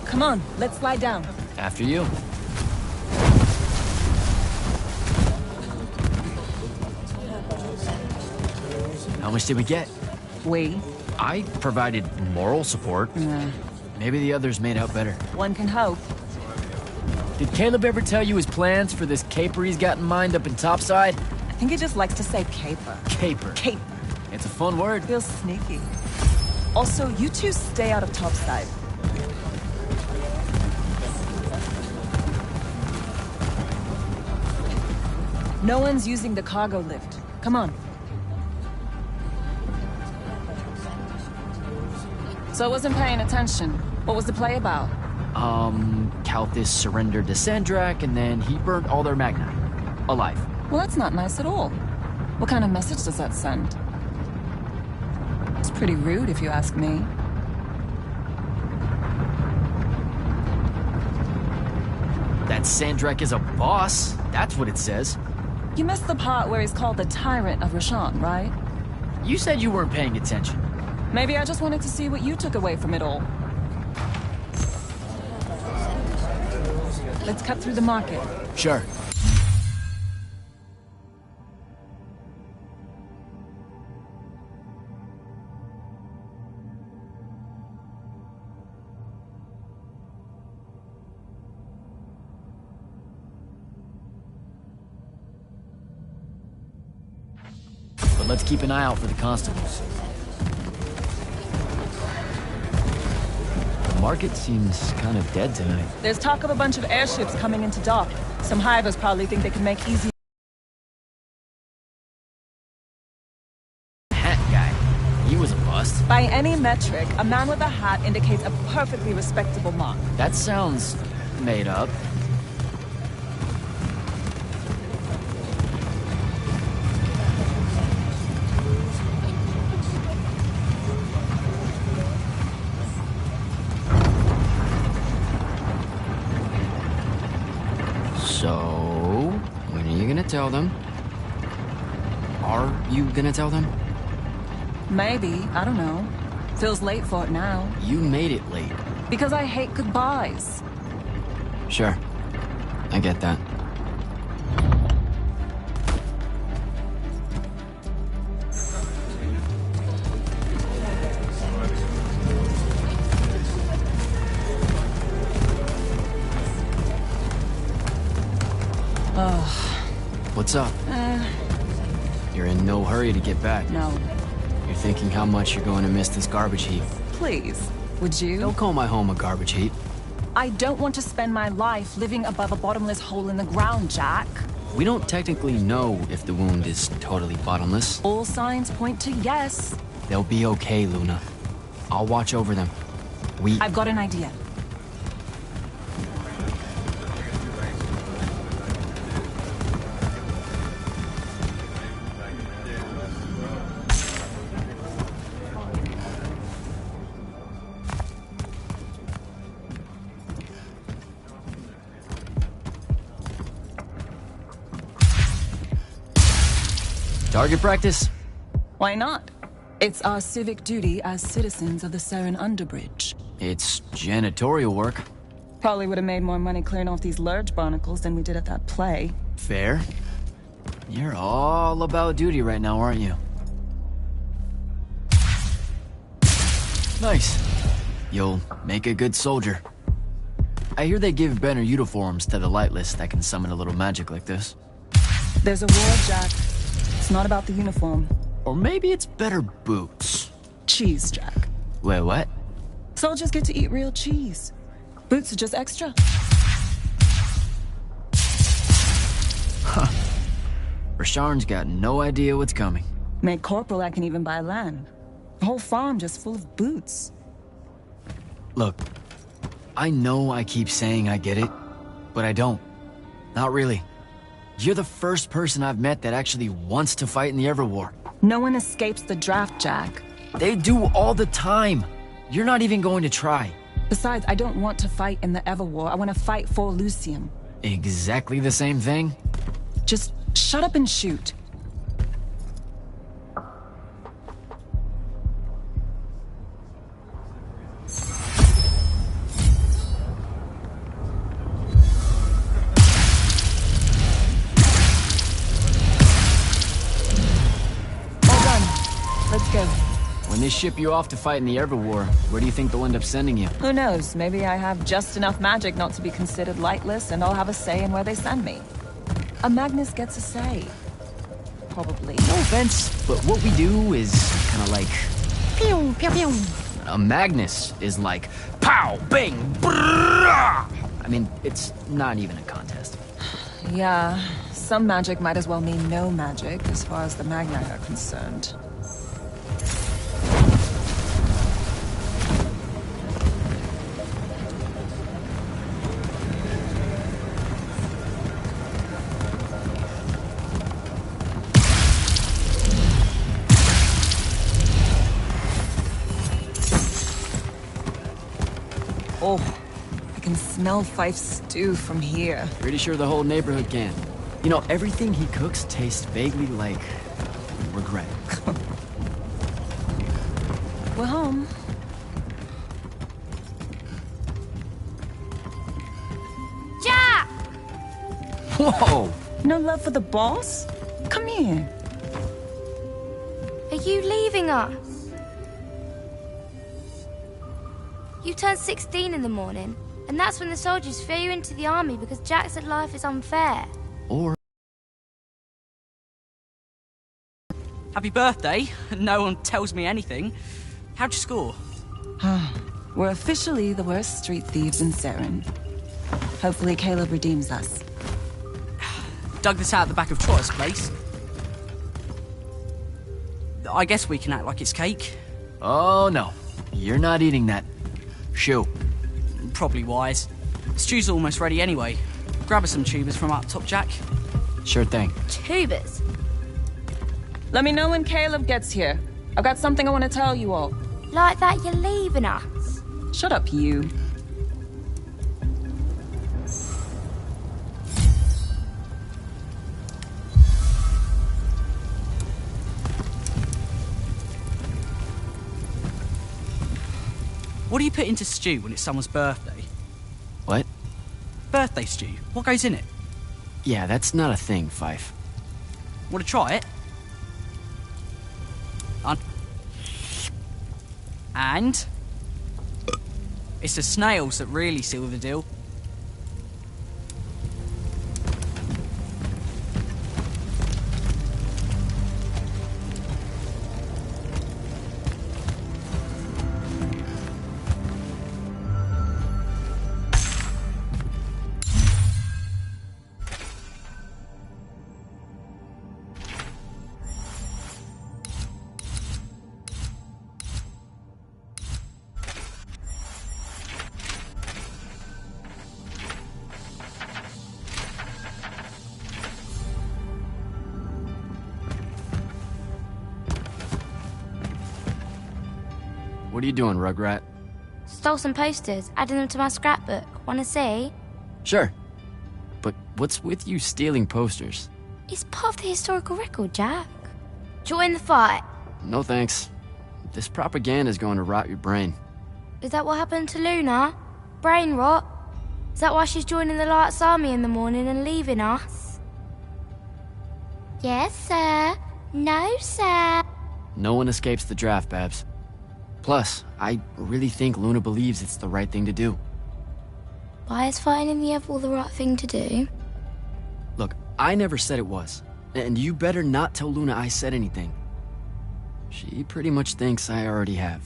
Come on, let's slide down. After you. How much did we get? We? I provided moral support. Maybe the others made out better. One can hope. Did Caleb ever tell you his plans for this caper he's got in mind up in Topside? I think he just likes to say caper. Caper. Caper. It's a fun word. Feels sneaky. Also, you two stay out of Topside. No one's using the cargo lift. Come on. So I wasn't paying attention. What was the play about? Kalthus surrendered to Sandrak, and then he burned all their Magni. Alive. Well, that's not nice at all. What kind of message does that send? It's pretty rude, if you ask me. That Sandrak is a boss. That's what it says. You missed the part where he's called the Tyrant of Rashan, right? You said you weren't paying attention. Maybe I just wanted to see what you took away from it all. Let's cut through the market. Sure. But let's keep an eye out for the constables. The market seems kind of dead tonight. There's talk of a bunch of airships coming into dock. Some hivers probably think they can make easy... Hat guy. He was a bust. By any metric, a man with a hat indicates a perfectly respectable mark. That sounds made up. So, when are you gonna tell them? Are you gonna tell them? Maybe, I don't know. Feels late for it now. You made it late. Because I hate goodbyes. Sure. I get that. What's up? You're in no hurry to get back. No. You're thinking how much you're going to miss this garbage heap. Please, would you? Don't call my home a garbage heap. I don't want to spend my life living above a bottomless hole in the ground, Jack. We don't technically know if the wound is totally bottomless. All signs point to yes. They'll be okay, Luna. I'll watch over them. I've got an idea. Target practice? Why not? It's our civic duty as citizens of the Saren Underbridge. It's janitorial work. Probably would have made more money clearing off these lurge barnacles than we did at that play. Fair. You're all about duty right now, aren't you? Nice. You'll make a good soldier. I hear they give better uniforms to the Lightless that can summon a little magic like this. There's a war, Jack. It's not about the uniform. Or maybe it's better boots. Cheese, Jack. Wait, what? Soldiers get to eat real cheese. Boots are just extra. Huh. Rasharn's got no idea what's coming. Made corporal, I can even buy land. The whole farm just full of boots. Look, I know I keep saying I get it, but I don't. Not really. You're the first person I've met that actually wants to fight in the Everwar. No one escapes the draft, Jack. They do all the time. You're not even going to try. Besides, I don't want to fight in the Everwar. I want to fight for Lucium. Exactly the same thing? Just shut up and shoot. Let's go. When they ship you off to fight in the Everwar, where do you think they'll end up sending you? Who knows? Maybe I have just enough magic not to be considered lightless, and I'll have a say in where they send me. A Magnus gets a say. Probably. No offense, but what we do is kind of like... Pew, pew, pew. A Magnus is like... Pow! Bang! Brrrah! I mean, it's not even a contest. Yeah, some magic might as well mean no magic, as far as the Magni are concerned. Oh, I can smell Fife's stew from here. Pretty sure the whole neighborhood can. You know, everything he cooks tastes vaguely like... regret. We're home. Jack! Whoa! No love for the boss? Come here. Are you leaving us? You turned 16 in the morning, and that's when the soldiers threw you into the army because Jack said life is unfair. Or... Happy birthday. No one tells me anything. How'd you score? We're officially the worst street thieves in Saren. Hopefully Caleb redeems us. Dug this out the back of Trotter's place. I guess we can act like it's cake. Oh, no. You're not eating that. Shoo. Probably wise. Stew's almost ready anyway. Grab us some tubers from up top, Jack. Sure thing. Tubers? Let me know when Caleb gets here. I've got something I want to tell you all. Like that you're leaving us? Shut up, you. What do you put into stew when it's someone's birthday? What? Birthday stew. What goes in it? Yeah, that's not a thing, Fife. Want to try it? And... it's the snails that really seal the deal. What are you doing, Rugrat? Stole some posters, added them to my scrapbook. Wanna see? Sure. But what's with you stealing posters? It's part of the historical record, Jack. Join the fight. No thanks. This propaganda's going to rot your brain. Is that what happened to Luna? Brain rot? Is that why she's joining the Lights Army in the morning and leaving us? Yes, sir. No, sir. No one escapes the draft, Babs. Plus, I really think Luna believes it's the right thing to do. Why is fighting in the Everwall the right thing to do? Look, I never said it was. And you better not tell Luna I said anything. She pretty much thinks I already have.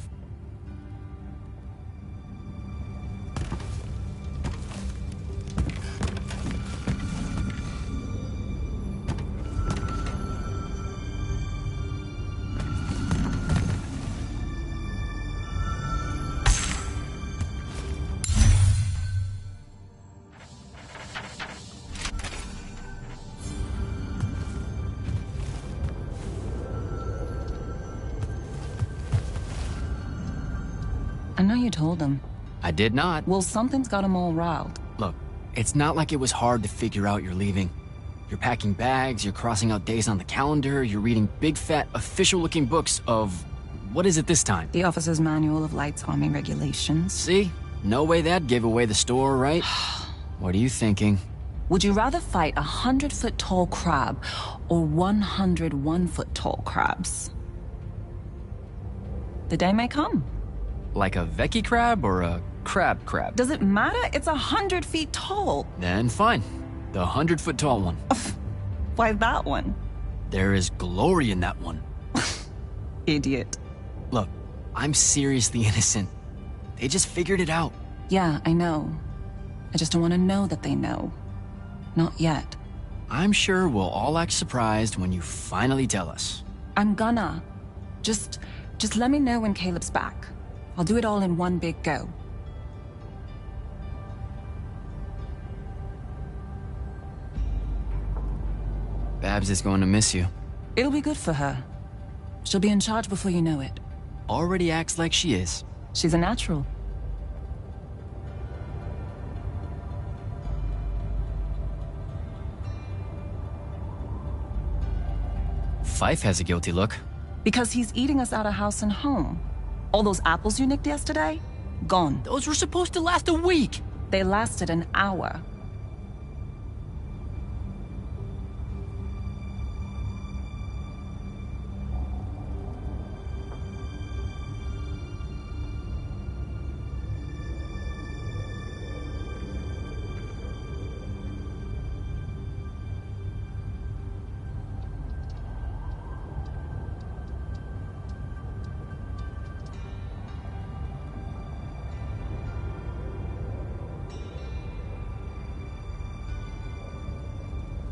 I know you told him. I did not. Well, something's got him all riled. Look, it's not like it was hard to figure out you're leaving. You're packing bags, you're crossing out days on the calendar, you're reading big fat official-looking books of... what is it this time? The Officer's Manual of Lights Army Regulations. See? No way that gave away the store, right? What are you thinking? Would you rather fight 100-foot-tall crab or 101-foot-tall crabs? The day may come. Like a Vecchi crab or a crab crab? Does it matter? It's 100 feet tall. Then fine. The 100-foot tall one. Why that one? There is glory in that one. Idiot. Look, I'm seriously innocent. They just figured it out. Yeah, I know. I just don't want to know that they know. Not yet. I'm sure we'll all act surprised when you finally tell us. I'm gonna. Just let me know when Caleb's back. I'll do it all in one big go. Babs is going to miss you. It'll be good for her. She'll be in charge before you know it. Already acts like she is. She's a natural. Fife has a guilty look. Because he's eating us out of house and home. All those apples you nicked yesterday? Gone. Those were supposed to last a week. They lasted an hour.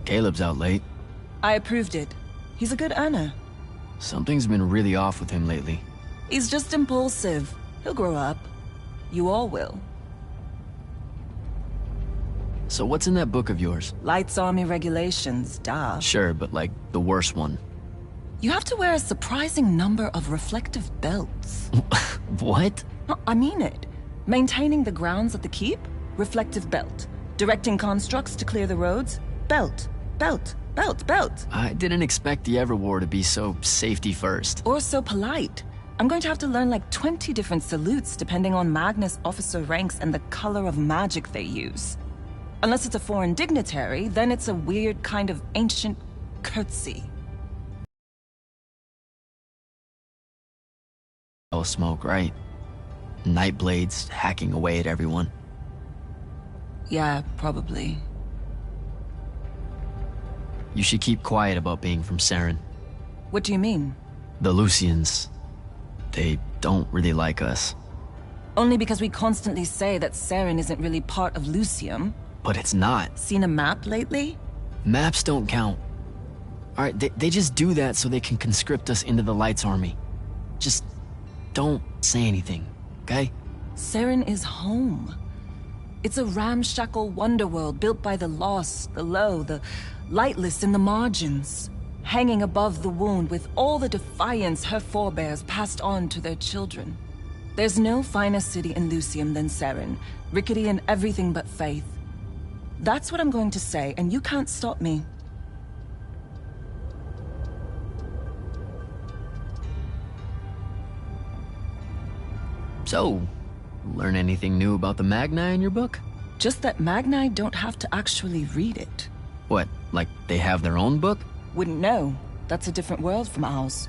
Caleb's out late. I approved it. He's a good earner. Something's been really off with him lately. He's just impulsive. He'll grow up. You all will. So what's in that book of yours? Lights Army Regulations, duh. Sure, but like the worst one. You have to wear a surprising number of reflective belts. What? I mean it. Maintaining the grounds at the keep? Reflective belt. Directing constructs to clear the roads? Belt. Belt. Belt. Belt. I didn't expect the Everwar to be so safety first. Or so polite. I'm going to have to learn like 20 different salutes depending on Magnus officer ranks and the color of magic they use. Unless it's a foreign dignitary, then it's a weird kind of ancient curtsy. Oh, smoke, right? Nightblades hacking away at everyone. Yeah, probably. You should keep quiet about being from Saren. What do you mean? The Lucians, they don't really like us. Only because we constantly say that Saren isn't really part of Lucium. But it's not. Seen a map lately? Maps don't count. Alright, they just do that so they can conscript us into the Lights Army. Just don't say anything, okay? Saren is home. It's a ramshackle wonderworld built by the lost, the low, the lightless in the margins, hanging above the wound with all the defiance her forebears passed on to their children. There's no finer city in Lucium than Saren, rickety in everything but faith. That's what I'm going to say, and you can't stop me. So, learn anything new about the Magni in your book? Just that Magni don't have to actually read it. What, like they have their own book? Wouldn't know. That's a different world from ours.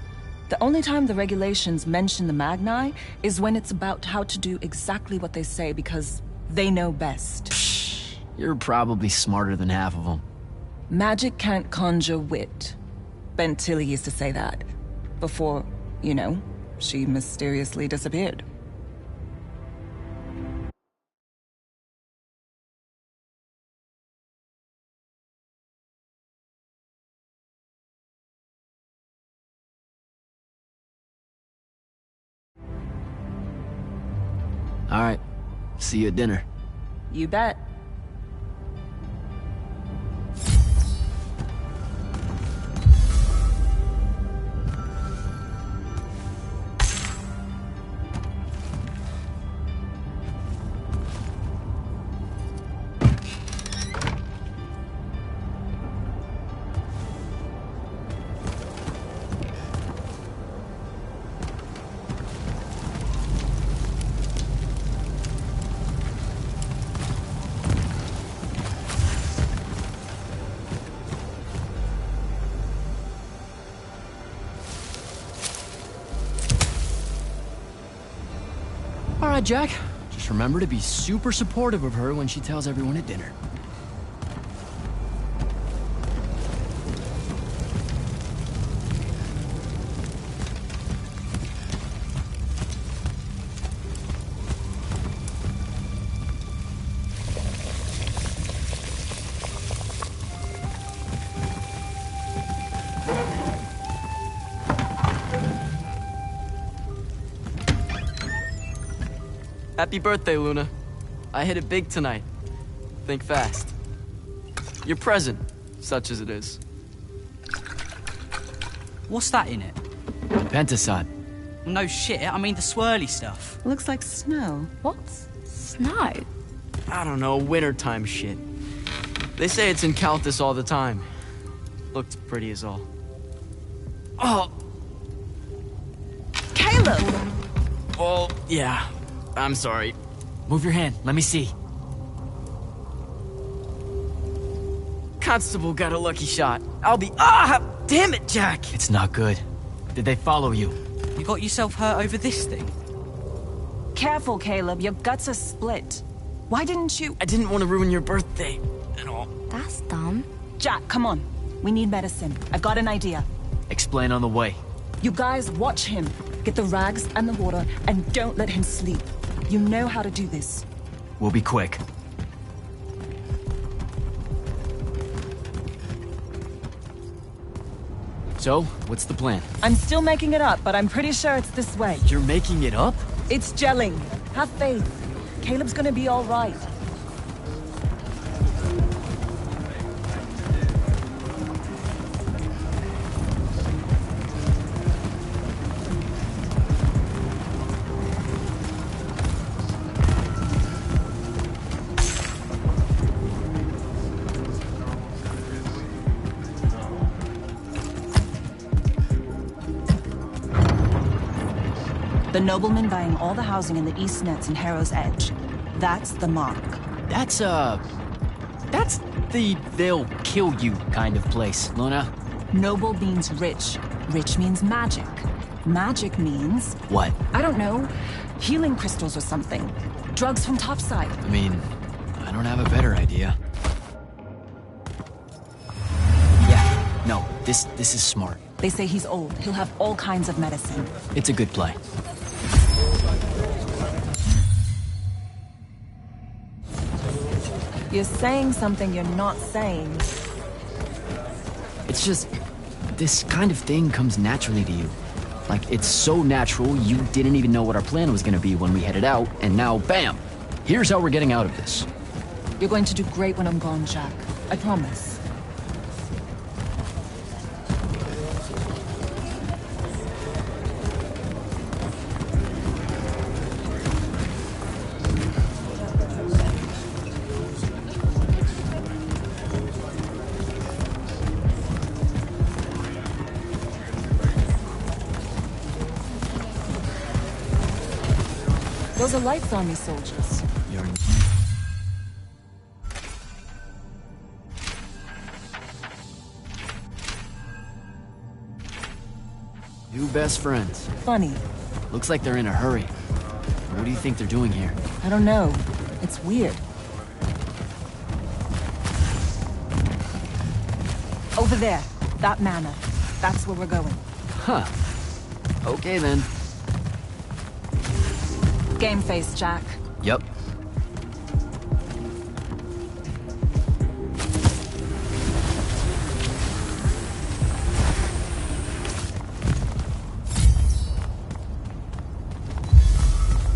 The only time the regulations mention the Magni is when it's about how to do exactly what they say because they know best. You're probably smarter than half of them. Magic can't conjure wit. Ben Tilly used to say that. Before, you know, she mysteriously disappeared. All right. See you at dinner. You bet. All right, Jack. Just remember to be super supportive of her when she tells everyone at dinner. Happy birthday, Luna. I hit it big tonight. Think fast. Your present, such as it is. What's that in it? Pentasod. No shit, I mean the swirly stuff. Looks like snow. What's snow? I don't know, wintertime shit. They say it's in Calthus all the time. Looked pretty as all. Oh! Caleb! Well, yeah. I'm sorry. Move your hand. Let me see. Constable got a lucky shot. I'll be— Ah! Damn it, Jack! It's not good. Did they follow you? You got yourself hurt over this thing? Careful, Caleb. Your guts are split. Why didn't you— I didn't want to ruin your birthday at all. That's dumb. Jack, come on. We need medicine. I've got an idea. Explain on the way. You guys watch him. Get the rags and the water, and don't let him sleep. You know how to do this. We'll be quick. So, what's the plan? I'm still making it up, but I'm pretty sure it's this way. You're making it up? It's gelling. Have faith. Caleb's gonna be all right. The nobleman buying all the housing in the East Nets and Harrow's Edge. That's the mark. That's the they'll kill you kind of place, Luna. Noble means rich. Rich means magic. Magic means, What? I don't know, healing crystals or something. Drugs from topside. I mean, I don't have a better idea. Yeah, no, this is smart. They say he's old. He'll have all kinds of medicine. It's a good play. You're saying something you're not saying. It's just, this kind of thing comes naturally to you. Like, it's so natural, you didn't even know what our plan was gonna be when we headed out, and now, bam! Here's how we're getting out of this. You're going to do great when I'm gone, Jack. I promise. Those are Lights Army soldiers. You're... New best friends. Funny. Looks like they're in a hurry. What do you think they're doing here? I don't know. It's weird. Over there. That manor. That's where we're going. Huh. Okay then. Game face, Jack. Yep.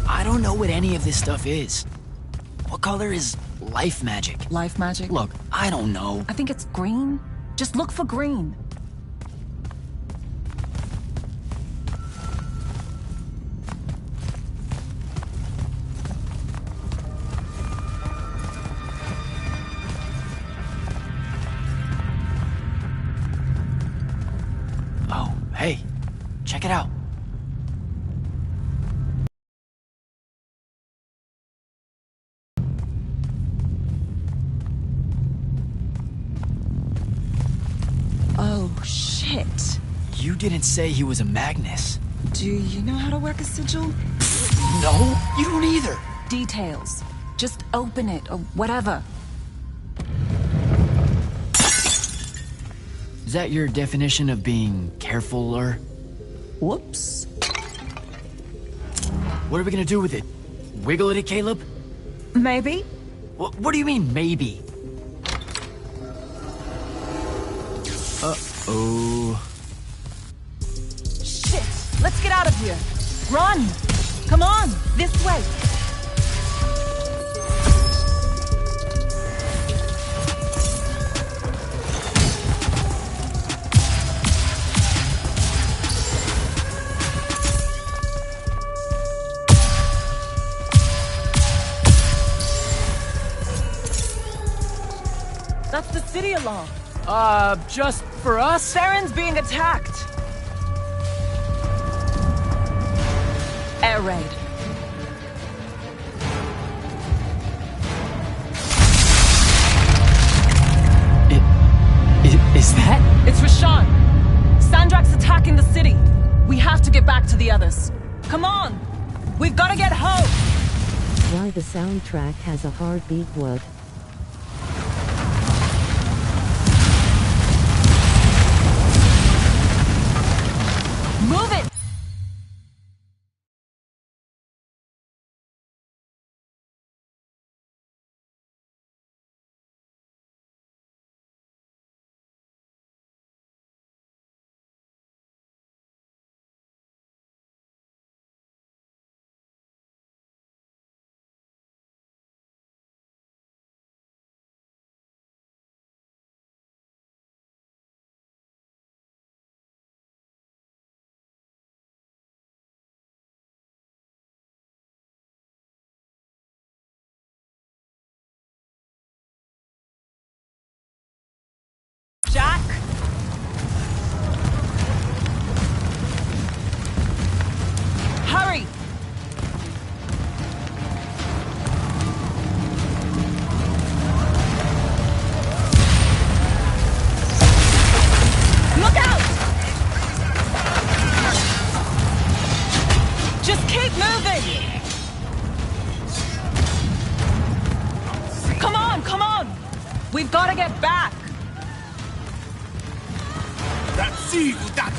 I don't know what any of this stuff is. What color is life magic? Life magic? Look, I don't know. I think it's green. Just look for green. Oh, hey, check it out. Oh, shit. You didn't say he was a Magnus. Do you know how to work a sigil? No, you don't either. Details. Just open it, or whatever. Is that your definition of being carefuler? Whoops. What are we gonna do with it? Wiggle it at Caleb? Maybe? What do you mean, maybe? Uh-oh. Shit! Let's get out of here! Run! Come on! This way! That's the city alarm. Just for us? Saren's being attacked. Air raid. Is that? It's Rashawn. Sandrak's attacking the city. We have to get back to the others. Come on! We've got to get home! Why the soundtrack has a heartbeat word. Move it! Jack? Hurry! Look out! Just keep moving! Come on, come on! We've got to get back! That's you, that!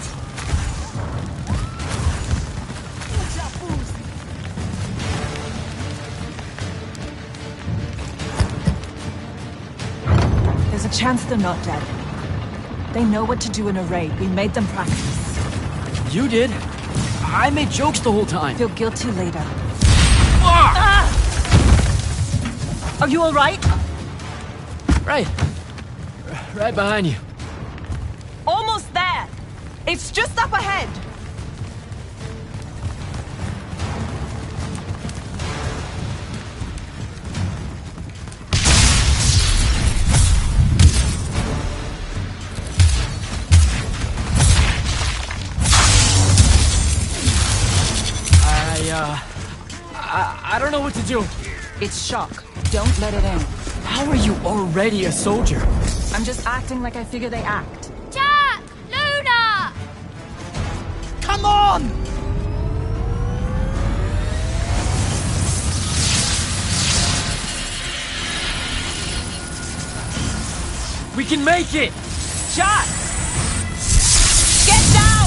There's a chance they're not dead. They know what to do in a raid. We made them practice. You did? I made jokes the whole time. Feel guilty later. Ah! Are you all right? Right. Right behind you. Almost there. It's just up ahead. I don't know what to do. It's shock. Don't let it in. How are you already a soldier? I'm just acting like I figure they act. Jack! Luna! Come on! We can make it! shot! Get down!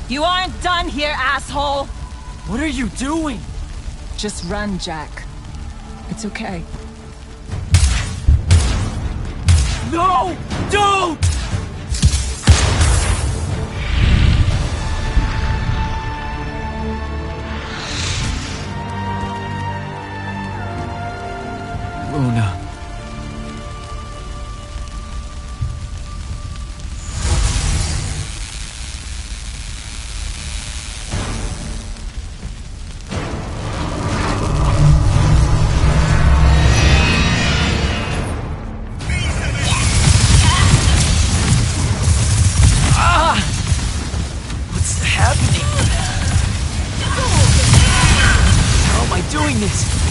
You aren't done here, asshole! What are you doing? Just run, Jack. It's okay. No! Don't! Luna. Doing this.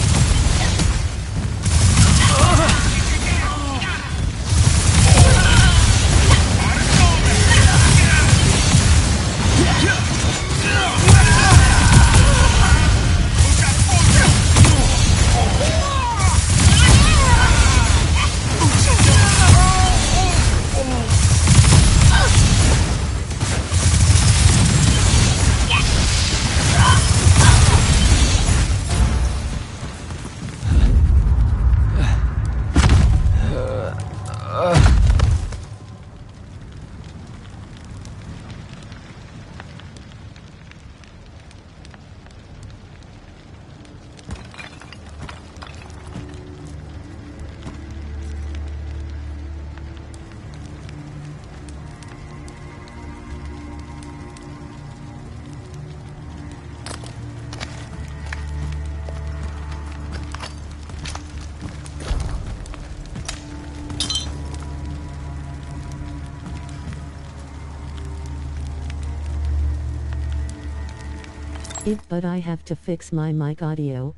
But I have to fix my mic audio.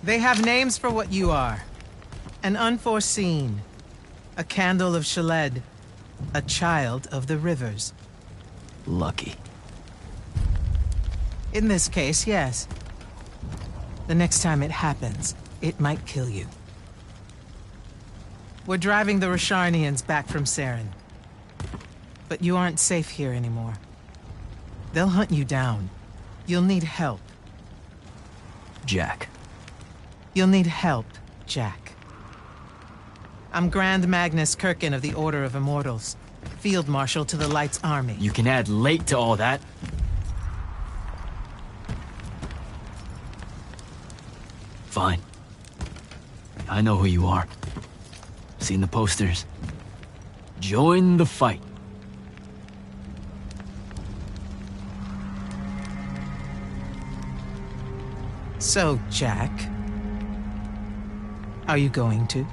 They have names for what you are. An unforeseen, a candle of Shaled, a child of the rivers. Lucky. In this case, yes. The next time it happens, it might kill you. We're driving the Rasharnians back from Saren. But you aren't safe here anymore. They'll hunt you down. You'll need help. Jack. You'll need help, Jack. I'm Grand Magnus Kirkin of the Order of Immortals, Field Marshal to the Light's Army. You can add late to all that. Fine. I know who you are. Seen the posters. Join the fight. So, Jack, are you going to?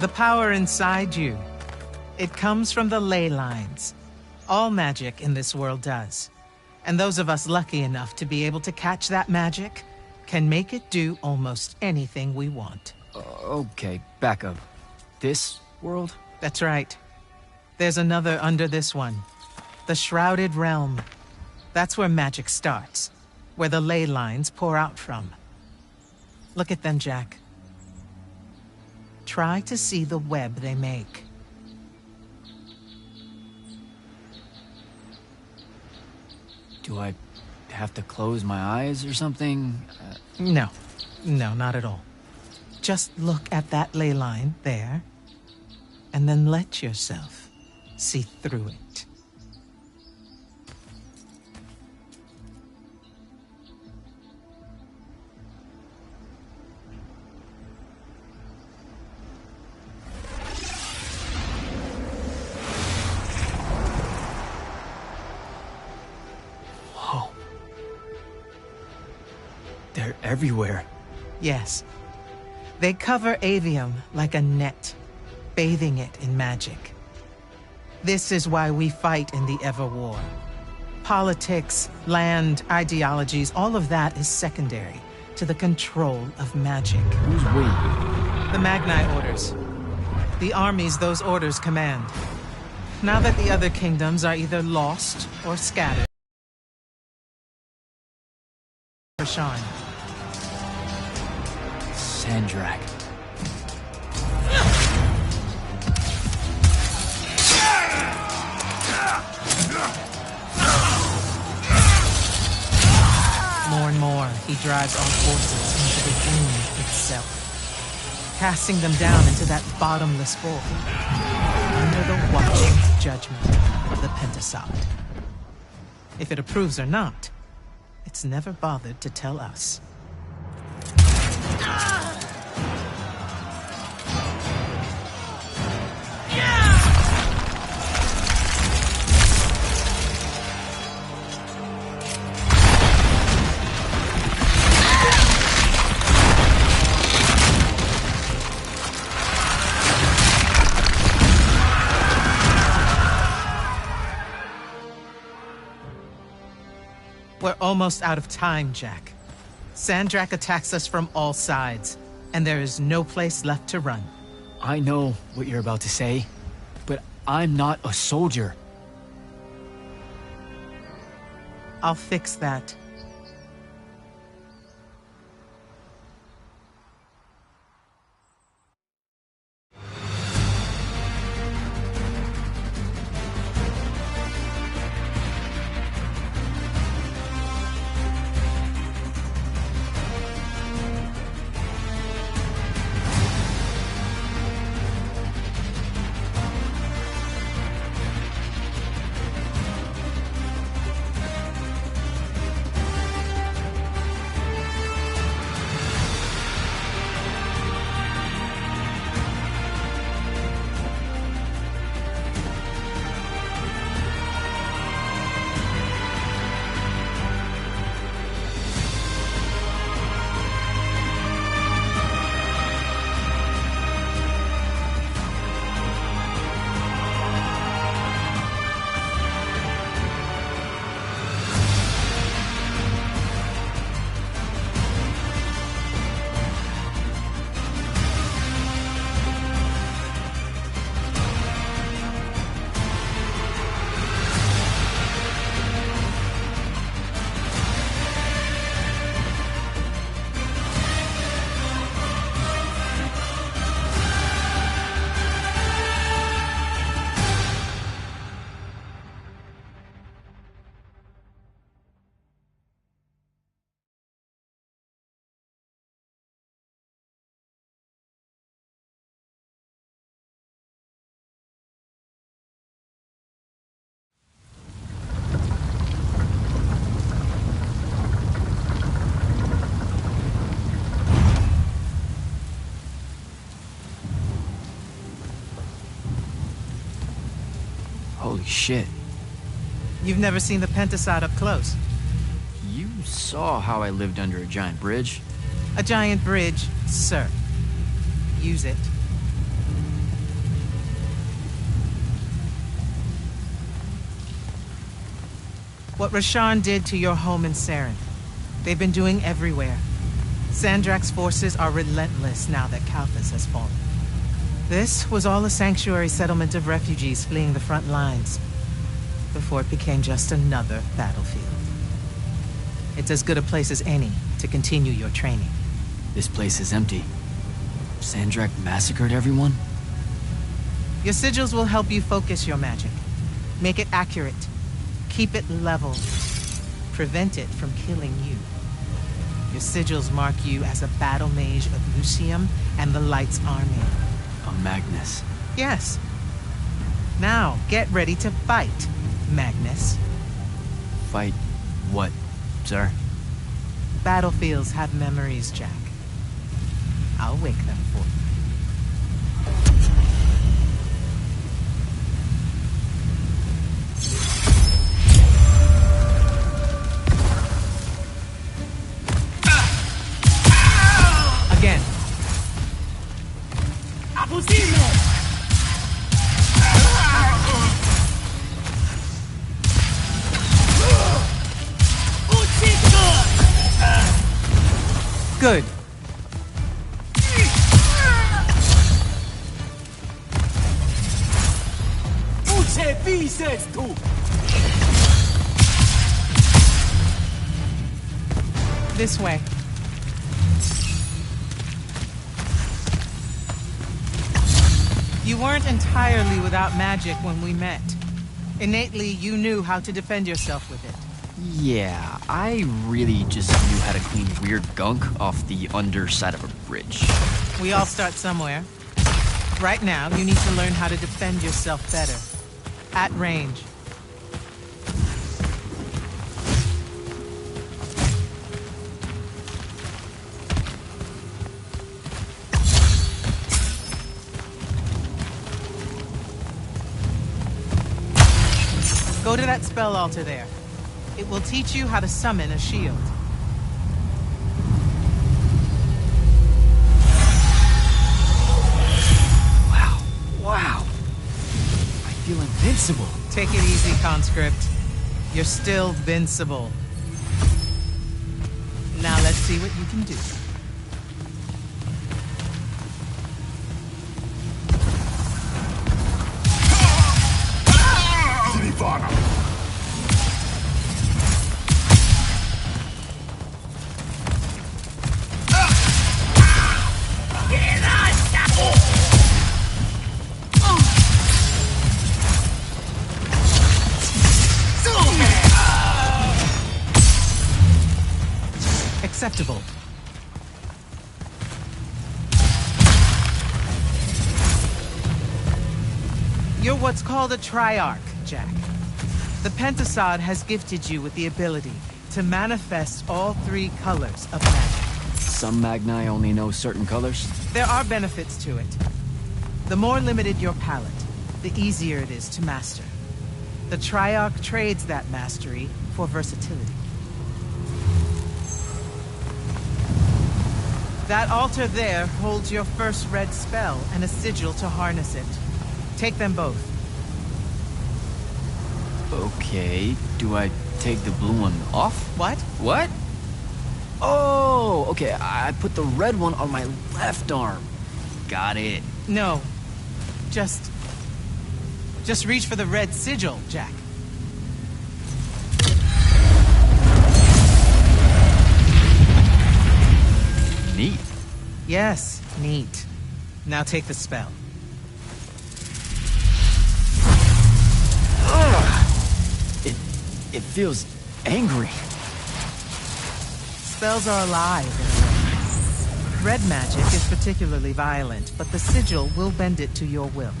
The power inside you, it comes from the ley lines. All magic in this world does. And those of us lucky enough to be able to catch that magic can make it do almost anything we want. Okay, back up. This world? That's right. There's another under this one. The Shrouded Realm. That's where magic starts. Where the ley lines pour out from. Look at them, Jack. Try to see the web they make. Do I have to close my eyes or something? No. No, not at all. Just look at that ley line there, and then let yourself see through it. Whoa. They're everywhere. Yes. They cover Avium like a net, bathing it in magic. This is why we fight in the Everwar. Politics, land, ideologies, all of that is secondary to the control of magic. Who's we? The Magnai orders. The armies those orders command. Now that the other kingdoms are either lost or scattered. Rasharn. Sandrak. More and more, he drives our forces into the doom itself, casting them down into that bottomless void, under the watching judgment of the Pentasod. If it approves or not, it's never bothered to tell us. We're almost out of time, Jack. Sandrak attacks us from all sides, and there is no place left to run. I know what you're about to say, but I'm not a soldier. I'll fix that. Holy shit. You've never seen the Pentasod up close. You saw how I lived under a giant bridge. A giant bridge, sir. Use it. What Rasharn did to your home in Saren, they've been doing everywhere. Sandrak's forces are relentless now that Kalthus has fallen. This was all a sanctuary settlement of refugees fleeing the front lines, before it became just another battlefield. It's as good a place as any to continue your training. This place is empty. Sandrak massacred everyone? Your sigils will help you focus your magic. Make it accurate. Keep it level. Prevent it from killing you. Your sigils mark you as a battle mage of Lucium and the Light's army. A Magnus. Yes. Now, get ready to fight, Magnus. Fight what, sir? Battlefields have memories, Jack. I'll wake them for you. Again. Good. This way. You weren't entirely without magic when we met. Innately, you knew how to defend yourself with it. Yeah, I really just knew how to clean weird gunk off the underside of a bridge. We all start somewhere. Right now, you need to learn how to defend yourself better. At range. Go to that spell altar there. It will teach you how to summon a shield. Wow. I feel invincible. Take it easy, conscript. You're still vincible. Now let's see what you can do. Acceptable. You're what's called a triarch, Jack. The Pentasod has gifted you with the ability to manifest all three colors of magic. Some Magni only know certain colors. There are benefits to it. The more limited your palette, the easier it is to master. The Triarch trades that mastery for versatility. That altar there holds your first red spell and a sigil to harness it. Take them both. Okay, do I take the blue one off? What? What? Oh, okay, I put the red one on my left arm. Got it. No. Just reach for the red sigil, Jack. Neat. Yes, neat. Now take the spell. It feels angry. Spells are alive in a way. Red magic is particularly violent, but the sigil will bend it to your will.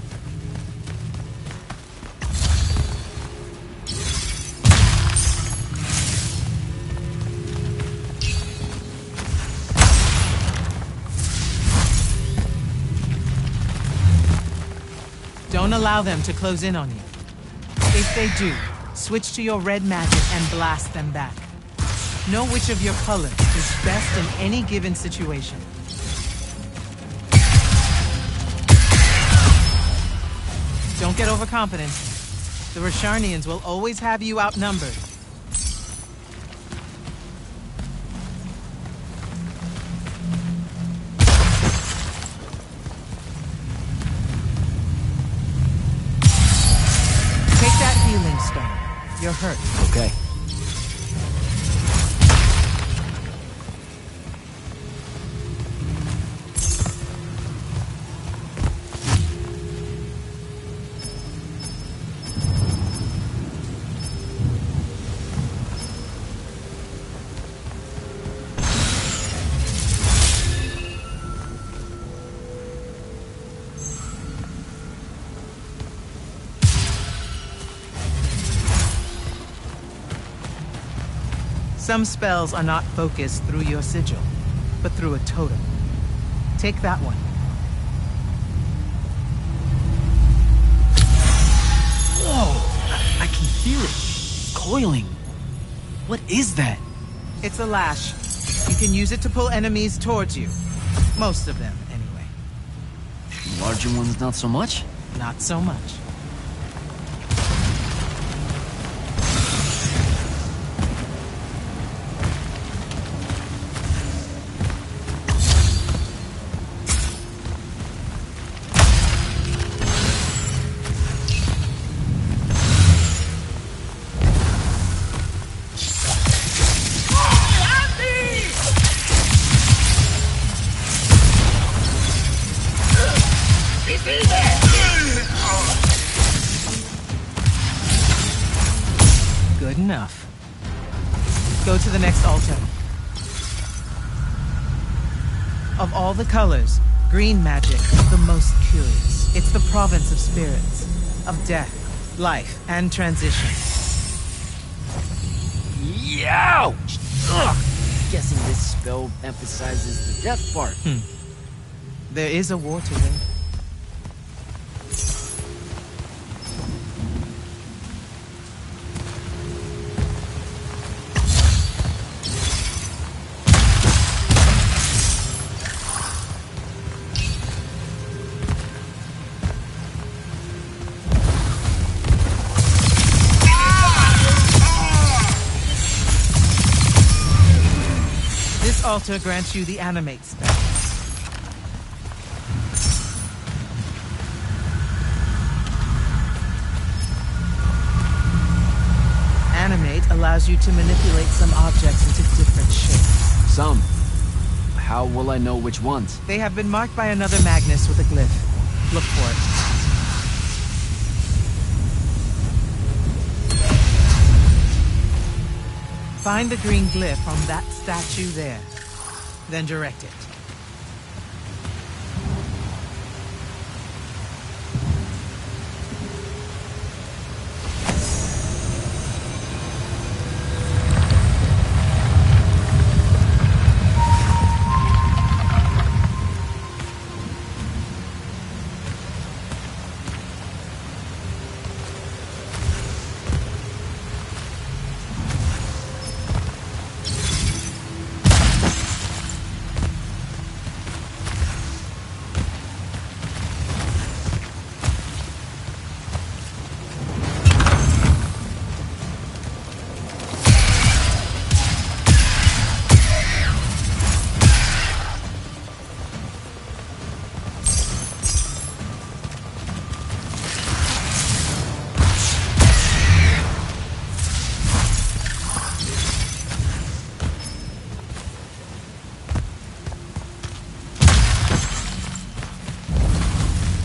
Don't allow them to close in on you. If they do, switch to your red magic and blast them back. Know which of your colors is best in any given situation. Don't get overconfident. The Rasharnians will always have you outnumbered. Take that healing stone. You're hurt. Okay. Some spells are not focused through your sigil, but through a totem. Take that one. Whoa! I can feel it. Coiling. What is that? It's a lash. You can use it to pull enemies towards you. Most of them, anyway. Larger ones, not so much? Not so much. Good enough. Go to the next altar. Of all the colors, green magic is the most curious. It's the province of spirits, of death, life, and transition. Ouch! Ugh! Guessing this spell emphasizes the death part. There is a war to win. This altar grants you the animate spell. Animate allows you to manipulate some objects into different shapes. Some. How will I know which ones? They have been marked by another Magnus with a glyph. Look for it. Find the green glyph on that statue there. Then direct it.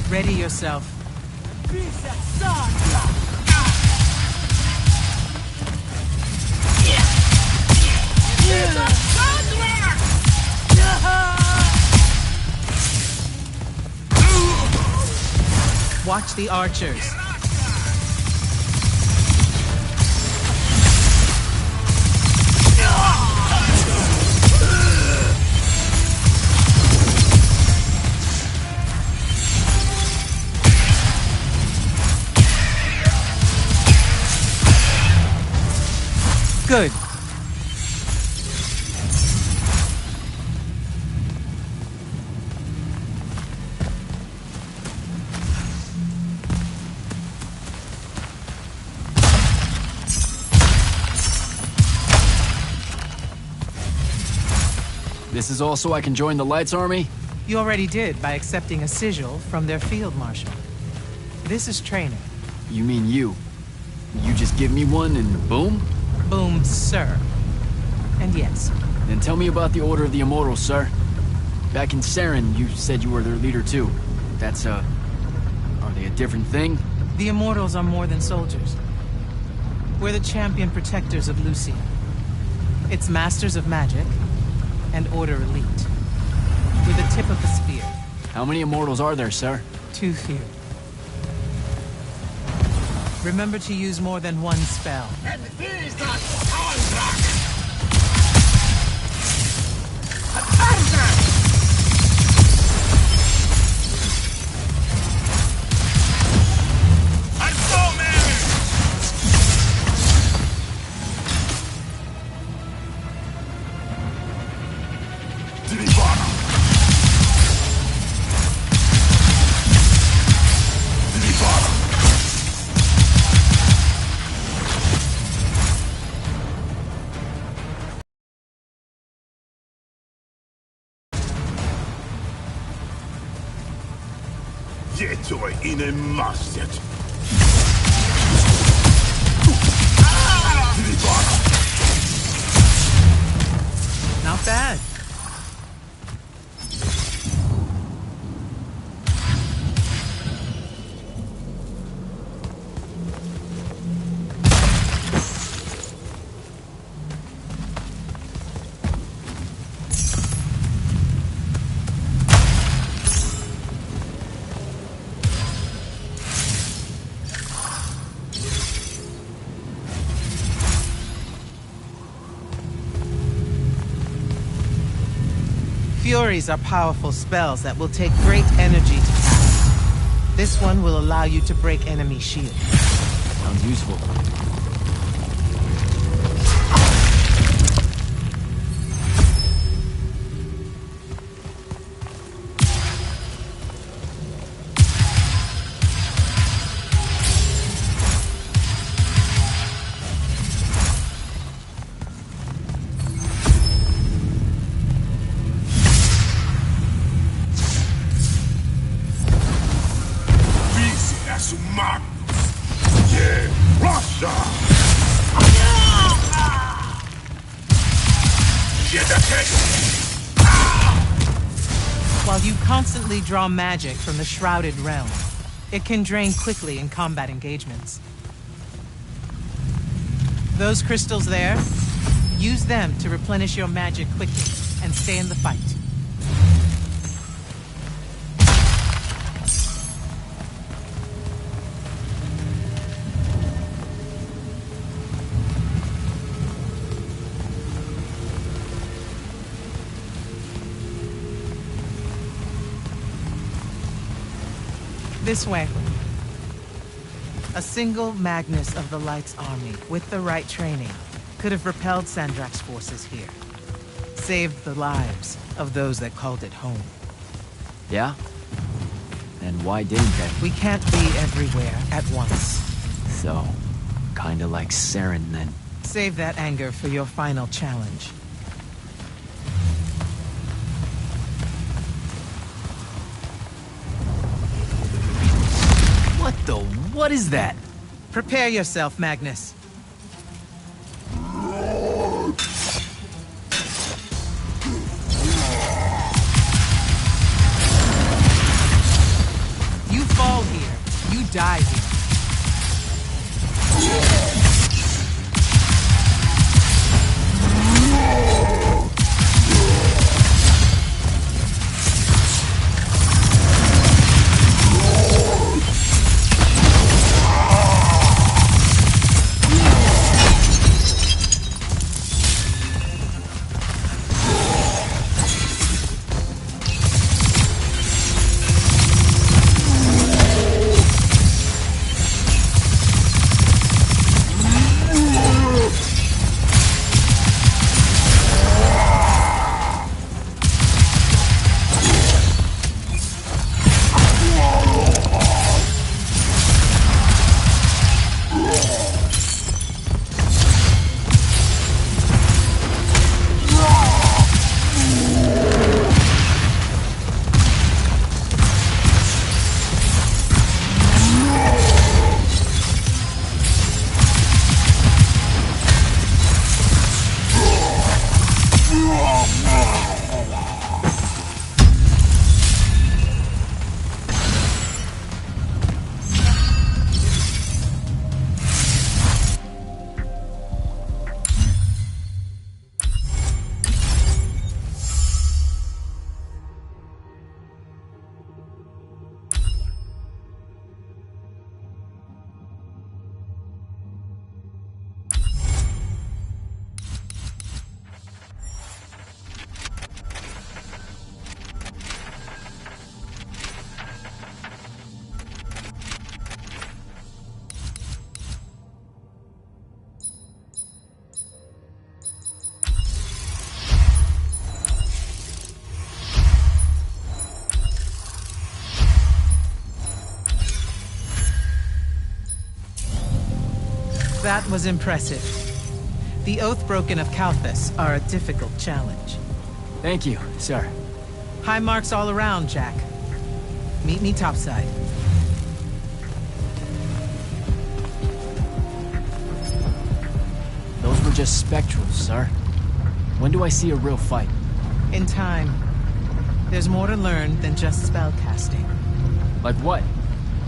Ready yourself. Watch the archers. Good. This is all so I can join the Lights Army? You already did by accepting a sigil from their field marshal. This is training. You mean you? You just give me one and boom? Boom, sir. And yes. Then tell me about the Order of the Immortals, sir. Back in Saren, you said you were their leader too. That's, are they a different thing? The Immortals are more than soldiers. We're the champion protectors of Lucia. It's masters of magic and Order elite. We're the tip of the spear. How many Immortals are there, sir? Too few. Remember to use more than one spell. And here's that contract! Jeetoi inen masset. Not bad. Furies are powerful spells that will take great energy to cast. This one will allow you to break enemy shields. Sounds useful. While you constantly draw magic from the Shrouded Realm, it can drain quickly in combat engagements. Those crystals there, use them to replenish your magic quickly and stay in the fight. This way. A single Magnus of the Light's army, with the right training, could have repelled Sandrak's forces here. Saved the lives of those that called it home. Yeah? And why didn't they? We can't be everywhere at once. So, kinda like Saren then. Save that anger for your final challenge. What is that? Prepare yourself, Magnus. You fall here, you die here. That was impressive. The Oathbroken of Kalthus are a difficult challenge. Thank you, sir. High marks all around, Jack. Meet me topside. Those were just spectrals, sir. When do I see a real fight? In time. There's more to learn than just spellcasting. Like what?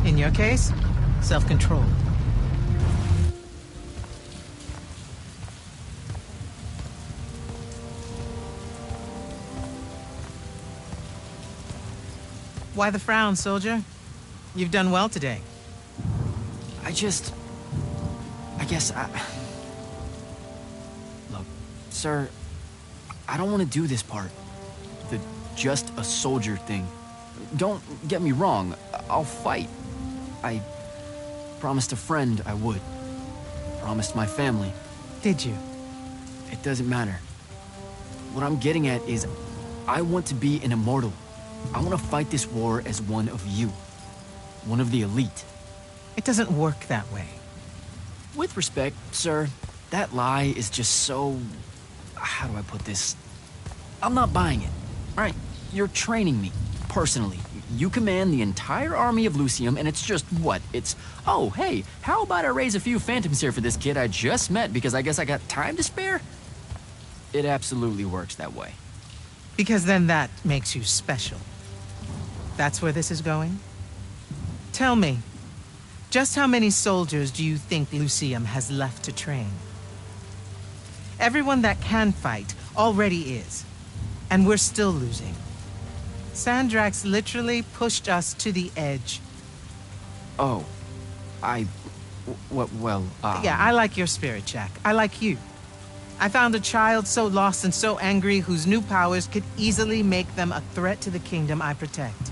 In your case, self-control. Why the frown, soldier? You've done well today. I guess Look, sir, I don't want to do this part. The just a soldier thing. Don't get me wrong, I'll fight. I promised a friend I would. Promised my family. Did you? It doesn't matter. What I'm getting at is, I want to be an immortal. I want to fight this war as one of you. One of the elite. It doesn't work that way. With respect, sir, that lie is just so... How do I put this? I'm not buying it. Right? You're training me, personally. You command the entire army of Lucium, and it's just what? It's, oh, hey, how about I raise a few phantoms here for this kid I just met because I guess I got time to spare? It absolutely works that way. Because then that makes you special. That's where this is going? Tell me, just how many soldiers do you think Lucium has left to train? Everyone that can fight already is, and we're still losing. Sandrax literally pushed us to the edge. Oh, well, Yeah, I like your spirit, Jack. I like you. I found a child so lost and so angry whose new powers could easily make them a threat to the kingdom I protect.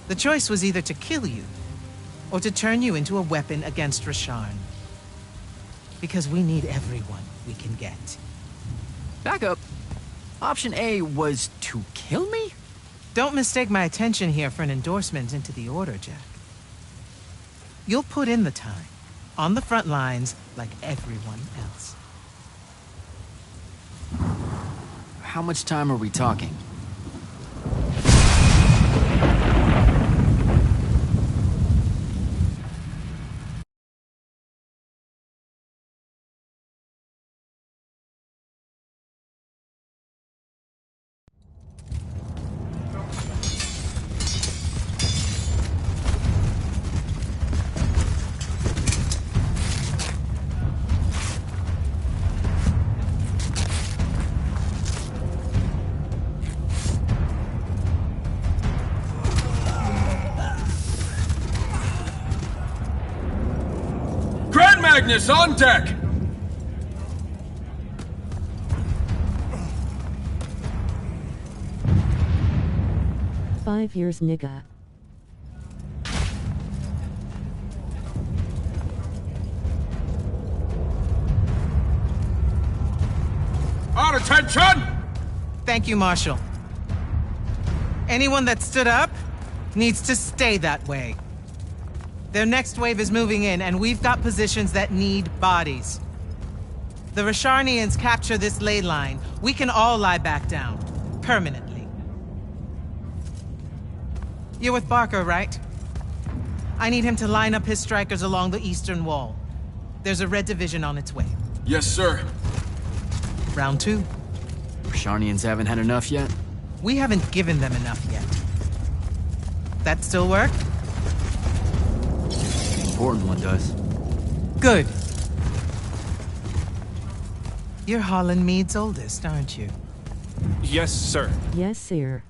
The choice was either to kill you, or to turn you into a weapon against Rasharn. Because we need everyone we can get. Back up. Option A was to kill me? Don't mistake my attention here for an endorsement into the Order, Jack. You'll put in the time, on the front lines, like everyone else. How much time are we talking? Magnus on deck! "5 years, nigga." On attention! Thank you, Marshal. Anyone that stood up needs to stay that way. Their next wave is moving in, and we've got positions that need bodies. The Rasharnians capture this ley line, we can all lie back down. Permanently. You're with Barker, right? I need him to line up his strikers along the eastern wall. There's a red division on its way. Yes, sir. Round 2. Rasharnians haven't had enough yet? We haven't given them enough yet. That still work? Important one does. Good. You're Holland Mead's oldest, aren't you? Yes, sir. Yes, sir.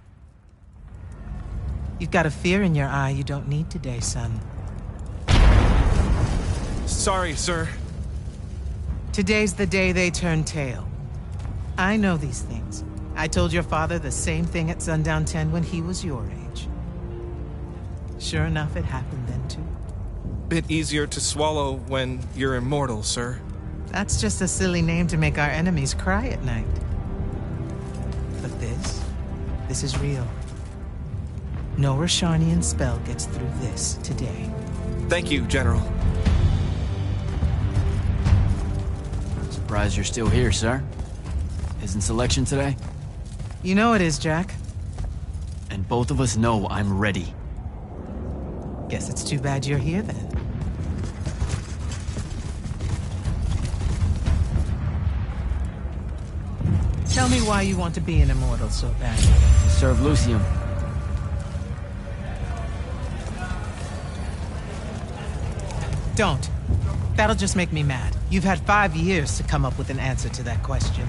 You've got a fear in your eye you don't need today, son. Sorry, sir. Today's the day they turn tail. I know these things. I told your father the same thing at Sundown 10 when he was your age. Sure enough, it happened then too. Bit easier to swallow when you're immortal, sir. That's just a silly name to make our enemies cry at night. But this is real. No Rasharnian spell gets through this today. Thank you, General. Surprised you're still here, sir. Isn't selection today? You know it is, Jack. And both of us know I'm ready. Guess it's too bad you're here then. Tell me why you want to be an immortal so badly. To serve Lucium. Don't. That'll just make me mad. You've had 5 years to come up with an answer to that question.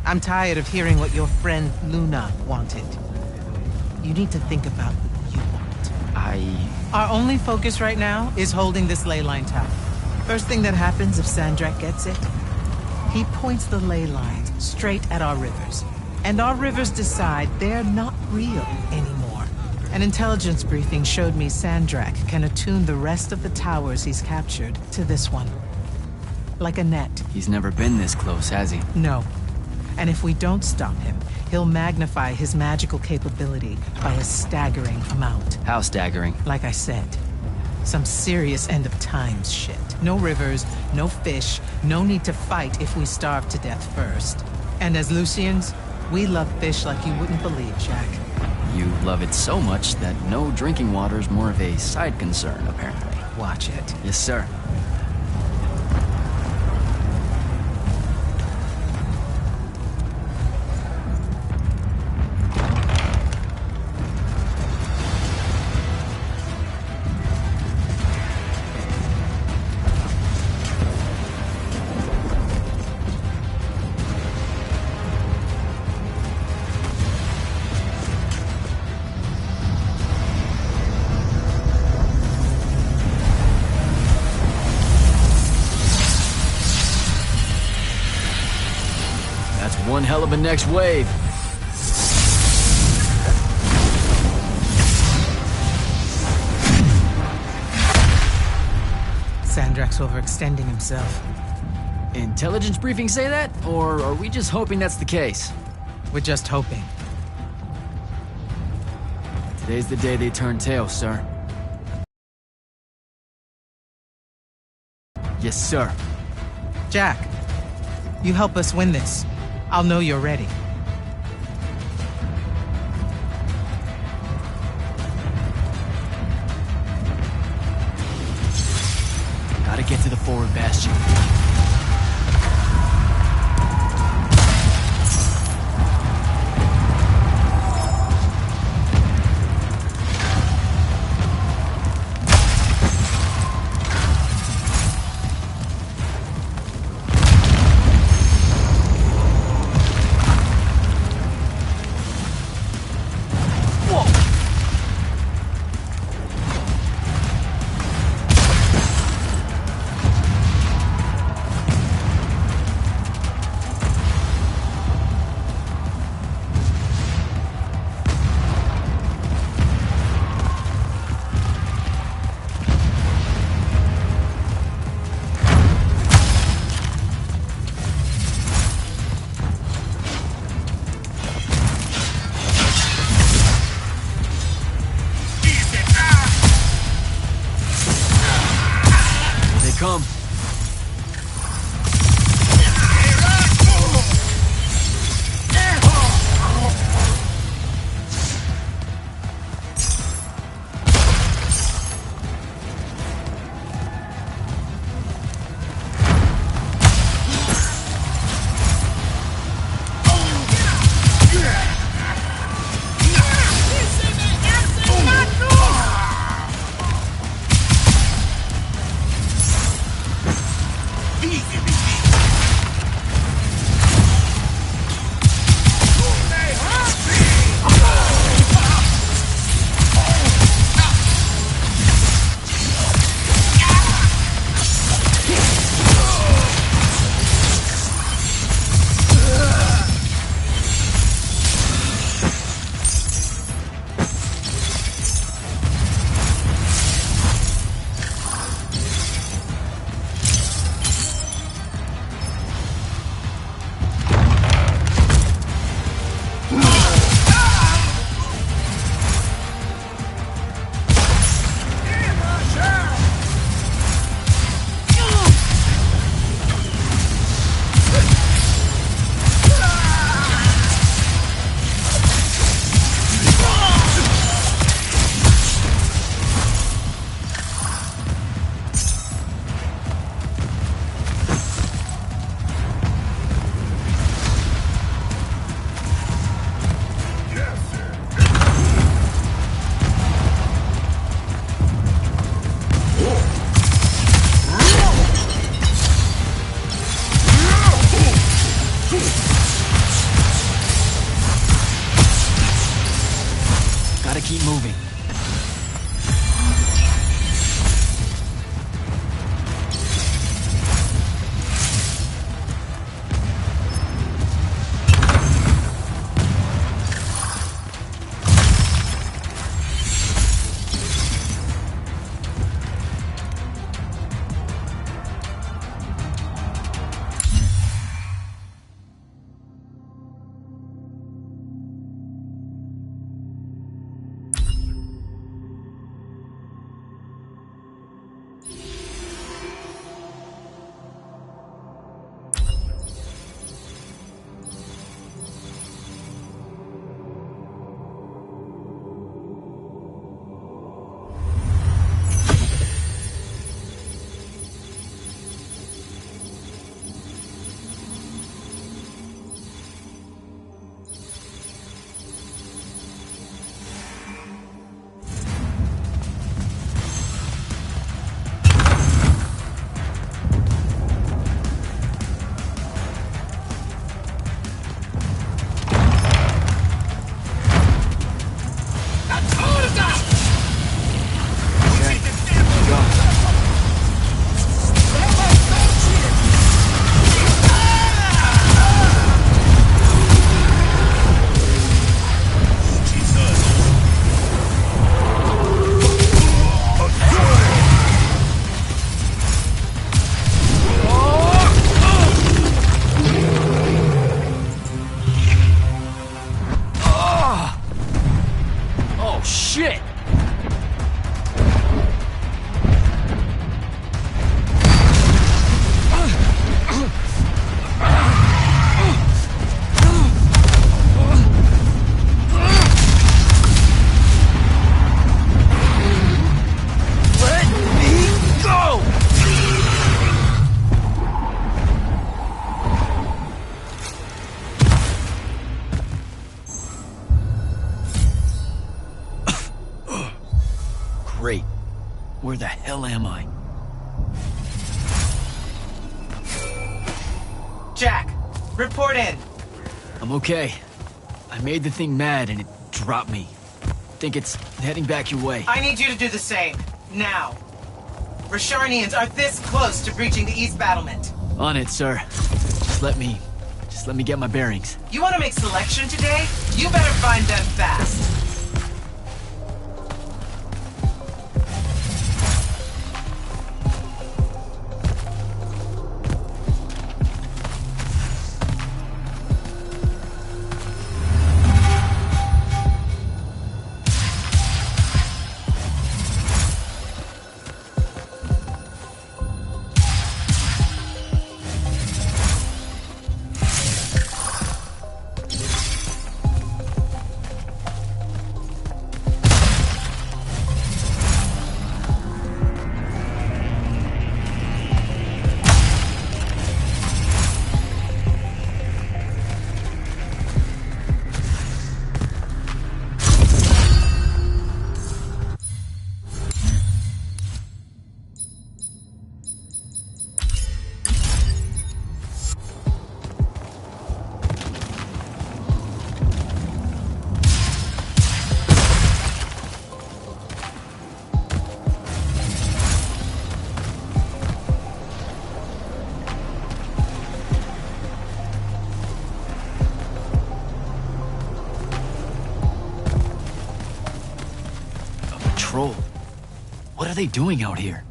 I'm tired of hearing what your friend Luna wanted. You need to think about what you want. Our only focus right now is holding this ley line tower. First thing that happens if Sandrak gets it, he points the ley lines straight at our rivers. And our rivers decide they're not real anymore. An intelligence briefing showed me Sandrak can attune the rest of the towers he's captured to this one. Like a net. He's never been this close, has he? No. And if we don't stop him, he'll magnify his magical capability by a staggering amount. How staggering? Like I said, some serious end of times shit. No rivers, no fish, no need to fight if we starve to death first. And as Lucians, we love fish like you wouldn't believe, Jack. You love it so much that no drinking water is more of a side concern, apparently. Watch it. Yes, sir. One hell of a next wave. Sandrak's overextending himself. Intelligence briefings say that? Or are we just hoping that's the case? We're just hoping. Today's the day they turn tail, sir. Yes, sir. Jack, you help us win this. I'll know you're ready. Gotta get to the forward bastion. Come. keep moving. Shit! Let me go! Great. Where the hell am I? Jack, report in. I'm okay. I made the thing mad and it dropped me. Think it's heading back your way. I need you to do the same. Now. Rasharnians are this close to breaching the East Battlement. On it, sir. Just let me get my bearings. You want to make selection today? You better find them fast. What are they doing out here?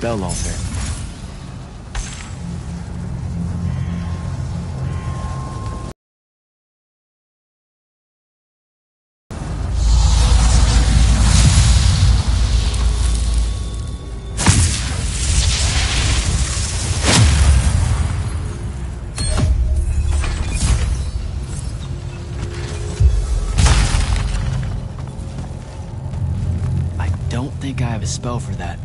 spell alter. I don't think I have a spell for that.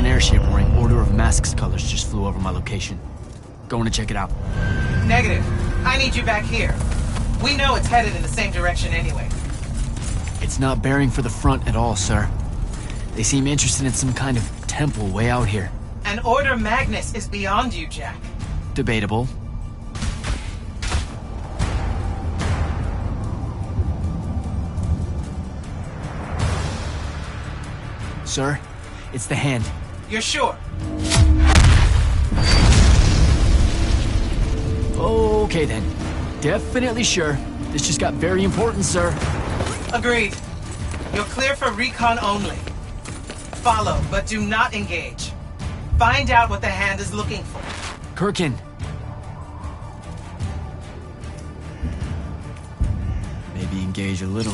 Airship wearing Order of Masks colors just flew over my location. Going to check it out. Negative. I need you back here. We know it's headed in the same direction anyway. It's not bearing for the front at all, sir. They seem interested in some kind of temple way out here. An Order Magnus is beyond you, Jack. Debatable. Sir, it's the hand. You're sure? Okay then. Definitely sure. This just got very important, sir. Agreed. You're clear for recon only. Follow, but do not engage. Find out what the hand is looking for. Kirkin. Maybe engage a little.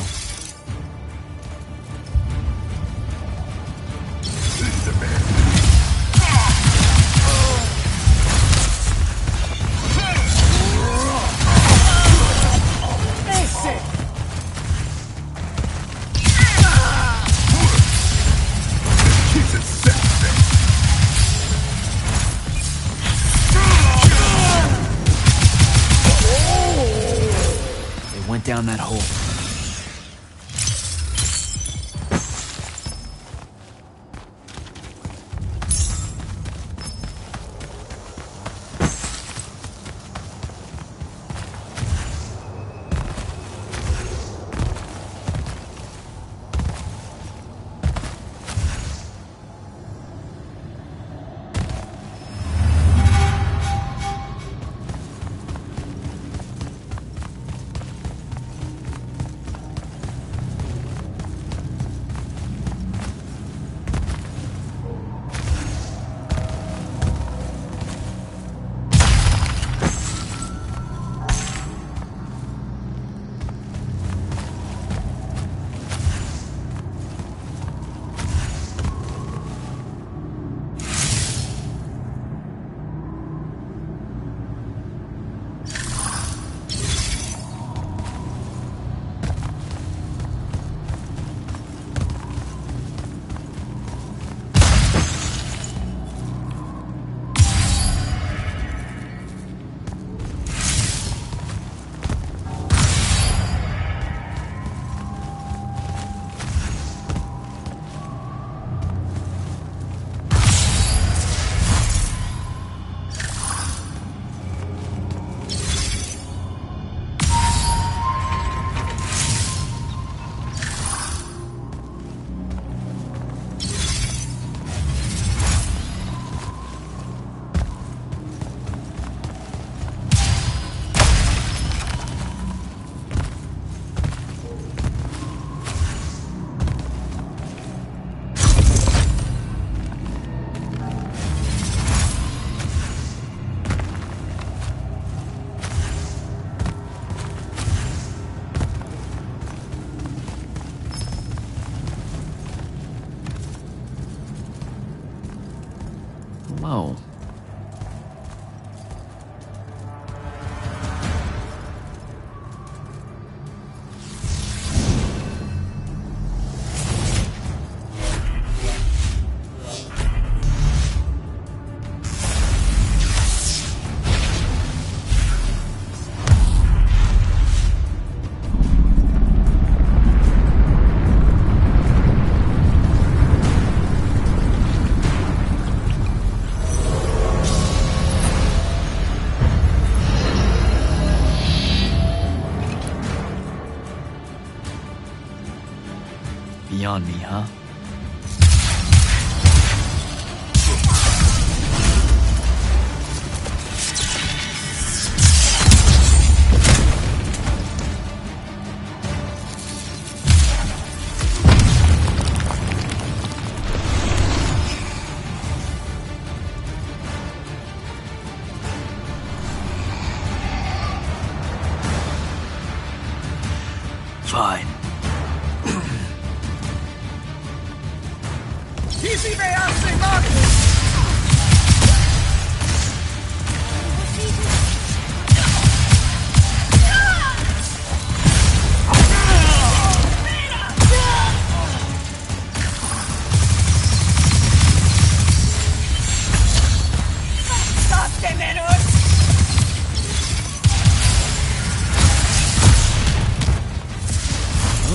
Down that hole. slow. Beyond me, huh? Fine.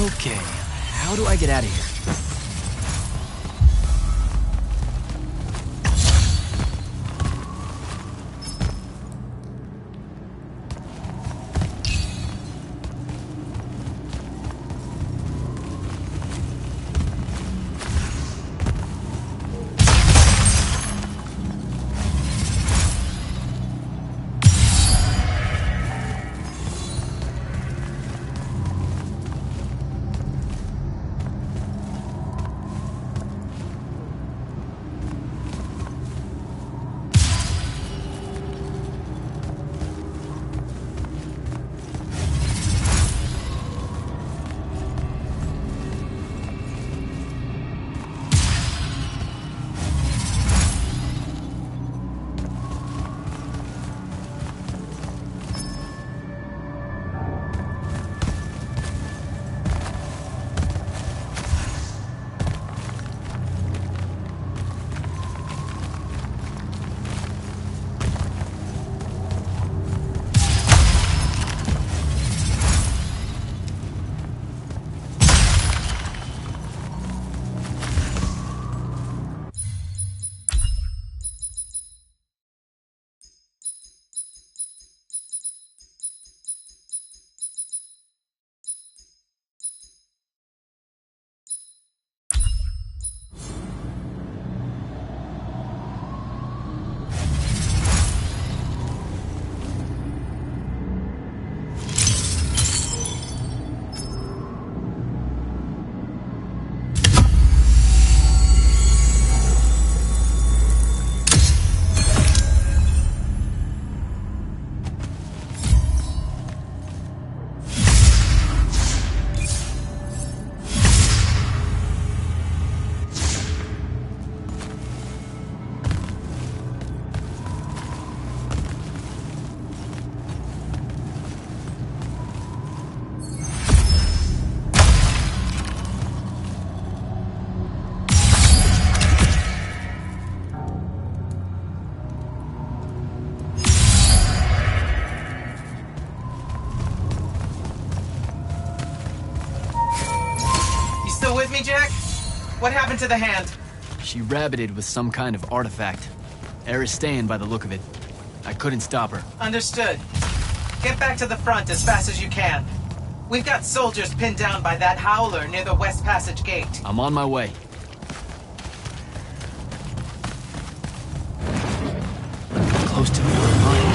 Okay, how do I get out of here? Me, Jack? What happened to the hand? She rabbited with some kind of artifact. Aristean by the look of it. I couldn't stop her. Understood. Get back to the front as fast as you can. We've got soldiers pinned down by that howler near the West Passage gate. I'm on my way. Close to the front line.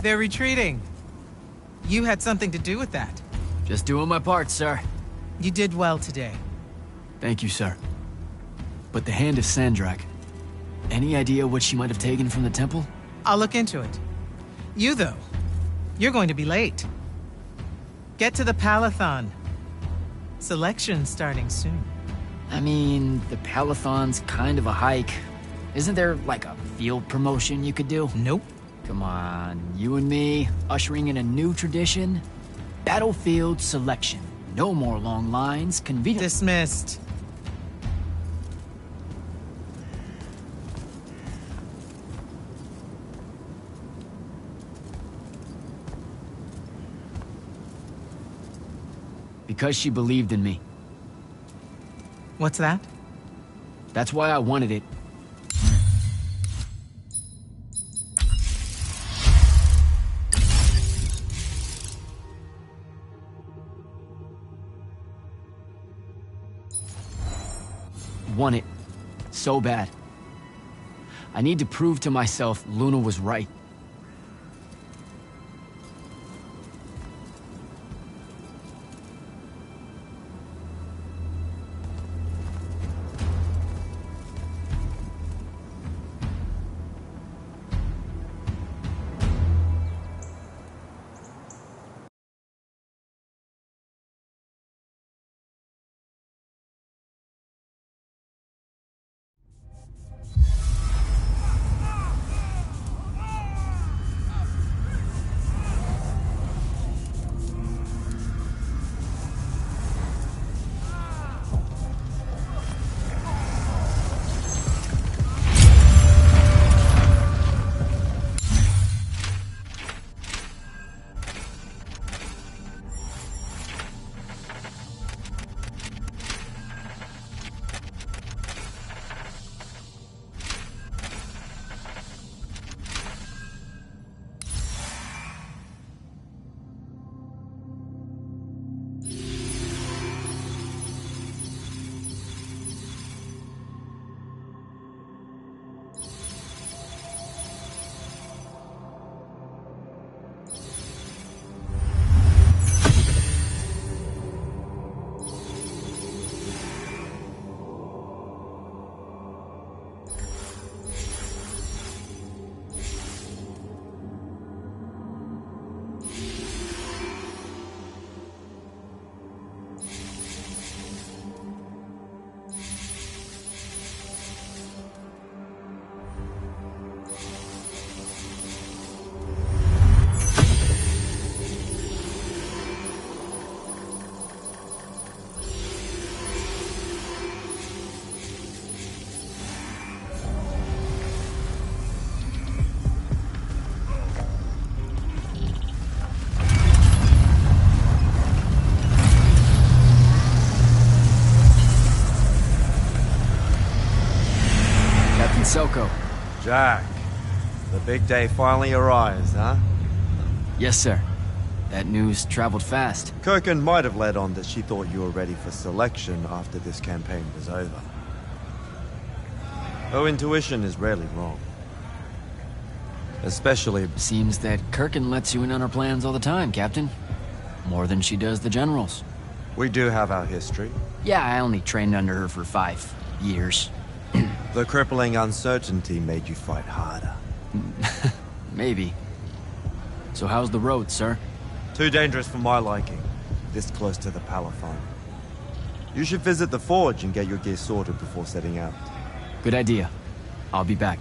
they're retreating. You had something to do with that. Just doing my part, sir. You did well today. Thank you, sir. But the hand of Sandrak, any idea what she might have taken from the temple? I'll look into it. You, though, you're going to be late. Get to the Palathon. Selection's starting soon. I mean, the Palathon's kind of a hike. Isn't there, like, a field promotion you could do? Nope. Come on, you and me, ushering in a new tradition? Battlefield selection. No more long lines, convenient— Dismissed. Because she believed in me. What's that? That's why I wanted it. Want it. So bad. I need to prove to myself Luna was right. Selko. Jack, the big day finally arrives, huh? Yes, sir. That news traveled fast. Kirkin might have led on that she thought you were ready for selection after this campaign was over. Her intuition is rarely wrong. Especially— Seems that Kirkin lets you in on her plans all the time, Captain. More than she does the generals. We do have our history. Yeah, I only trained under her for 5 years. The crippling uncertainty made you fight harder. Maybe. So how's the road, sir? Too dangerous for my liking, this close to the Palathon. You should visit the forge and get your gear sorted before setting out. Good idea. I'll be back.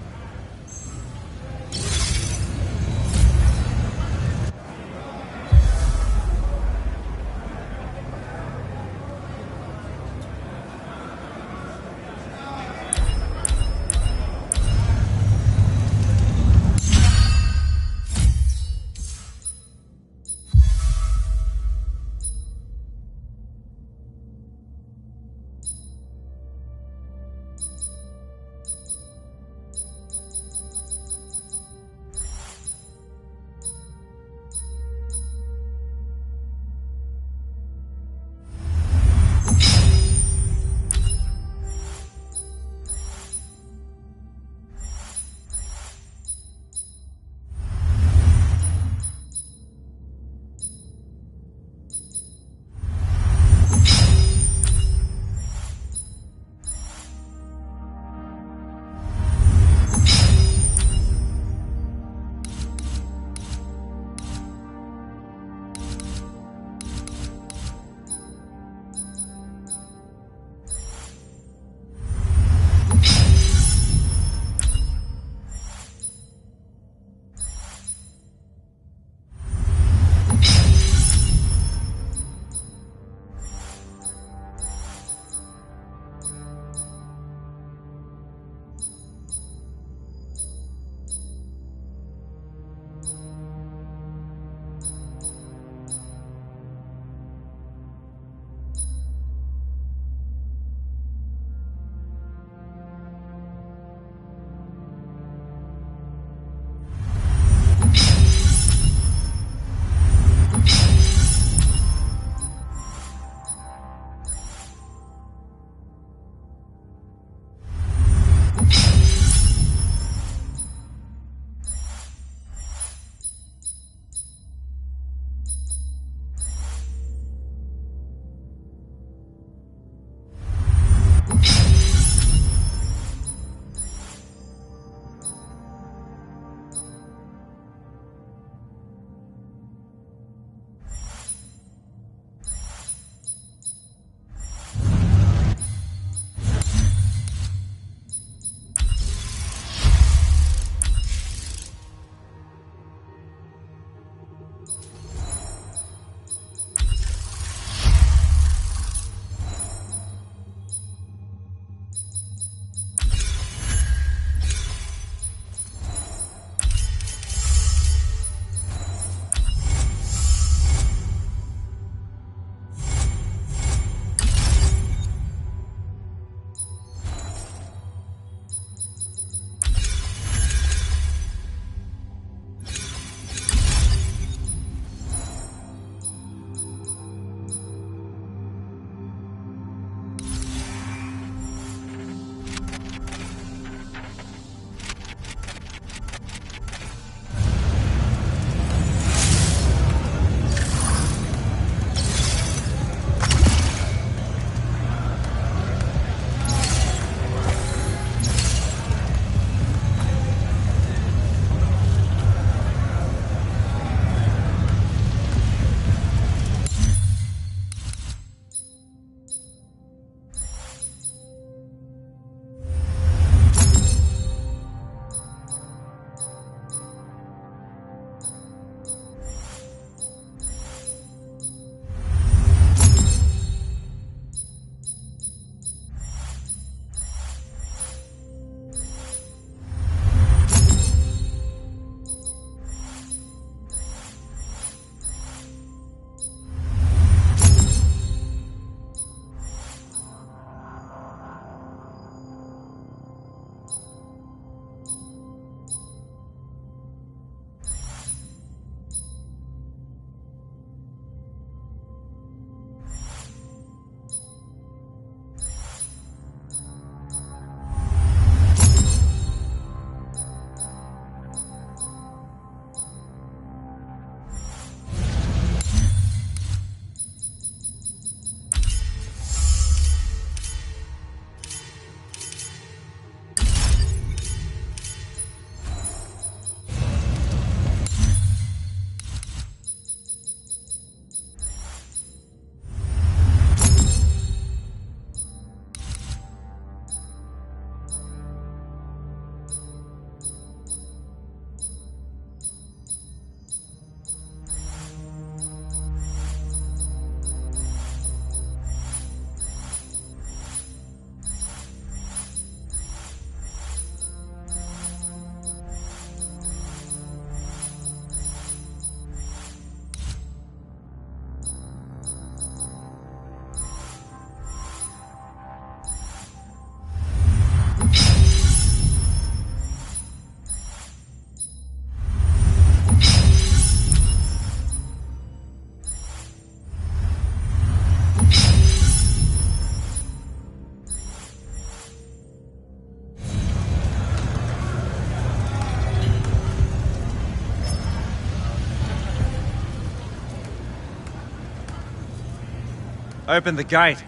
Open the gate.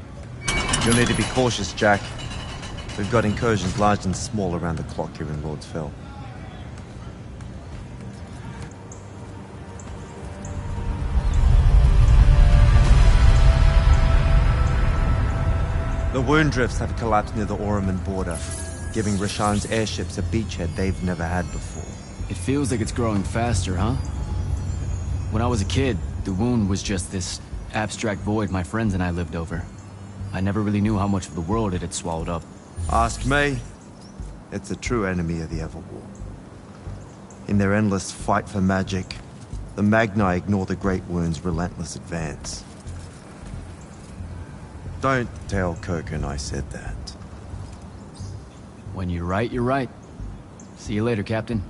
You'll need to be cautious, Jack. We've got incursions large and small around the clock here in Lord's Fell. The wound drifts have collapsed near the Oraman border, giving Rashan's airships a beachhead they've never had before. It feels like it's growing faster, huh? When I was a kid, the wound was just this abstract void my friends and I lived over. I never really knew how much of the world it had swallowed up. Ask me. It's a true enemy of the Everwar. In their endless fight for magic, the Magni ignore the Great Wound's relentless advance. Don't tell Kirkin I said that. When you're right, you're right. See you later, Captain.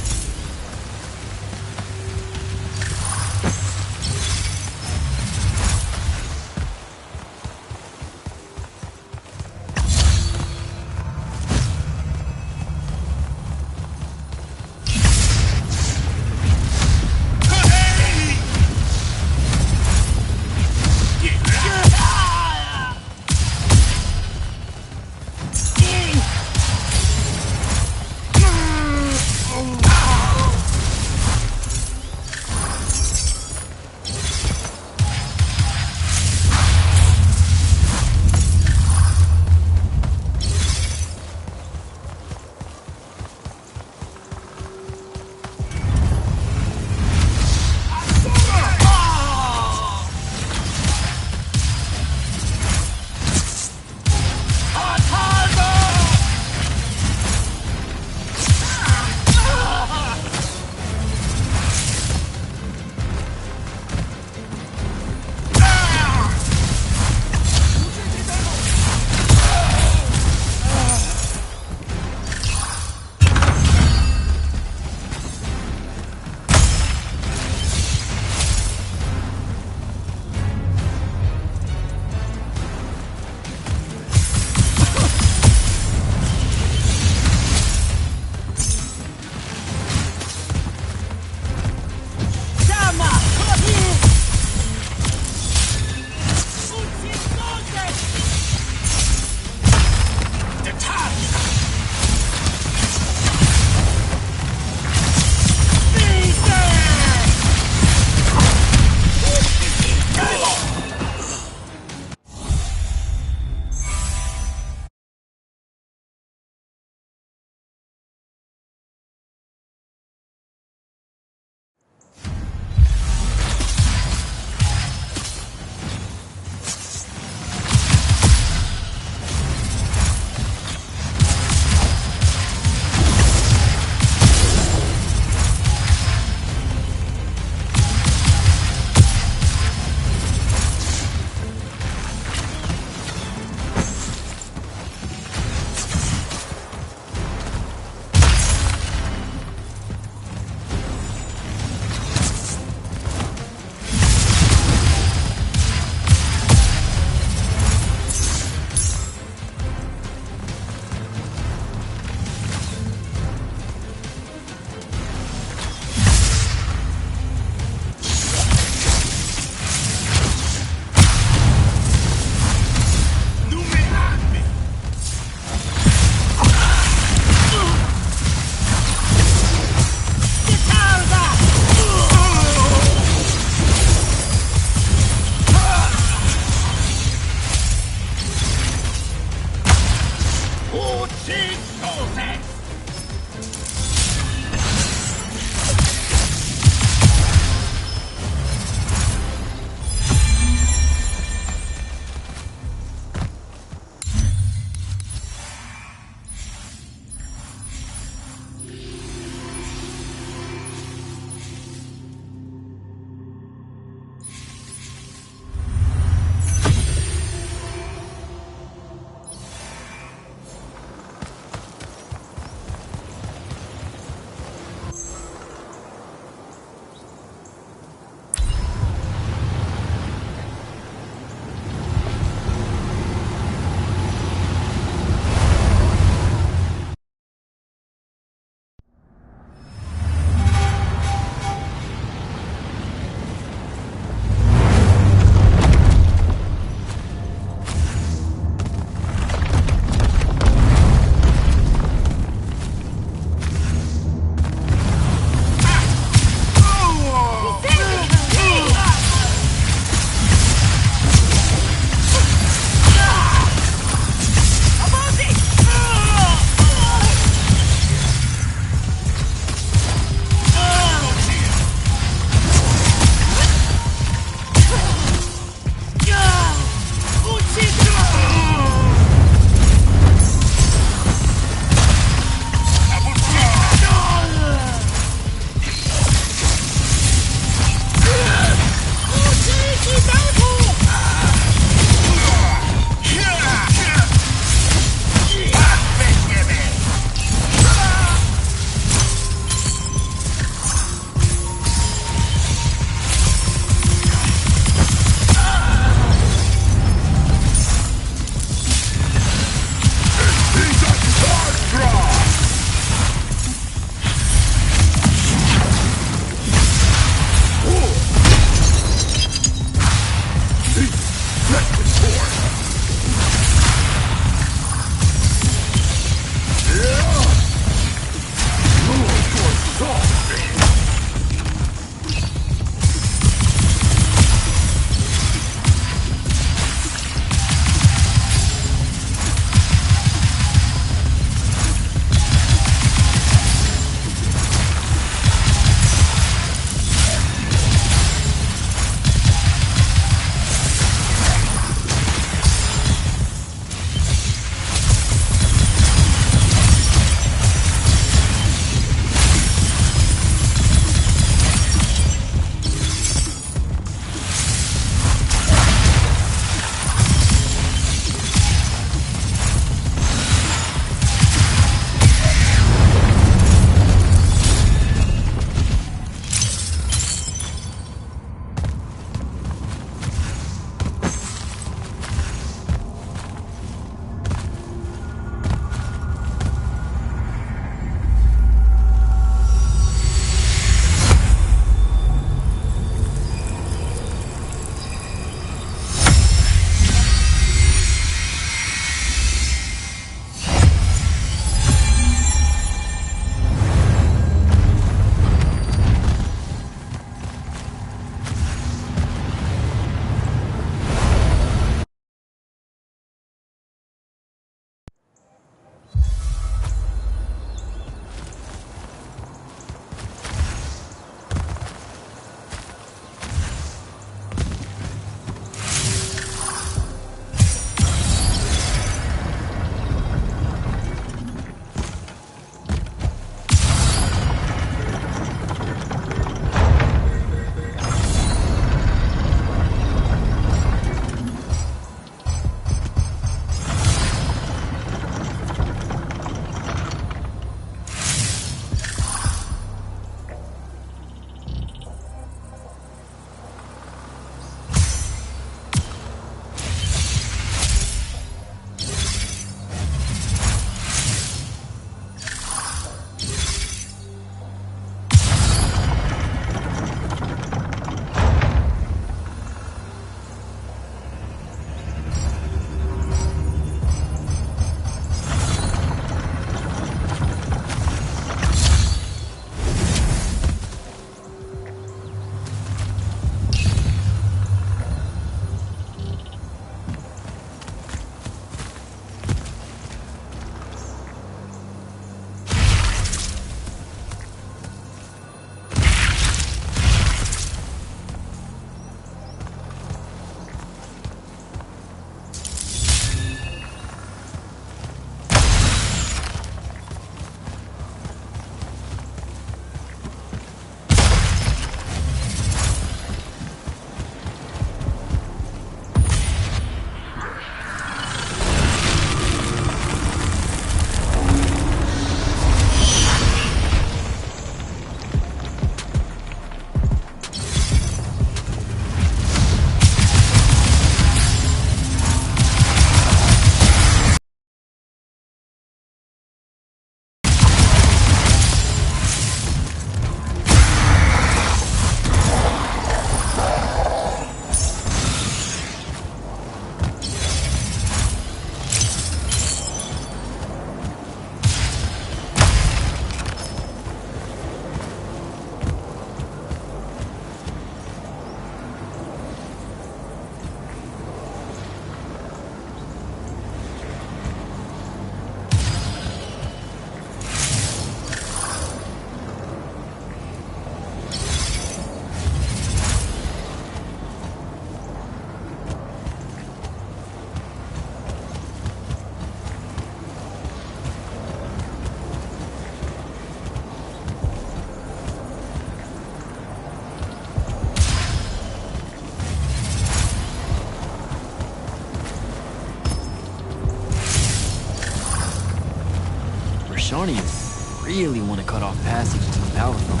Sharnians really want to cut off passage to the Palathon.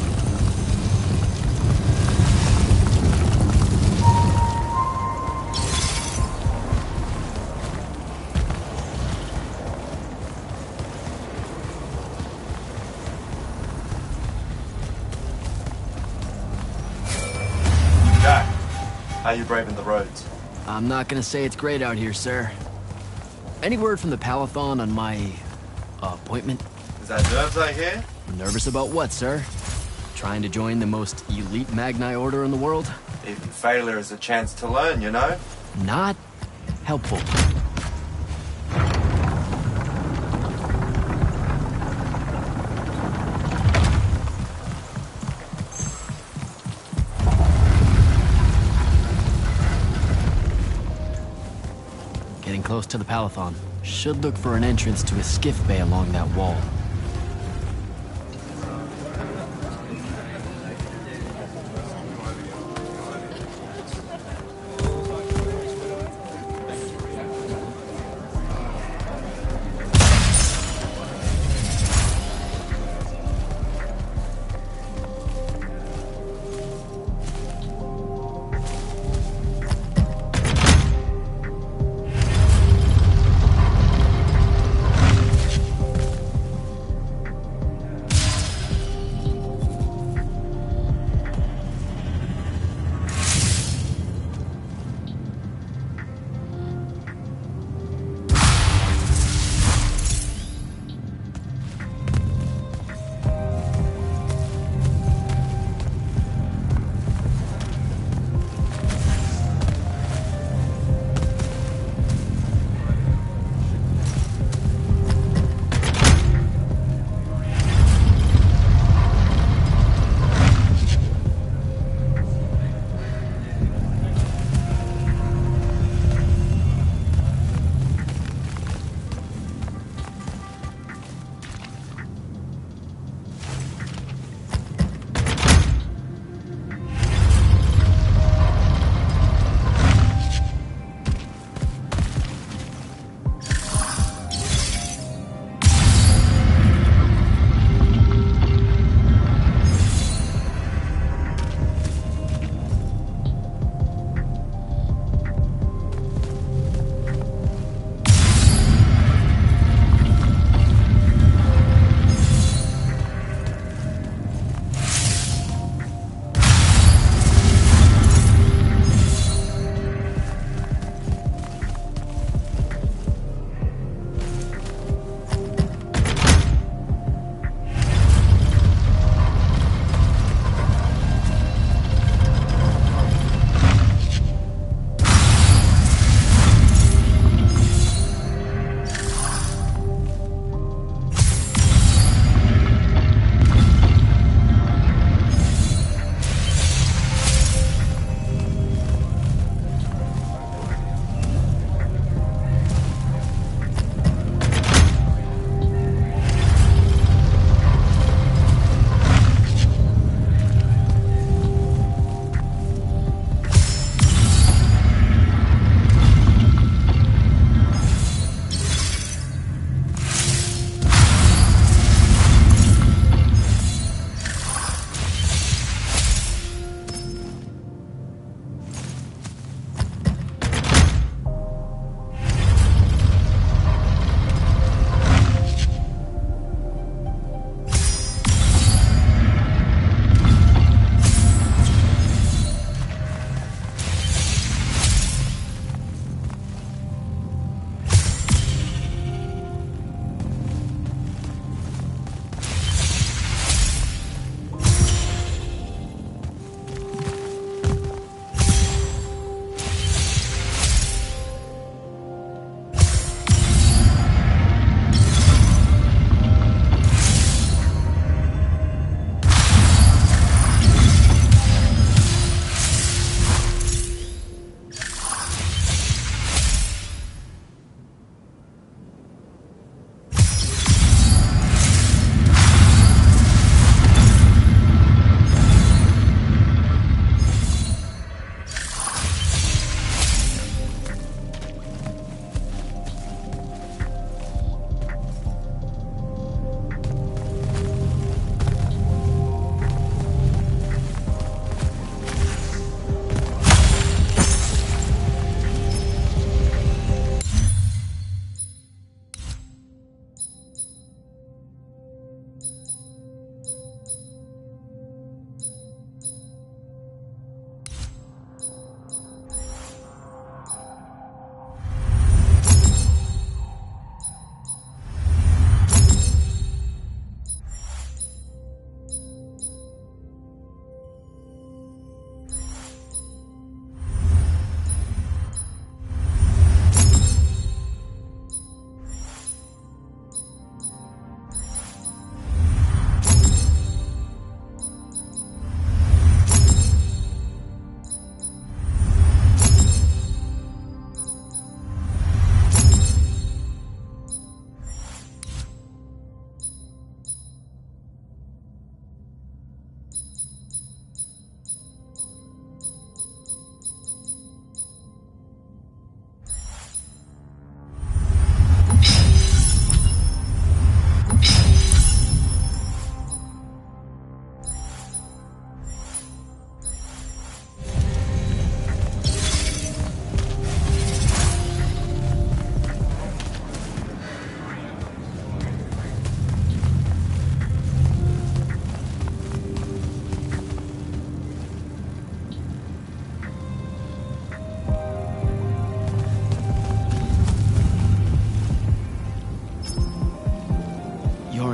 Jack, how you braving the roads? I'm not gonna say it's great out here, sir. Any word from the Palathon on my appointment? Is that nerves I hear? Nervous about what, sir? Trying to join the most elite Magni order in the world? Even failure is a chance to learn, you know? Not helpful. Getting close to the Palathon. Should look for an entrance to a skiff bay along that wall.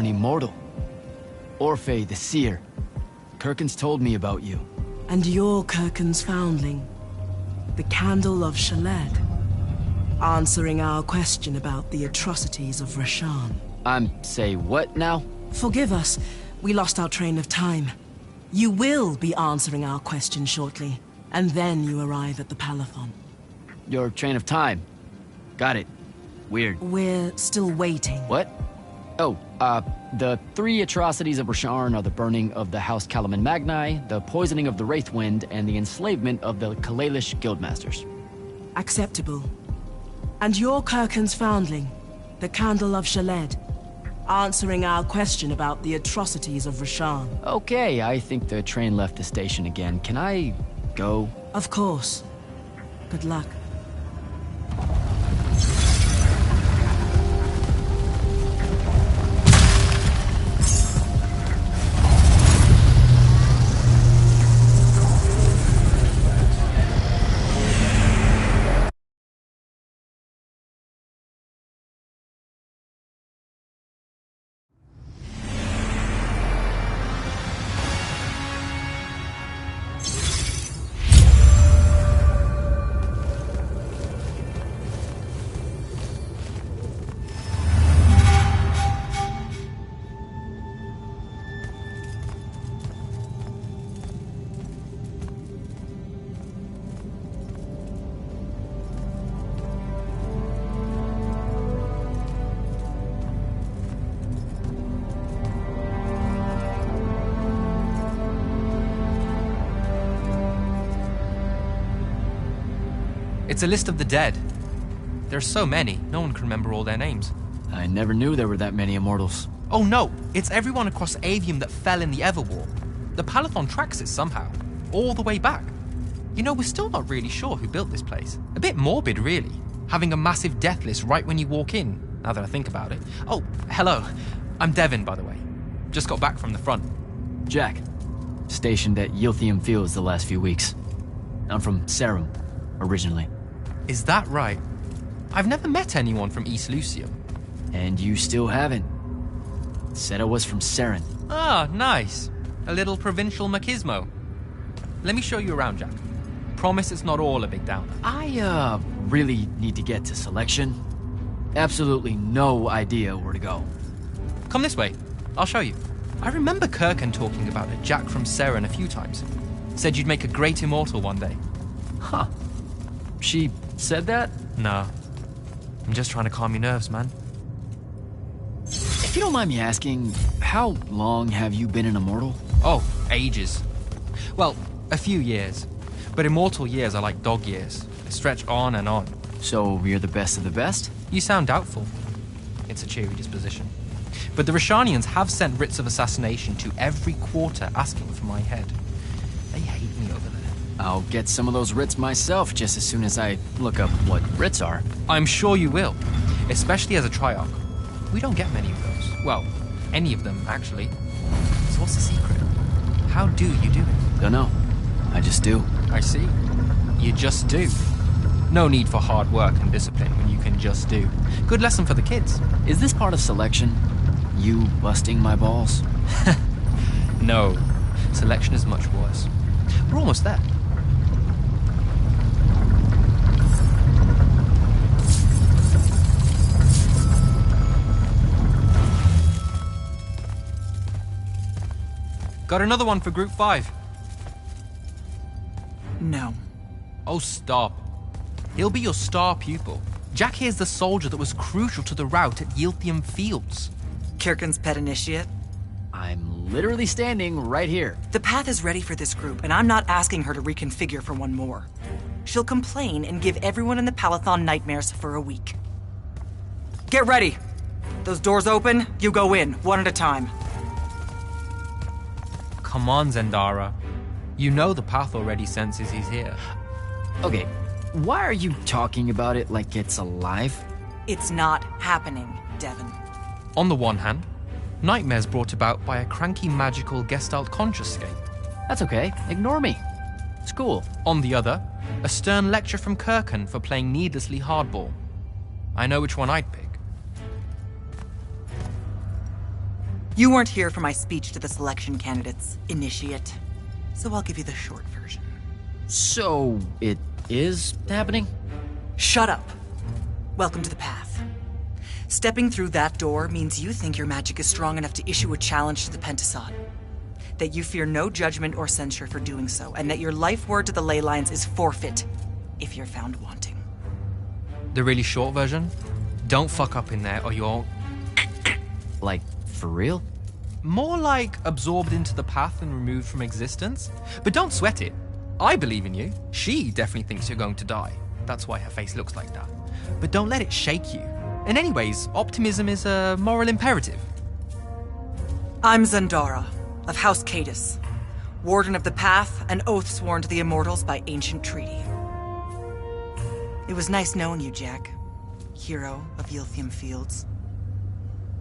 an immortal. Orphe the Seer. Kirkin's told me about you. And you're Kirkin's foundling. The Candle of Shaled. Answering our question about the atrocities of Rasharn. Say what now? Forgive us. We lost our train of time. You will be answering our question shortly. And then you arrive at the Palathon. Your train of time. Got it. Weird. We're still waiting. What? Oh, the 3 atrocities of Rasharn are the burning of the House Kalaman Magni, the poisoning of the Wraithwind, and the enslavement of the Kalalish Guildmasters. Acceptable. And you're Kirkin's foundling, the Candle of Shaled, answering our question about the atrocities of Rasharn. Okay, I think the train left the station again. Can I go? Of course. Good luck. It's a list of the dead. There's so many, no one can remember all their names. I never knew there were that many immortals. Oh no, it's everyone across Avium that fell in the Everwar. The Palathon tracks it somehow, all the way back. You know, we're still not really sure who built this place. A bit morbid, really, having a massive death list right when you walk in, now that I think about it. Oh, hello. I'm Devin, by the way. Just got back from the front. Jack. Stationed at Yilthium Fields the last few weeks. I'm from Serum, originally. Is that right? I've never met anyone from East Lucium. And you still haven't. Said I was from Seren. Ah, nice. A little provincial machismo. Let me show you around, Jack. Promise it's not all a big downer. I, really need to get to Selection. Absolutely no idea where to go. Come this way. I'll show you. I remember Kirkin talking about a Jack from Seren a few times. Said you'd make a great immortal one day. Huh. She said that? No. I'm just trying to calm your nerves, man. If you don't mind me asking, how long have you been an immortal? Oh, ages. Well, a few years. But immortal years are like dog years. They stretch on and on. So you're the best of the best? You sound doubtful. It's a cheery disposition. But the Rashanians have sent writs of assassination to every quarter asking for my head. They hate me over there. I'll get some of those writs myself just as soon as I look up what writs are. I'm sure you will, especially as a Triarch. We don't get many of those. Well, any of them, actually. So what's the secret? How do you do it? Dunno. I just do. I see. You just do. No need for hard work and discipline when you can just do. Good lesson for the kids. Is this part of Selection? You busting my balls? No. Selection is much worse. We're almost there. Got another one for Group 5. No. Oh, stop. He'll be your star pupil. Jack here's the soldier that was crucial to the rout at Yilthium Fields. Kirkin's pet initiate? I'm literally standing right here. The path is ready for this group, and I'm not asking her to reconfigure for one more. She'll complain and give everyone in the Palathon nightmares for a week. Get ready! Those doors open, you go in, one at a time. Come on, Zendara. You know the path already senses he's here. Okay, why are you talking about it like it's alive? It's not happening, Devin. On the one hand, nightmares brought about by a cranky magical Gestalt consciouscape. That's okay, ignore me. It's cool. On the other, a stern lecture from Kirkin for playing needlessly hardball. I know which one I'd pick. You weren't here for my speech to the selection candidates, Initiate. So I'll give you the short version. So, it is happening? Shut up. Welcome to the path. Stepping through that door means you think your magic is strong enough to issue a challenge to the Pentasod. That you fear no judgment or censure for doing so, and that your life word to the ley lines is forfeit if you're found wanting. The really short version? Don't fuck up in there or you're... Like, for real? More like absorbed into the path and removed from existence. But don't sweat it. I believe in you. She definitely thinks you're going to die. That's why her face looks like that. But don't let it shake you. And anyways, optimism is a moral imperative. I'm Zandara, of House Cadus, Warden of the Path, and oath sworn to the Immortals by ancient treaty. It was nice knowing you, Jack. Hero of Yilthium Fields.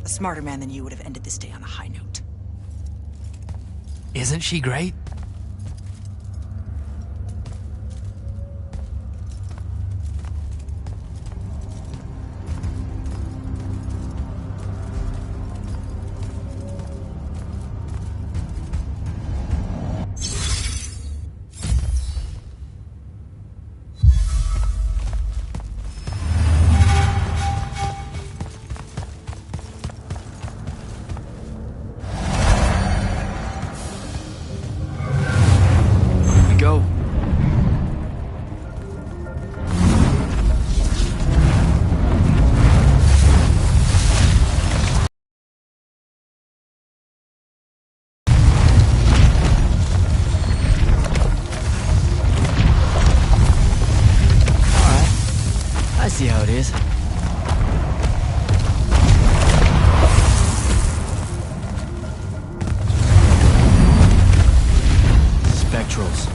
A smarter man than you would have ended this day on a high note. Isn't she great? I see how it is. Spectrals.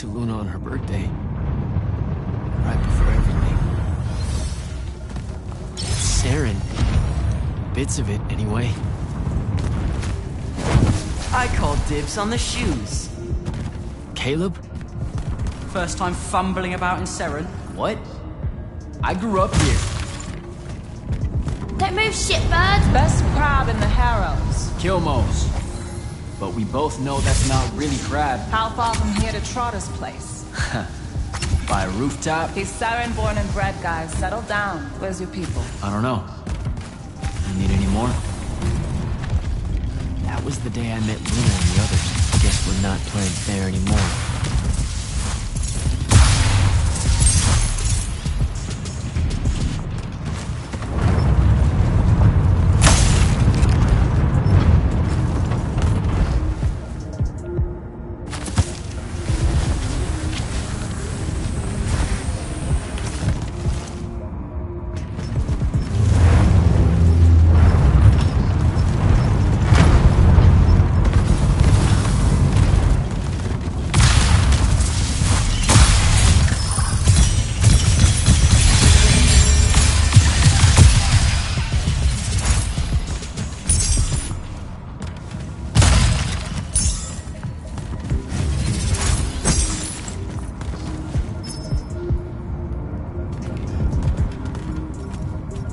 to Luna on her birthday. Right before everything. Saren. Bits of it, anyway. I call dibs on the shoes. Caleb? First time fumbling about in Seren. What? I grew up here. Don't move, shitbird! Best crab in the Harrows. Kilmos. But we both know that's not really crab. How far from here to Trotter's place? By a rooftop? He's Saren born and bred, guys. Settle down. Where's your people? I don't know. You need any more? That was the day I met Luna and the others. Guess we're not playing fair anymore.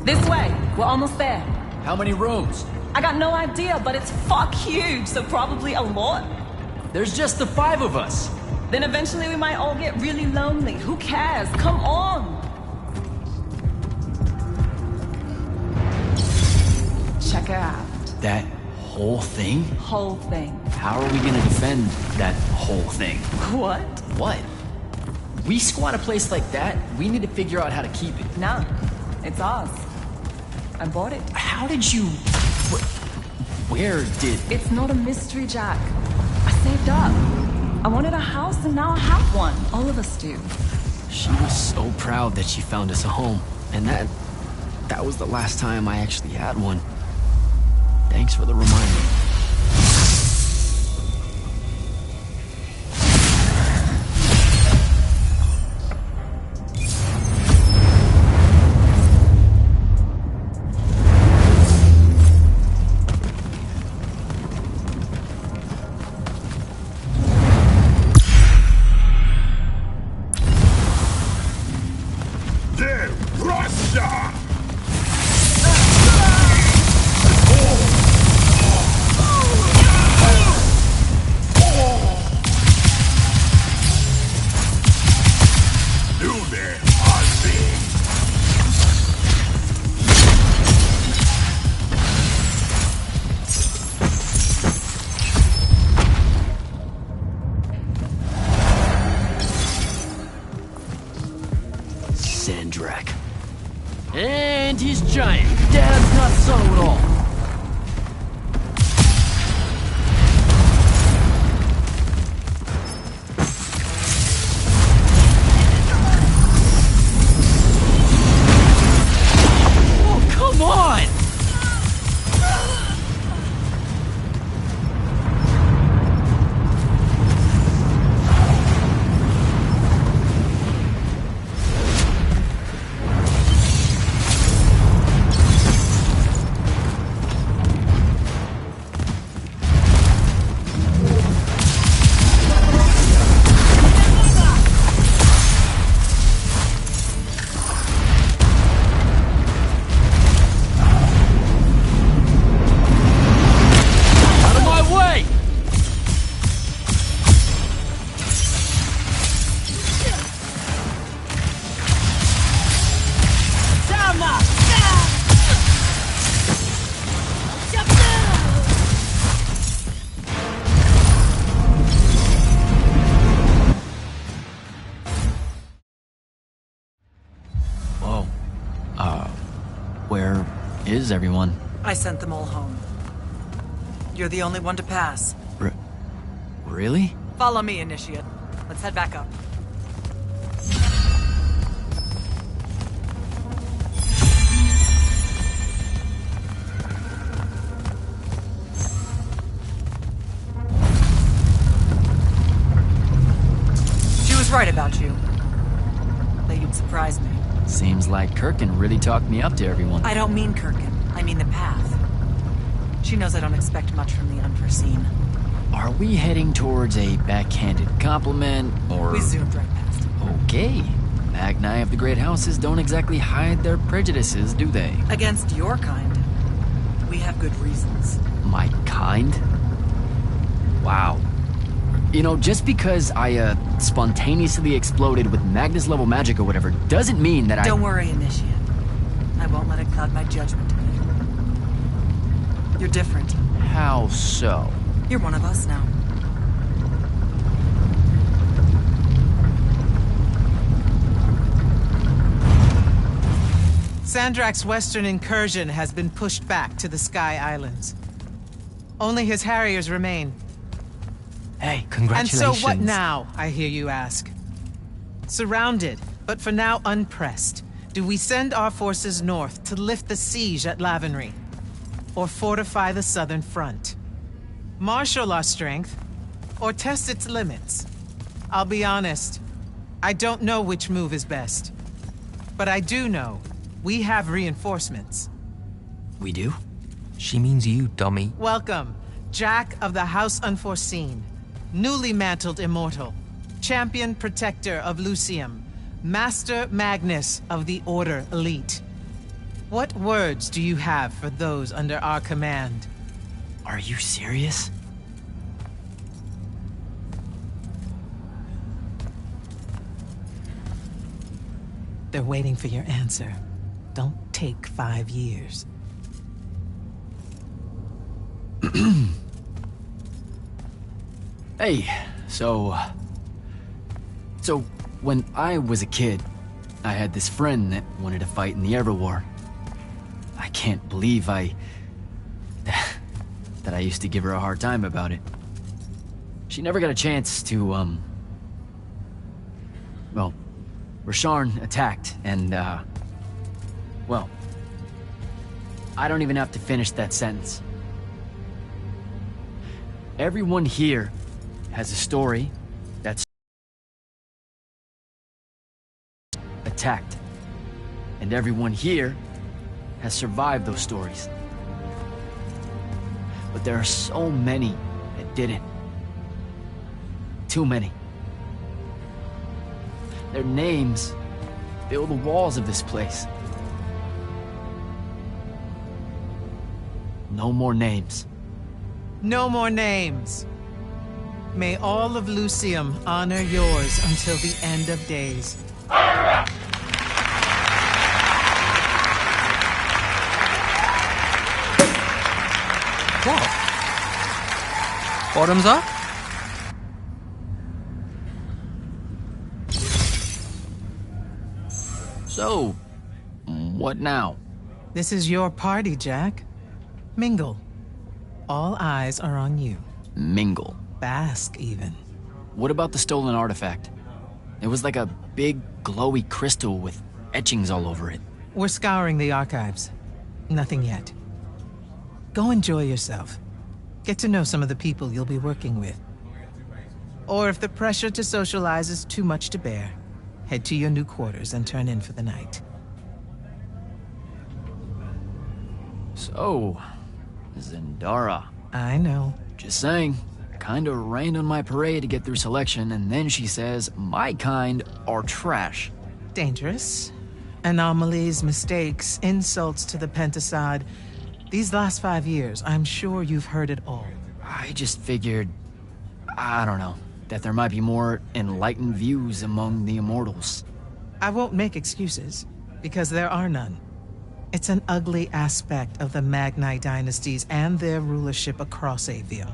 This way. We're almost there. How many rooms? I got no idea, but it's fuck huge, so probably a lot. There's just the 5 of us. Then eventually we might all get really lonely. Who cares? Come on! Check it out. That whole thing? Whole thing. How are we gonna defend that whole thing? What? What? We squat a place like that, we need to figure out how to keep it. Nah, it's ours. I bought it. How did you... Where did... It's not a mystery, Jack. I saved up. I wanted a house and now I have one. All of us do. She was so proud that she found us a home. And that was the last time I actually had one. Thanks for the reminder. And he's giant. Dad's not subtle at all. Oh, come on! Where is everyone? I sent them all home. You're the only one to pass. Really? Follow me, Initiate. Let's head back up. would surprise me. Seems like Kirkin really talked me up to everyone. I don't mean Kirkin. I mean the path. She knows I don't expect much from the unforeseen. Are we heading towards a backhanded compliment, or... We zoomed right past it. Okay. Magni of the Great Houses don't exactly hide their prejudices, do they? Against your kind, we have good reasons. My kind? Wow. You know, just because I, spontaneously exploded with Magnus-level magic or whatever, doesn't mean that Don't worry, Initiate. I won't let it cloud my judgment of you. You're different. How so? You're one of us now. Sandrak's western incursion has been pushed back to the Sky Islands. Only his Harriers remain. Hey, congratulations. And so what now, I hear you ask? Surrounded, but for now unpressed. Do we send our forces north to lift the siege at Lavenry? Or fortify the southern front? Marshal our strength, or test its limits? I'll be honest, I don't know which move is best. But I do know we have reinforcements. We do? She means you, dummy. Welcome, Jack of the House Unforeseen, newly mantled immortal, champion protector of Lucium, Master Magnus of the Order Elite. What words do you have for those under our command? Are you serious? They're waiting for your answer. Don't take 5 years. Hey, so when I was a kid, I had this friend that wanted to fight in the Everwar. I can't believe that I used to give her a hard time about it. She never got a chance to, well, Rasharn attacked, and, well, I don't even have to finish that sentence. Everyone here has a story that's attacked, and everyone here has survived those stories. But there are so many that didn't. Too many. Their names fill the walls of this place. No more names. No more names. May all of Lucium honor yours until the end of days. What? Bottoms up? So, what now? This is your party, Jack. Mingle. All eyes are on you. Mingle. Bask, even. What about the stolen artifact? It was like a big, glowy crystal with etchings all over it. We're scouring the archives. Nothing yet. Go enjoy yourself. Get to know some of the people you'll be working with. Or if the pressure to socialize is too much to bear, head to your new quarters and turn in for the night. So, Zendara. I know. Just saying. Kinda rained on my parade to get through selection, and then she says my kind are trash. Dangerous. Anomalies, mistakes, insults to the Pentasod. These last 5 years, I'm sure you've heard it all. I just figured, I don't know, that there might be more enlightened views among the immortals. I won't make excuses, because there are none. It's an ugly aspect of the Magni dynasties and their rulership across Avium.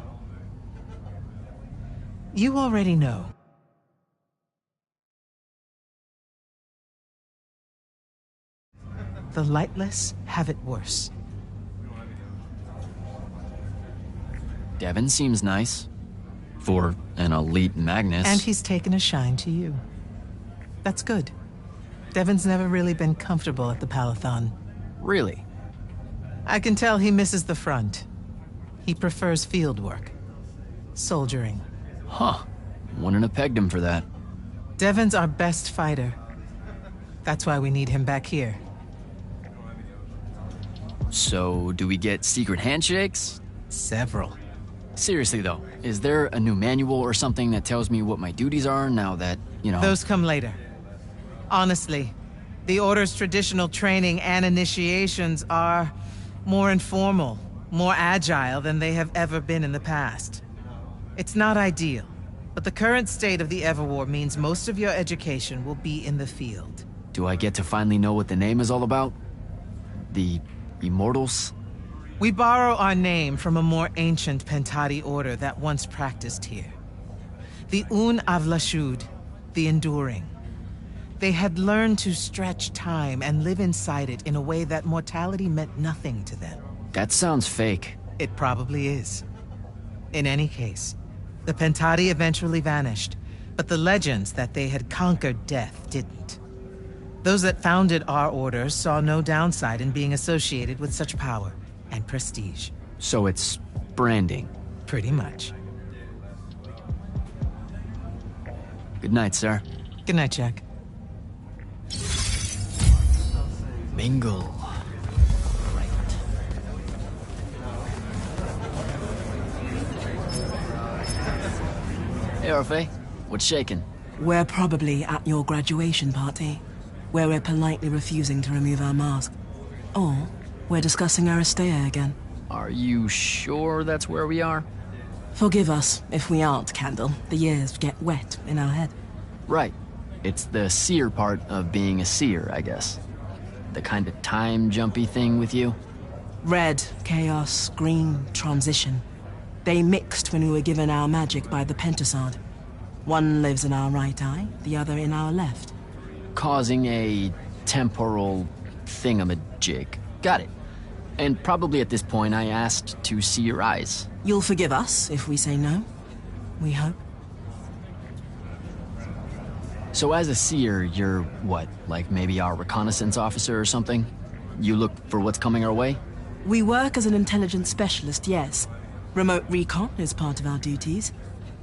You already know. The lightless have it worse. Devin seems nice. For an elite Magnus. And he's taken a shine to you. That's good. Devin's never really been comfortable at the Palathon. Really? I can tell he misses the front. He prefers field work. Soldiering. Huh. Wouldn't have pegged him for that. Devin's our best fighter. That's why we need him back here. So, do we get secret handshakes? Several. Seriously though, is there a new manual or something that tells me what my duties are now that, you know... Those come later. Honestly, the Order's traditional training and initiations are more informal, more agile than they have ever been in the past. It's not ideal, but the current state of the Everwar means most of your education will be in the field. Do I get to finally know what the name is all about? The Immortals? We borrow our name from a more ancient Pentati order that once practiced here. The Un Avlashud, the Enduring. They had learned to stretch time and live inside it in a way that mortality meant nothing to them. That sounds fake. It probably is. In any case, the Pentati eventually vanished, but the legends that they had conquered death didn't. Those that founded our order saw no downside in being associated with such power and prestige. So it's branding? Pretty much. Good night, sir. Good night, Jack. Mingle. Hey, Orphe. What's shaking? We're probably at your graduation party, where we're politely refusing to remove our mask. Or we're discussing Aristea again. Are you sure that's where we are? Forgive us if we aren't, Candle. The years get wet in our head. Right. It's the seer part of being a seer, I guess. The kind of time-jumpy thing with you? Red, chaos, green, transition. They mixed when we were given our magic by the Pentasod. One lives in our right eye, the other in our left. Causing a temporal thingamajig. Got it. And probably at this point I asked to see your eyes. You'll forgive us if we say no. We hope. So as a seer, you're what? Like maybe our reconnaissance officer or something? You look for what's coming our way? We work as an intelligence specialist, yes. Remote recon is part of our duties.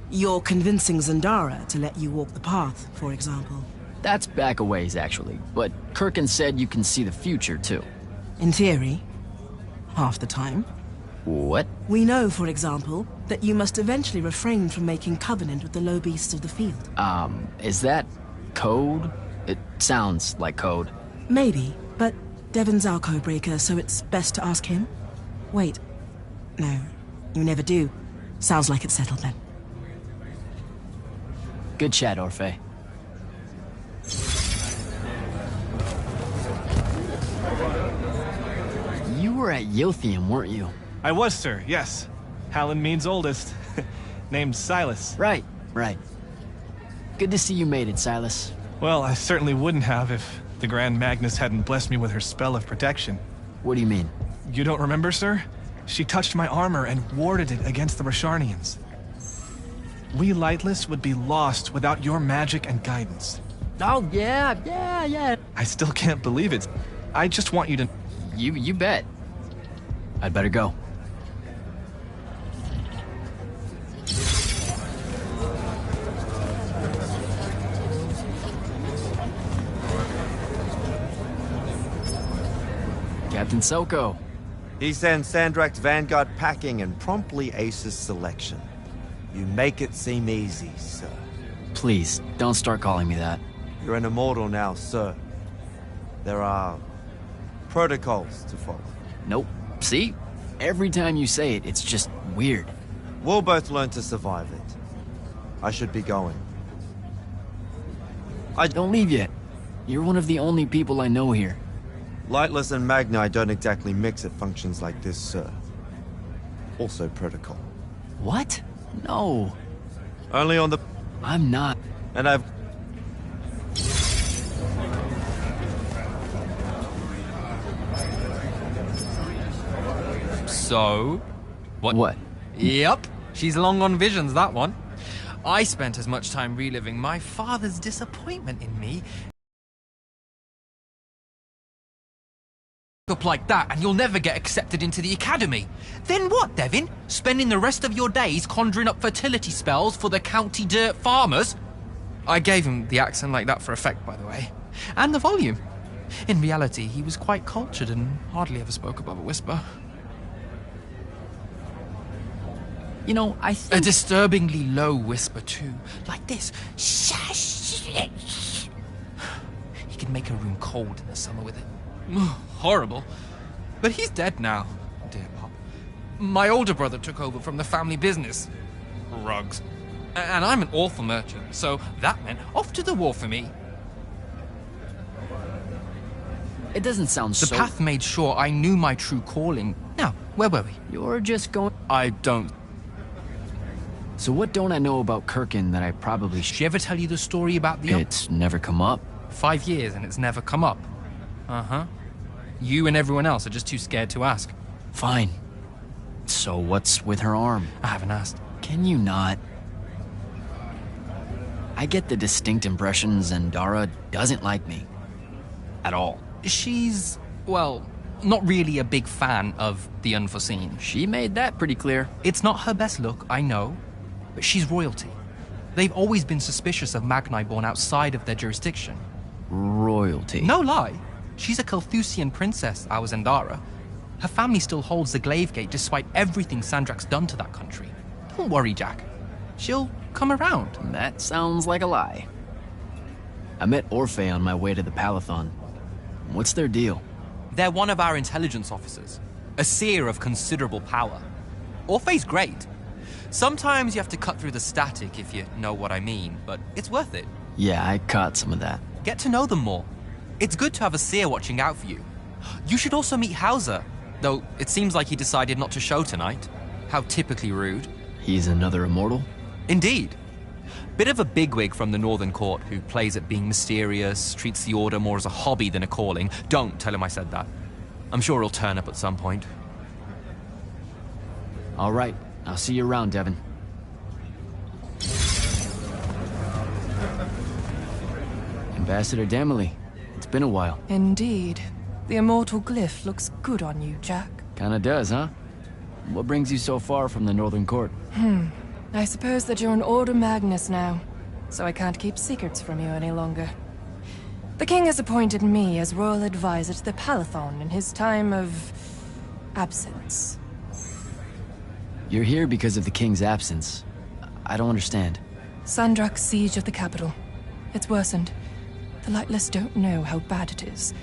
You're convincing Zandara to let you walk the path, for example. That's back a ways, actually. But Kirkin said you can see the future, too. In theory. Half the time. What? We know, for example, that you must eventually refrain from making covenant with the low beasts of the field. Is that code? It sounds like code. Maybe, but Devon's our codebreaker, so it's best to ask him. Wait. No, you never do. Sounds like it's settled then. Good chat, Orphe. You were at Yothium, weren't you? I was, sir, yes. Hallen means oldest. Named Silas. Right. Good to see you made it, Silas. Well, I certainly wouldn't have if the Grand Magnus hadn't blessed me with her spell of protection. What do you mean? You don't remember, sir? She touched my armor and warded it against the Rasharnians. We Lightless would be lost without your magic and guidance. Oh, yeah. I still can't believe it. I just want you to... You bet. I'd better go. Captain Soko. He sends Sandrak's vanguard packing and promptly aces selection. You make it seem easy, sir. Please, don't start calling me that. You're an immortal now, sir. There are protocols to follow. Nope. See? Every time you say it, it's just weird. We'll both learn to survive it. I should be going. Don't leave yet. You're one of the only people I know here. Lightless and Magni don't exactly mix at functions like this, sir. Also protocol. What? No. Only on the... I'm not. And I've... So? What? Yep. She's long on visions, that one. I spent as much time reliving my father's disappointment in me up like that, and you'll never get accepted into the academy. Then what, Devin? Spending the rest of your days conjuring up fertility spells for the county dirt farmers? I gave him the accent like that for effect, by the way. And the volume. In reality, he was quite cultured and hardly ever spoke above a whisper. You know, I think... A disturbingly low whisper, too. Like this. He could make a room cold in the summer with it. Horrible. But he's dead now, dear Pop. My older brother took over from the family business. Rugs. And I'm an awful merchant, so that meant off to the war for me. It doesn't sound so... The path made sure I knew my true calling. Now, where were we? You're just going... I don't. So what don't I know about Kirkin that I probably should... Did she ever tell you the story about the... It's never come up. 5 years and it's never come up. Uh-huh. You and everyone else are just too scared to ask. Fine. So what's with her arm? I haven't asked. Can you not? I get the distinct impression Zendara doesn't like me. At all. She's, well, not really a big fan of the unforeseen. She made that pretty clear. It's not her best look, I know, but she's royalty. They've always been suspicious of Magni born outside of their jurisdiction. Royalty? No lie. She's a Kelthusian princess, our Zendara. Her family still holds the Glaive Gate despite everything Sandrak's done to that country. Don't worry, Jack. She'll come around. That sounds like a lie. I met Orphe on my way to the Palathon. What's their deal? They're one of our intelligence officers. A seer of considerable power. Orphe's great. Sometimes you have to cut through the static if you know what I mean, but it's worth it. Yeah, I caught some of that. Get to know them more. It's good to have a seer watching out for you. You should also meet Hauser, though it seems like he decided not to show tonight. How typically rude. He's another immortal? Indeed. Bit of a bigwig from the Northern Court who plays at being mysterious, treats the Order more as a hobby than a calling. Don't tell him I said that. I'm sure he'll turn up at some point. All right. I'll see you around, Devin. Ambassador Damley. It's been a while. Indeed. The immortal glyph looks good on you, Jack. Kinda does, huh? What brings you so far from the Northern Court? I suppose that you're an Order Magnus now, so I can't keep secrets from you any longer. The king has appointed me as royal advisor to the Palathon in his time of... absence. You're here because of the king's absence. I don't understand. Sandrak's siege of the capital. It's worsened. The Lightless don't know how bad it is.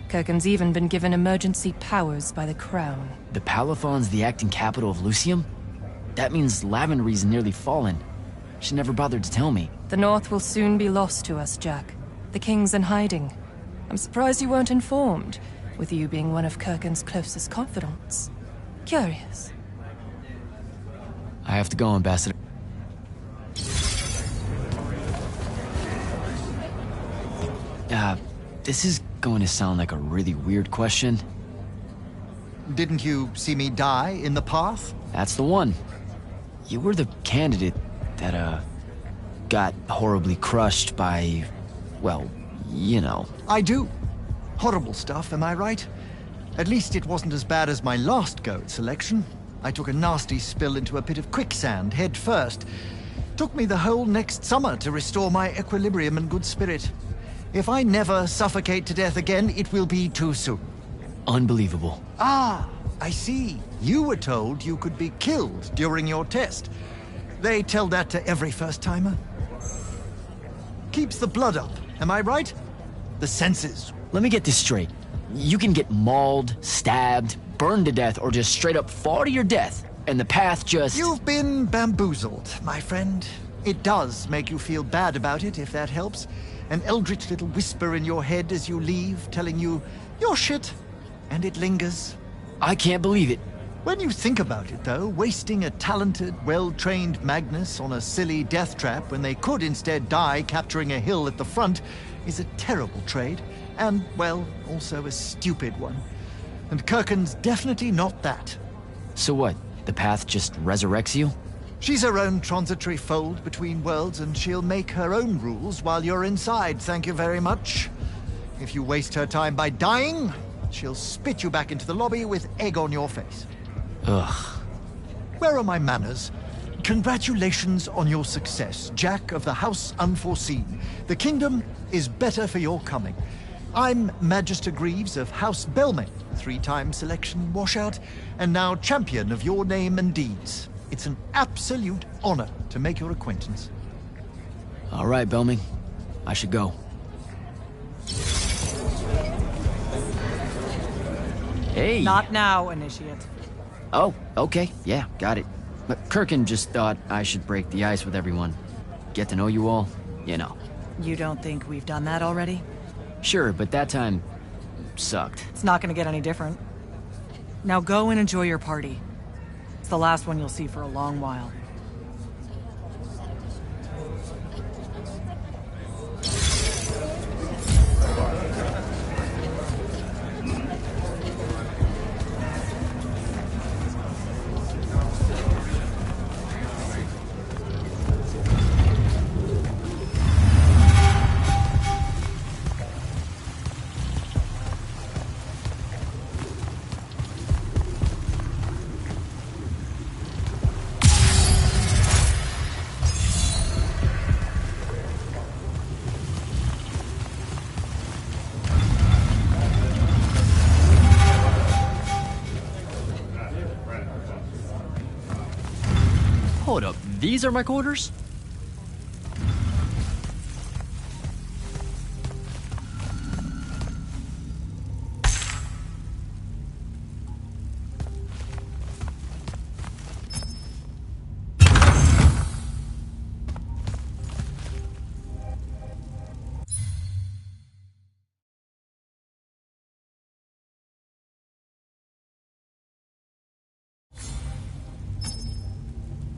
Kirkin's even been given emergency powers by the crown. The Palathon's the acting capital of Lucium? That means Lavenry's nearly fallen. She never bothered to tell me. The North will soon be lost to us, Jack. The king's in hiding. I'm surprised you weren't informed, with you being one of Kirkin's closest confidants. Curious. I have to go, Ambassador. This is going to sound like a really weird question. Didn't you see me die in the path? That's the one. You were the candidate that, got horribly crushed by, well, you know. I do. Horrible stuff, am I right? At least it wasn't as bad as my last go at selection. I took a nasty spill into a pit of quicksand head first. Took me the whole next summer to restore my equilibrium and good spirit. If I never suffocate to death again, it will be too soon. Unbelievable. Ah, I see. You were told you could be killed during your test. They tell that to every first-timer. Keeps the blood up, am I right? The senses. Let me get this straight. You can get mauled, stabbed, burned to death, or just straight up fall to your death, and the path just... You've been bamboozled, my friend. It does make you feel bad about it, if that helps. An eldritch little whisper in your head as you leave, telling you, you're shit, and it lingers. I can't believe it. When you think about it, though, wasting a talented, well-trained Magnus on a silly death trap when they could instead die capturing a hill at the front is a terrible trade, and, well, also a stupid one. And Kirkin's definitely not that. So what? The path just resurrects you? She's her own transitory fold between worlds, and she'll make her own rules while you're inside, thank you very much. If you waste her time by dying, she'll spit you back into the lobby with egg on your face. Ugh. Where are my manners? Congratulations on your success, Jack of the House Unforeseen. The kingdom is better for your coming. I'm Magister Greaves of House Belmane, 3-time selection washout, and now champion of your name and deeds. It's an absolute honor to make your acquaintance. All right, Belmane. I should go. Hey! Not now, Initiate. Oh, okay. Yeah, got it. But Kirkin just thought I should break the ice with everyone. Get to know you all, you know. You don't think we've done that already? Sure, but that time sucked. It's not gonna get any different. Now go and enjoy your party. It's the last one you'll see for a long while. Hold up, these are my quarters?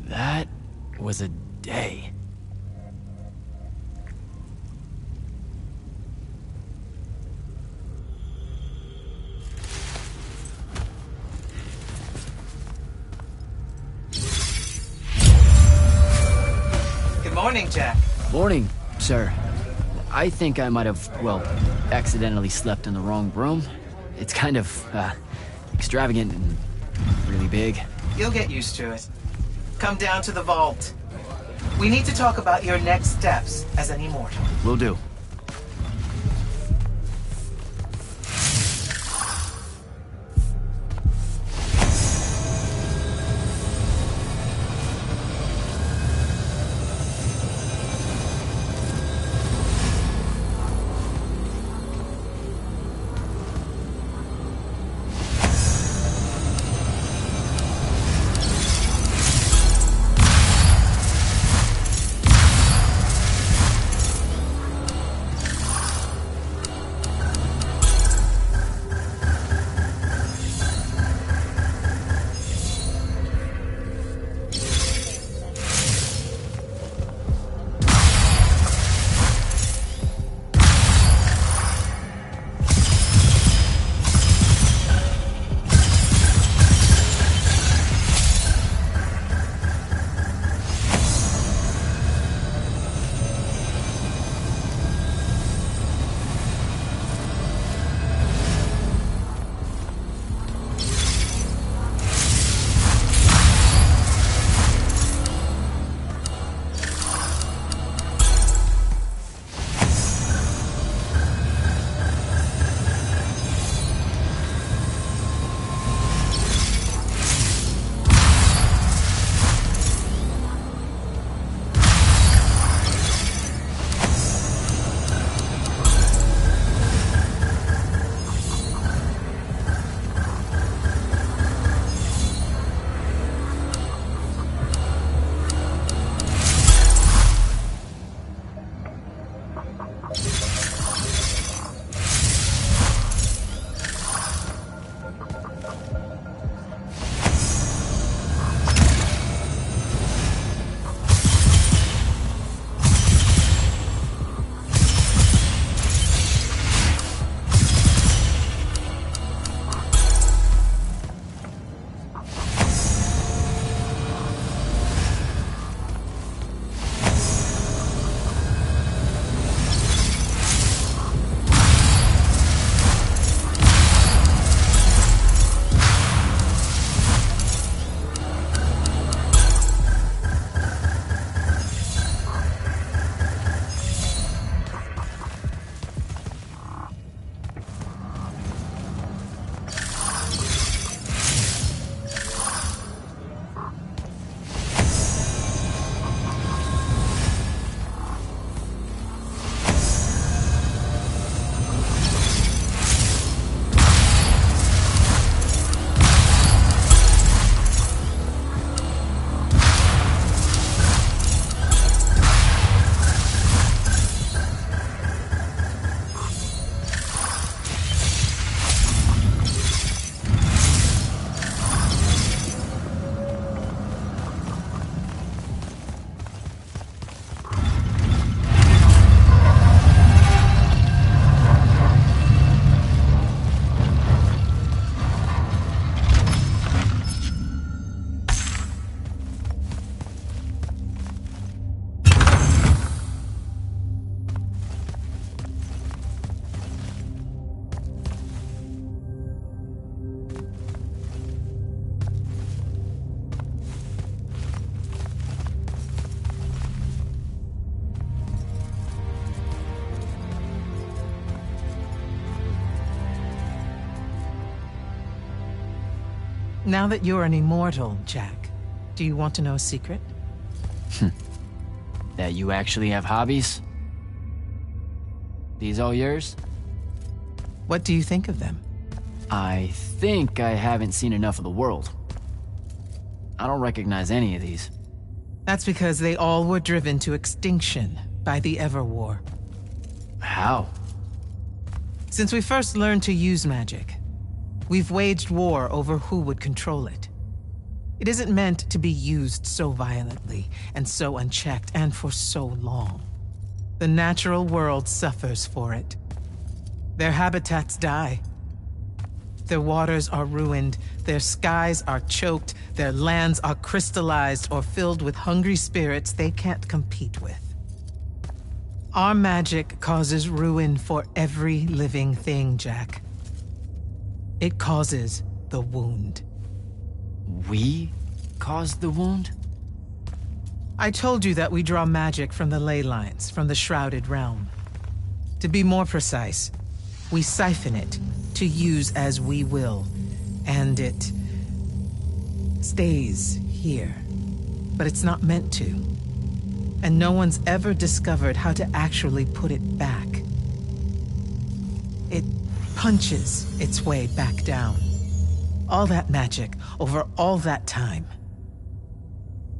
That was a day. Good morning, Jack. Morning, sir. I think I might have, well, accidentally slept in the wrong room. It's kind of, extravagant and really big. You'll get used to it. Come down to the vault. We need to talk about your next steps as an immortal. Will do. Now that you're an immortal, Jack, do you want to know a secret? That you actually have hobbies? These all yours? What do you think of them? I think I haven't seen enough of the world. I don't recognize any of these. That's because they all were driven to extinction by the Everwar. How? Since we first learned to use magic, we've waged war over who would control it. It isn't meant to be used so violently and so unchecked and for so long. The natural world suffers for it. Their habitats die. Their waters are ruined, their skies are choked, their lands are crystallized or filled with hungry spirits they can't compete with. Our magic causes ruin for every living thing, Jack. It causes the wound. We caused the wound? I told you that we draw magic from the ley lines, from the Shrouded Realm. To be more precise, we siphon it to use as we will, and it stays here. But it's not meant to. And no one's ever discovered how to actually put it back. It punches its way back down. All that magic over all that time.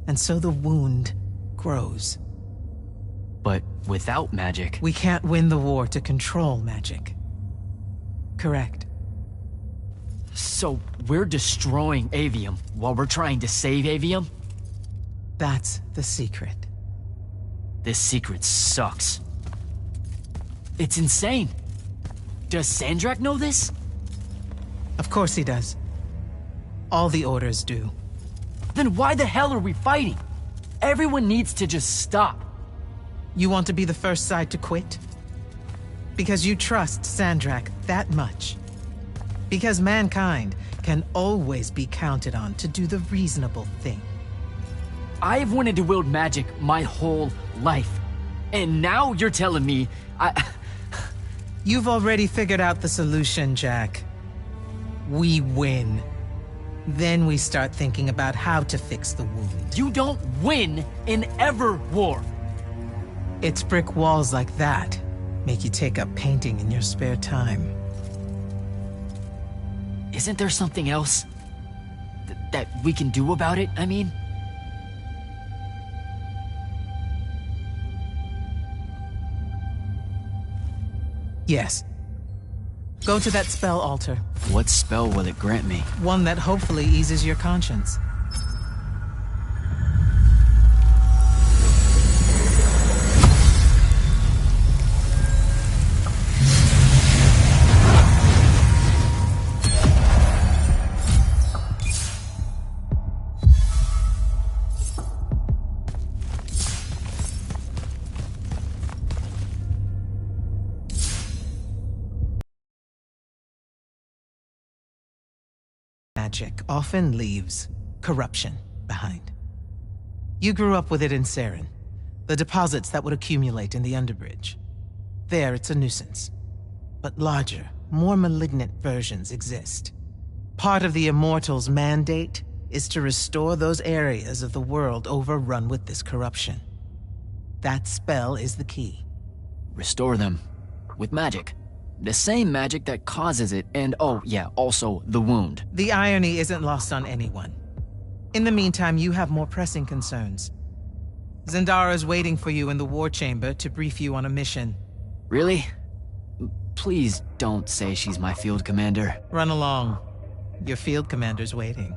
And so the wound grows. But without magic... We can't win the war to control magic. Correct. So we're destroying Avium while we're trying to save Avium? That's the secret. This secret sucks. It's insane. Does Sandrak know this? Of course he does. All the orders do. Then why the hell are we fighting? Everyone needs to just stop. You want to be the first side to quit? Because you trust Sandrak that much. Because mankind can always be counted on to do the reasonable thing. I've wanted to wield magic my whole life. And now you're telling me You've already figured out the solution, Jack. We win. Then we start thinking about how to fix the wound. You don't win in Everwar. It's brick walls like that make you take up painting in your spare time. Isn't there something else that we can do about it, I mean? Yes. Go to that spell altar. What spell will it grant me? One that hopefully eases your conscience. Magic often leaves corruption behind. You grew up with it in Saren, the deposits that would accumulate in the Underbridge. There, it's a nuisance. But larger, more malignant versions exist. Part of the Immortals' mandate is to restore those areas of the world overrun with this corruption. That spell is the key. Restore them. With magic. The same magic that causes it, and oh yeah, also the wound. The irony isn't lost on anyone. In the meantime, you have more pressing concerns. Zendara's waiting for you in the war chamber to brief you on a mission. Really? Please don't say she's my field commander. Run along. Your field commander's waiting.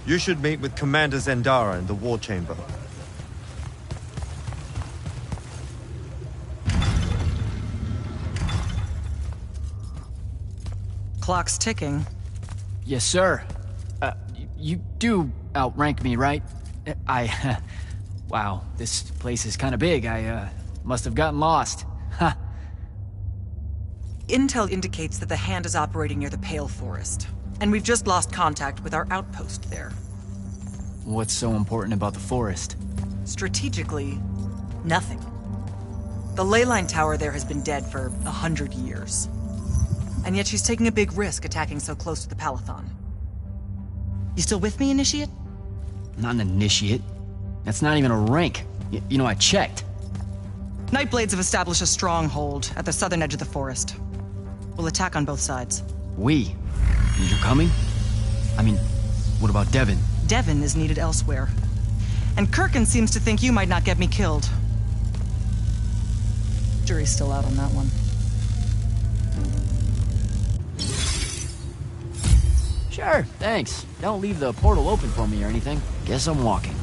You should meet with Commander Zendara in the war chamber. Clock's ticking. Yes, sir. You do outrank me, right? Wow, this place is kind of big. I must have gotten lost. Ha. Intel indicates that the Hand is operating near the Pale Forest, and we've just lost contact with our outpost there. What's so important about the forest? Strategically, nothing. The leyline tower there has been dead for 100 years. And yet she's taking a big risk attacking so close to the Palathon. You still with me, Initiate? Not an initiate. That's not even a rank. You know, I checked. Nightblades have established a stronghold at the southern edge of the forest. We'll attack on both sides. We? You're coming? I mean, what about Devin? Devin is needed elsewhere. And Kirkin seems to think you might not get me killed. Jury's still out on that one. Sure, thanks. Don't leave the portal open for me or anything. Guess I'm walking.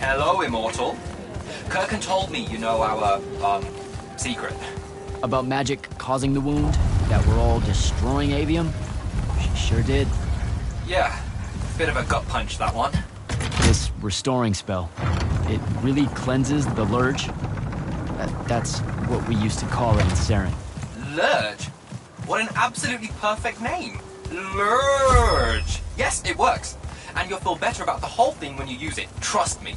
Hello, Immortal. Kirkin told me you know our, secret. About magic causing the wound? That we're all destroying Avium? She sure did. Yeah, bit of a gut punch, that one. This restoring spell, it really cleanses the Lurge? That's what we used to call it in Saren. Lurge? What an absolutely perfect name. Lurge! Yes, it works. And you'll feel better about the whole thing when you use it. Trust me.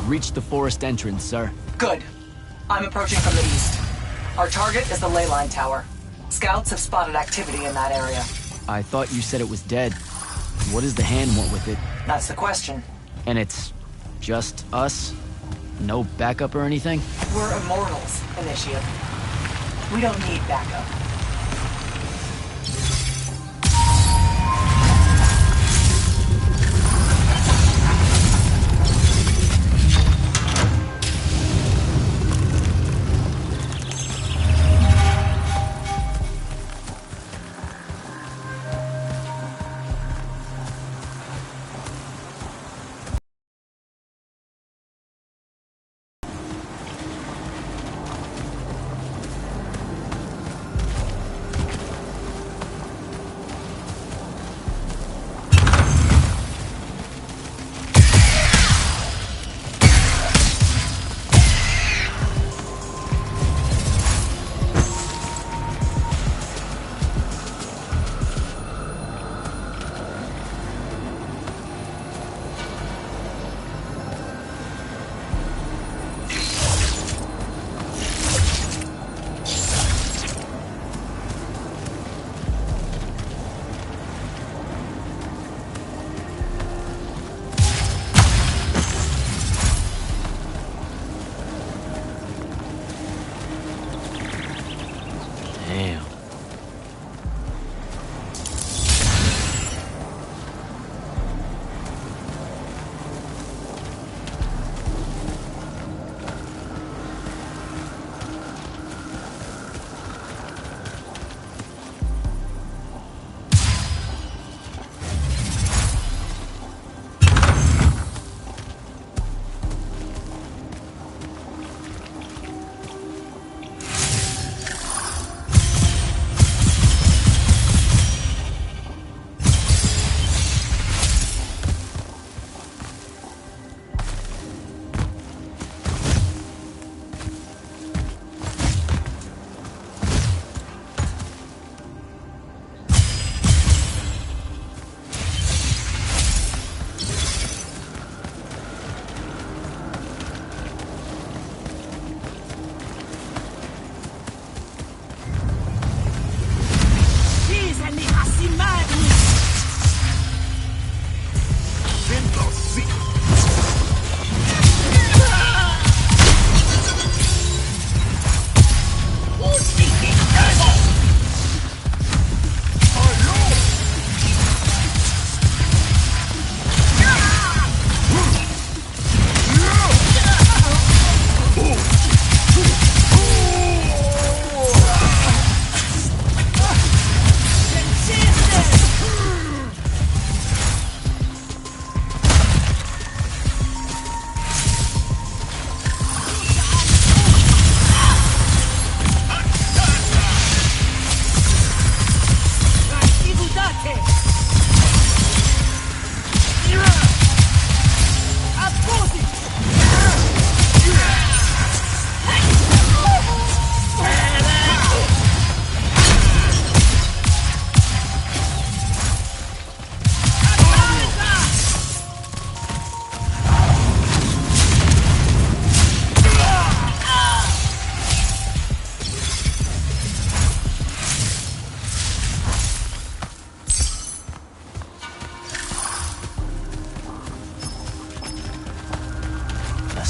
reached the forest entrance, sir. Good. I'm approaching from the east. Our target is the ley line tower. Scouts have spotted activity in that area. I thought you said it was dead. What does the hand want with it? That's the question. And it's just us? No backup or anything? We're immortals, Initiate. We don't need backup. Damn.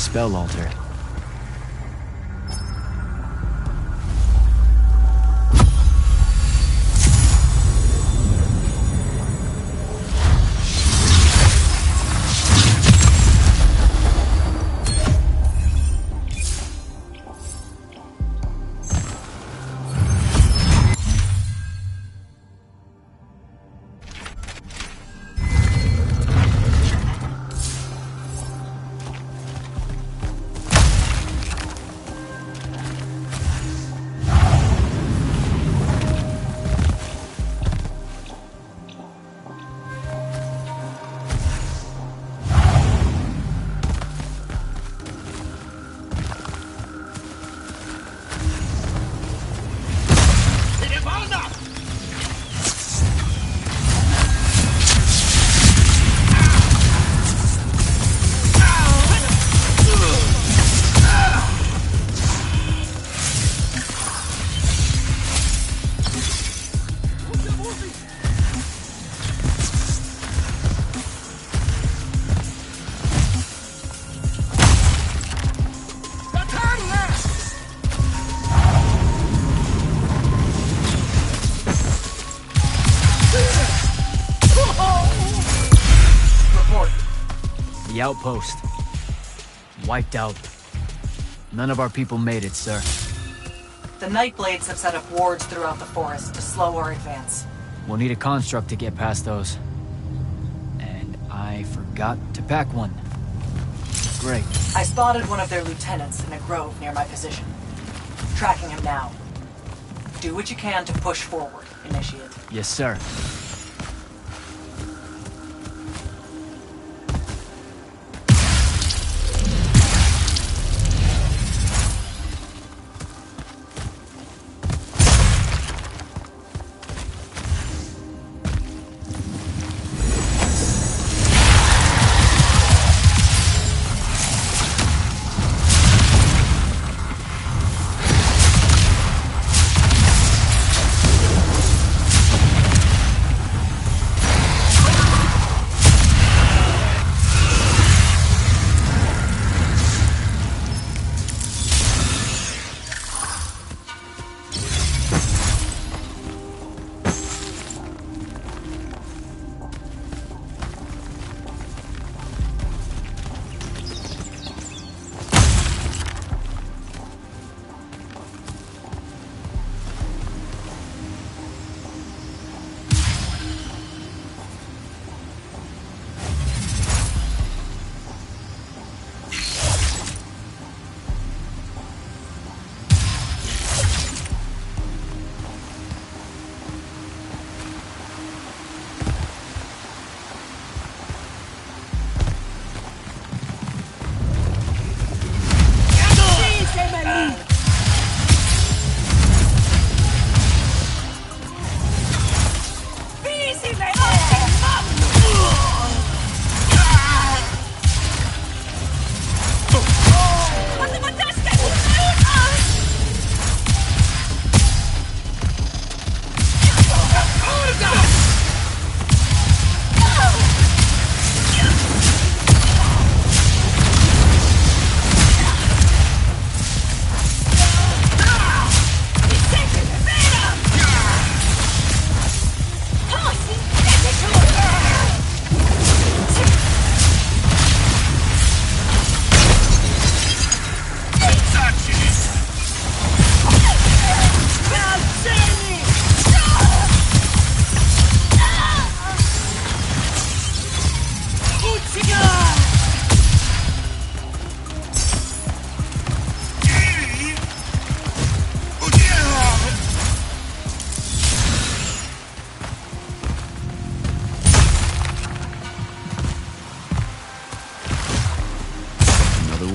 Spell altar. The outpost. Wiped out. None of our people made it, sir. The Nightblades have set up wards throughout the forest to slow our advance. We'll need a construct to get past those. And I forgot to pack one. Great. I spotted one of their lieutenants in a grove near my position. Tracking him now. Do what you can to push forward, Initiate. Yes, sir.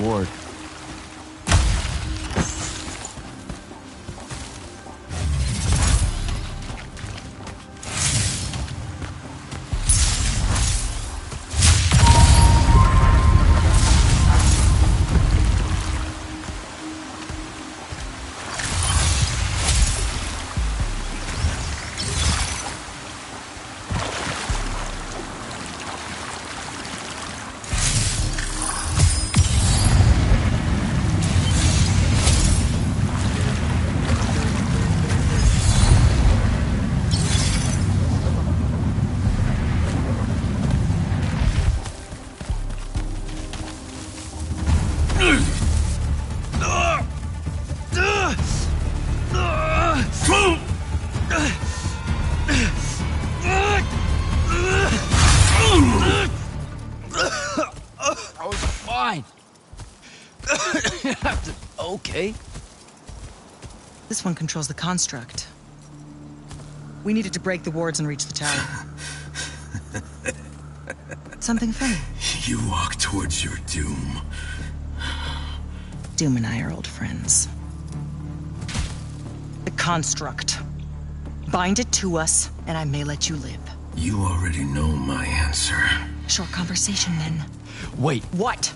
Ward. I was fine. Okay. This one controls the construct. We needed to break the wards and reach the tower. Something funny. You walk towards your doom. Doom and I are old friends. The construct. Bind it to us, and I may let you live. You already know my answer. Short conversation, then. Wait. What?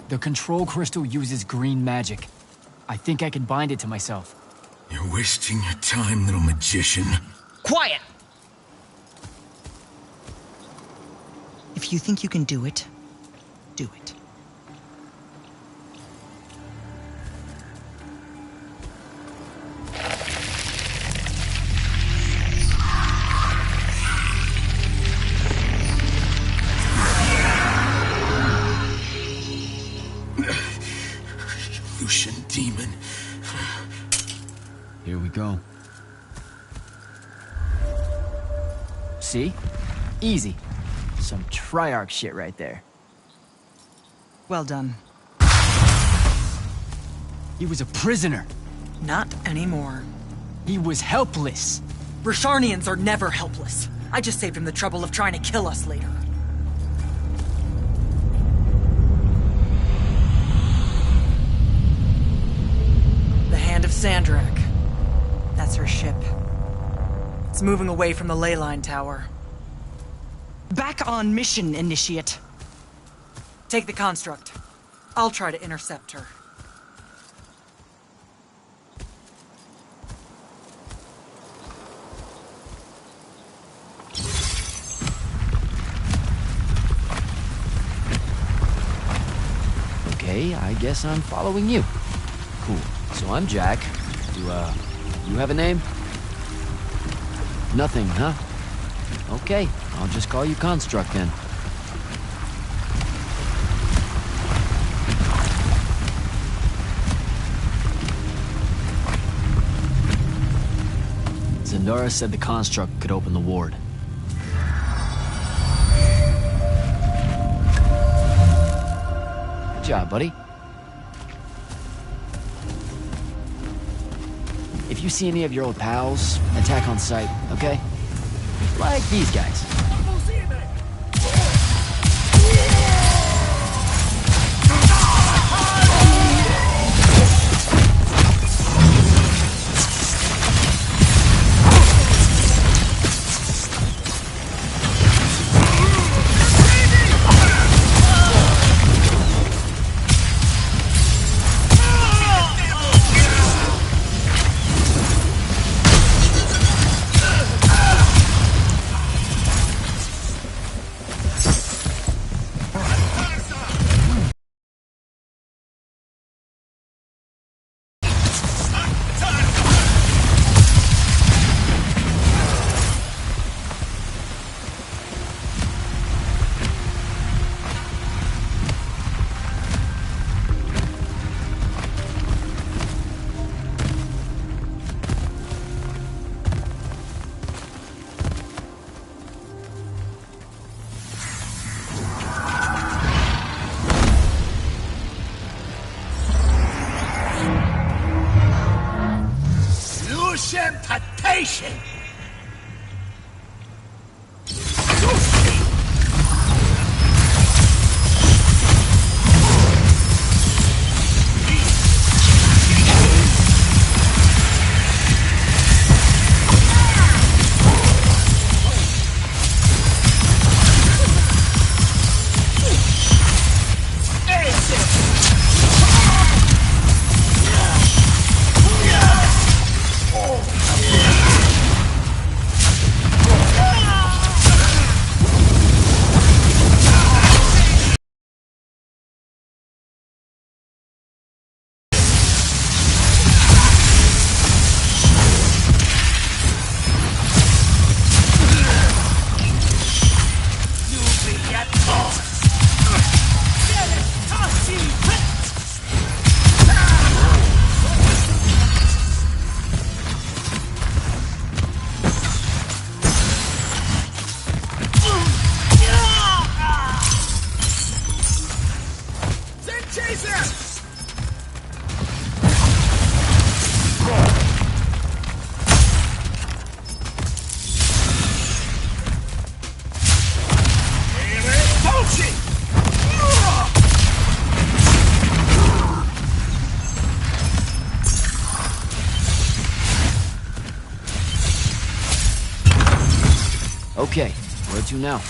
The control crystal uses green magic. I think I can bind it to myself. You're wasting your time, little magician. Quiet! If you think you can do it, do it. See? Easy. Some Triarch shit right there. Well done. He was a prisoner. Not anymore. He was helpless. Rasharnians are never helpless. I just saved him the trouble of trying to kill us later. The Hand of Sandrak. That's her ship. It's moving away from the ley line tower. Back on mission, Initiate. Take the construct. I'll try to intercept her. Okay, I guess I'm following you. Cool. So I'm Jack. You have a name? Nothing, huh? Okay, I'll just call you Construct then. Zendara said the Construct could open the ward. Good job, buddy. If you see any of your old pals, attack on sight, okay? Like these guys. Temptation! Okay, where to now?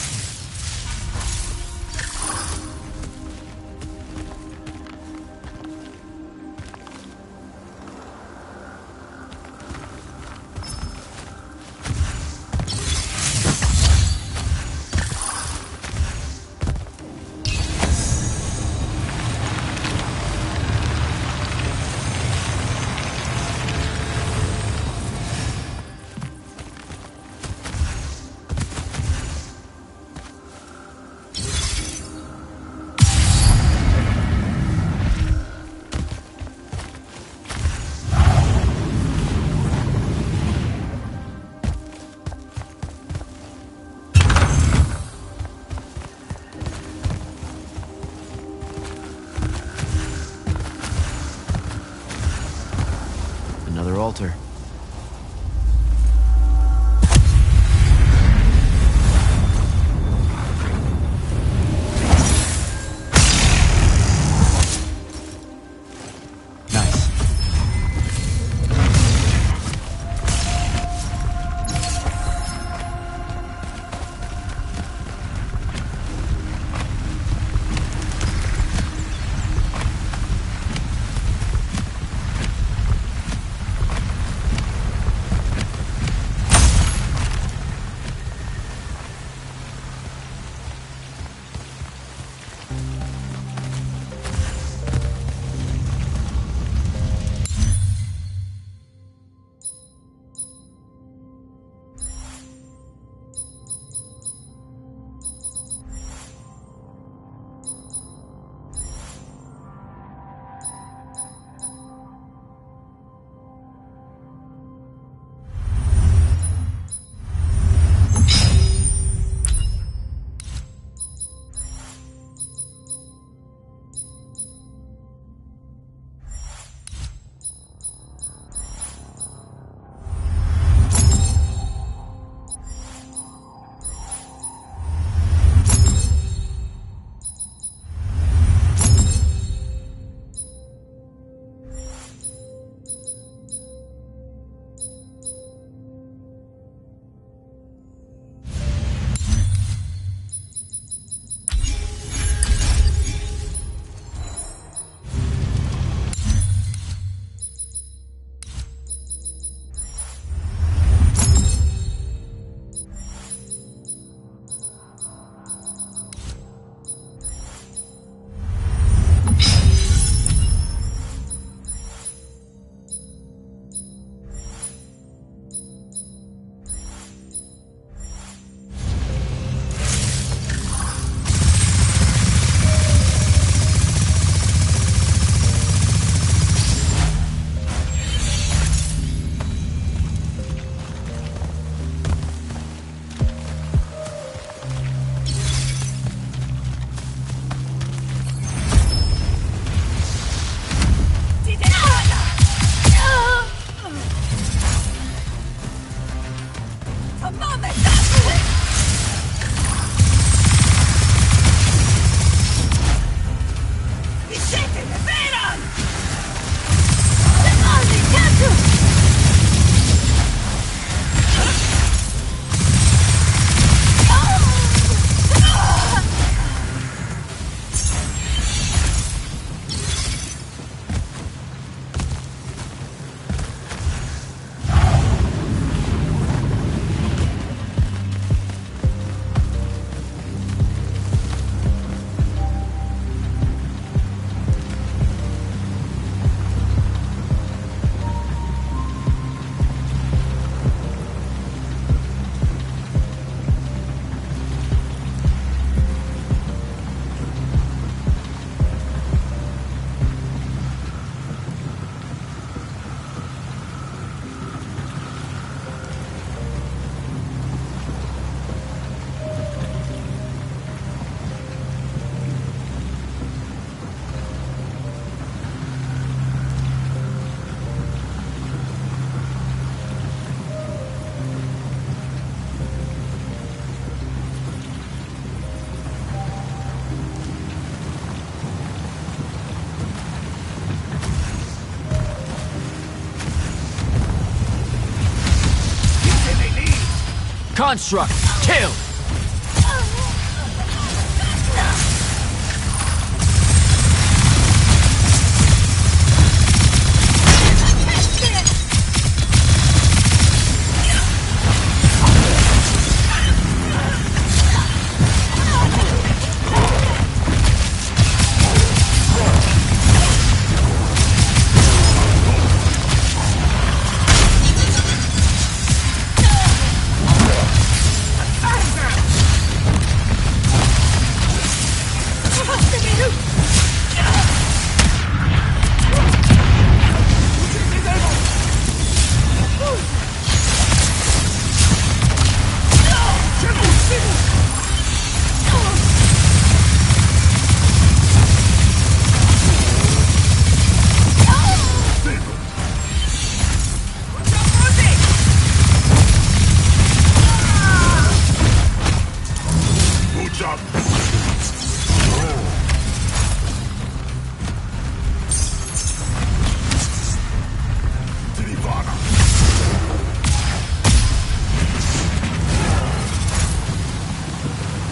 Construct, kill!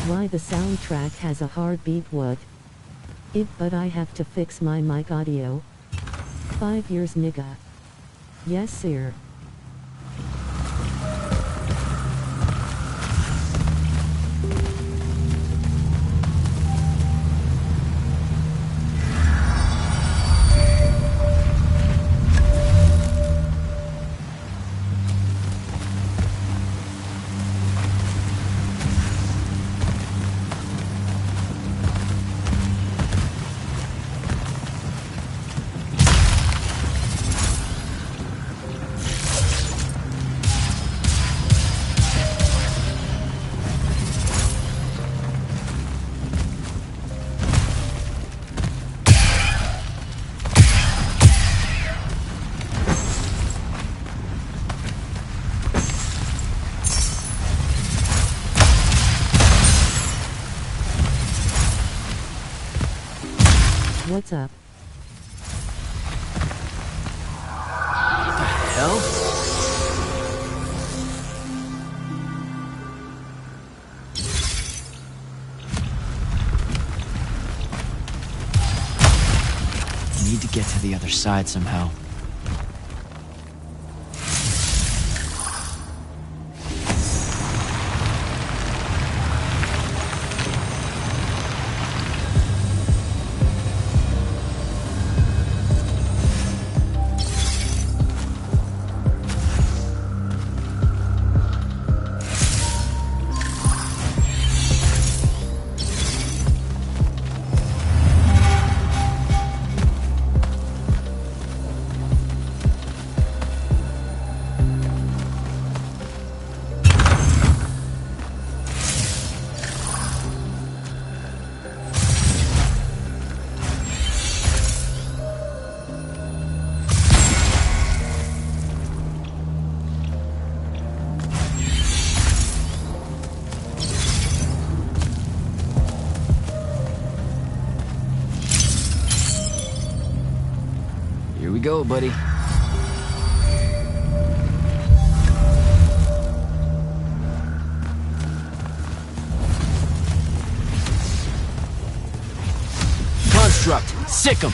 Why the soundtrack has a heartbeat? What? But I have to fix my mic audio. 5 years nigga. Yes sir. What's up? Hell? I need to get to the other side somehow. go, buddy. Construct. Sick 'em.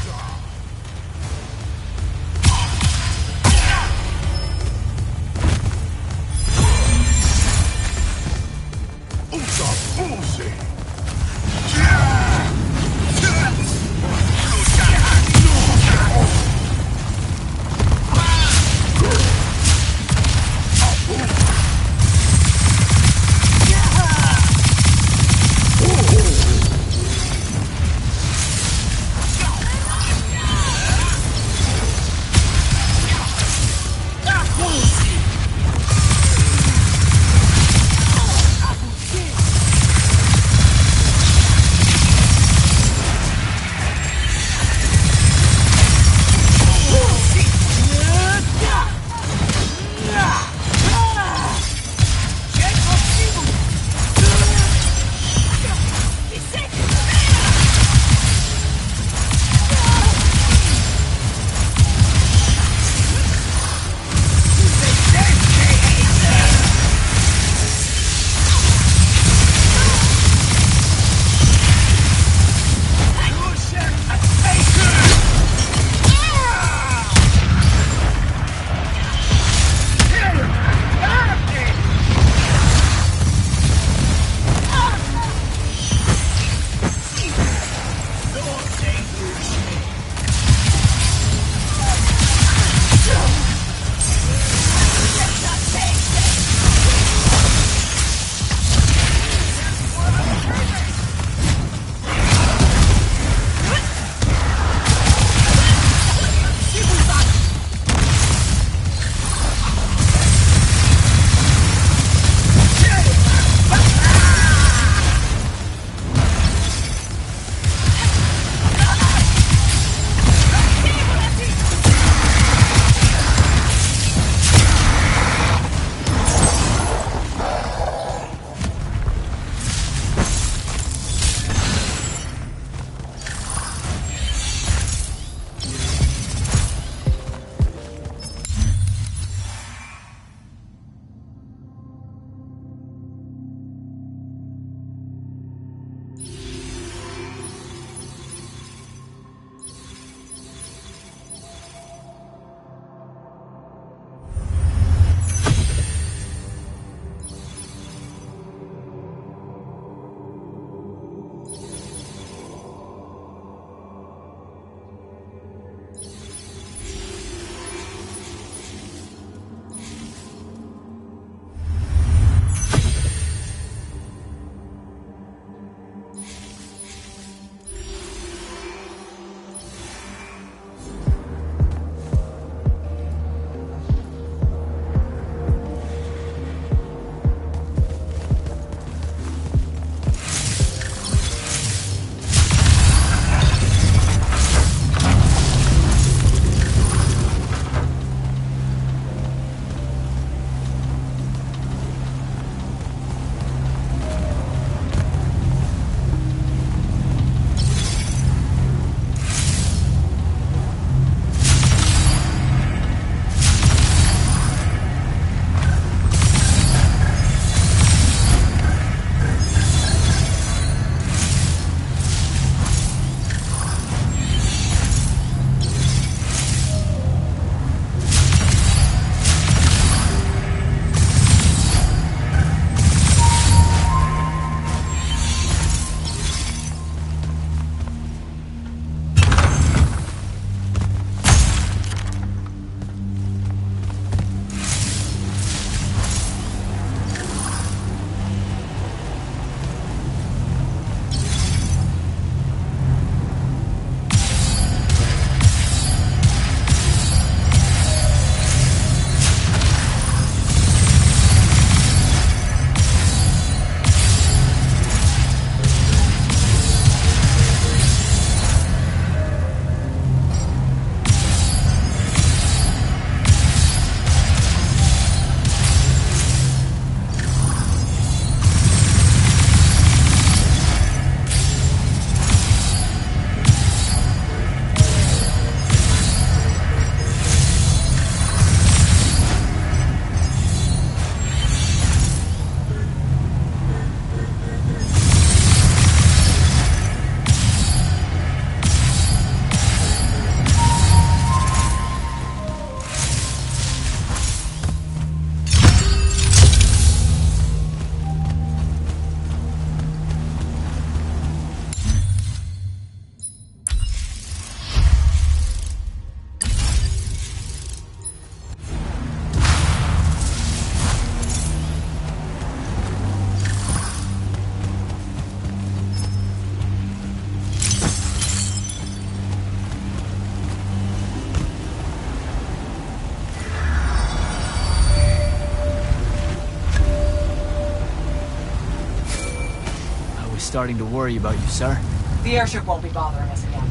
starting to worry about you, sir. The airship won't be bothering us again.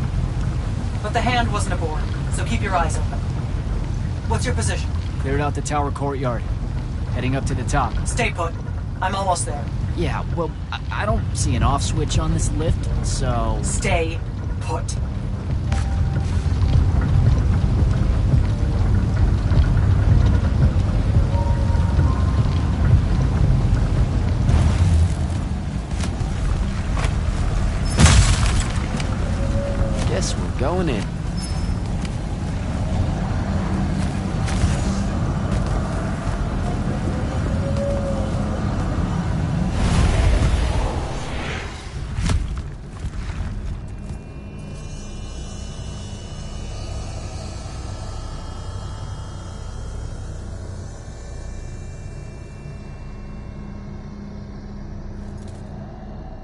But the hand wasn't aboard, so keep your eyes open. What's your position? Cleared out the tower courtyard. Heading up to the top. Stay put. I'm almost there. Yeah, well, I don't see an off switch on this lift, so... Stay put. Guess we're going in.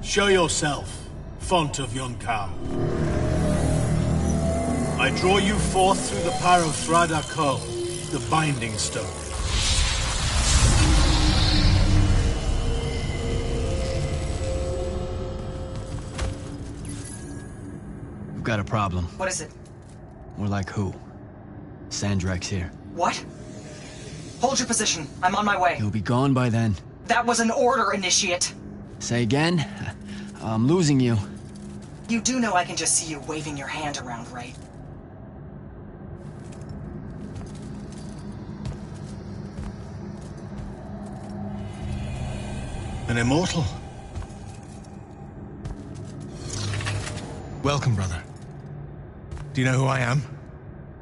Show yourself, font of Yonkao. I draw you forth through the power of Thradako, the Binding Stone. We've got a problem. What is it? More like who? Sandrak's here. What? Hold your position. I'm on my way. He'll be gone by then. That was an order, Initiate. Say again? I'm losing you. You do know I can just see you waving your hand around, right? An immortal? Welcome, brother. Do you know who I am?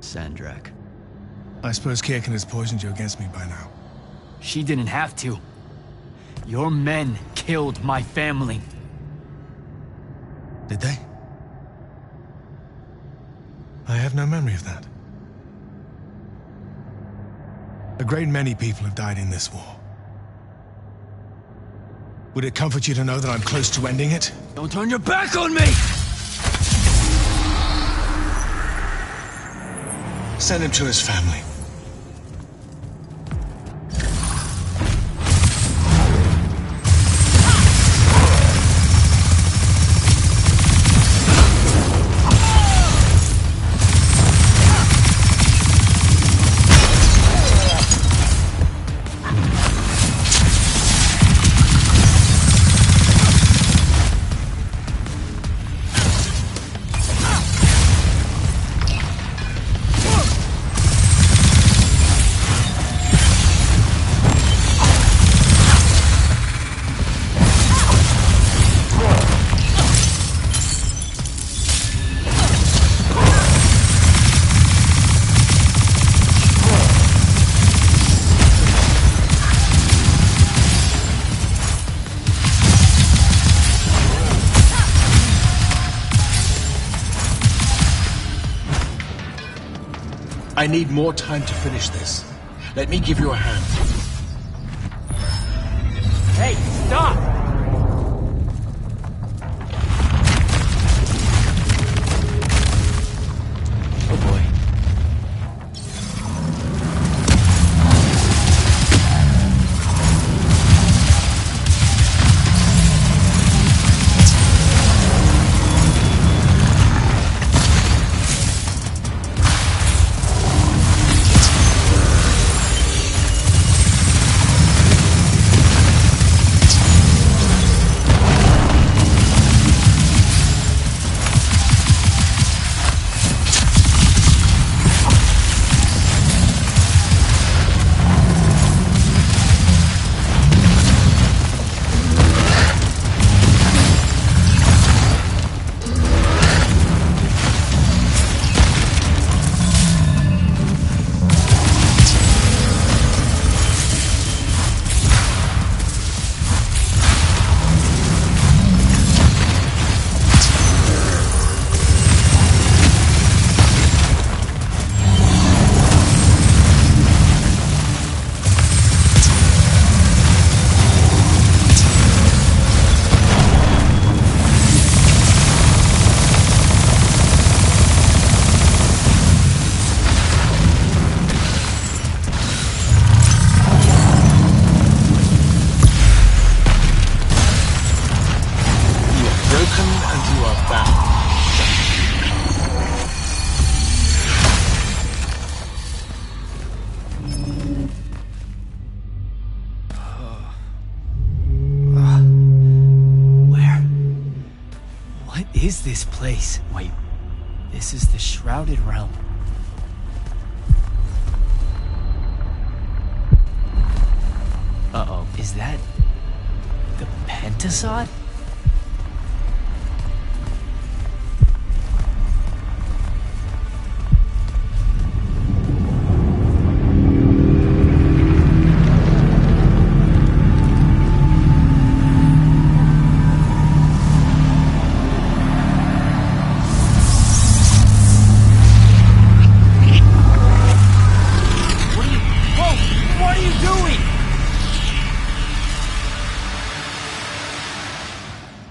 Sandrak. I suppose Kirkin has poisoned you against me by now. She didn't have to. Your men killed my family. Did they? I have no memory of that. A great many people have died in this war. Would it comfort you to know that I'm close to ending it? Don't turn your back on me! Send him to his family. I need more time to finish this. Let me give you a hand. Hey, stop! Oh boy. is this place? Wait, this is the Shrouded Realm. Uh-oh, is that the Pentasod?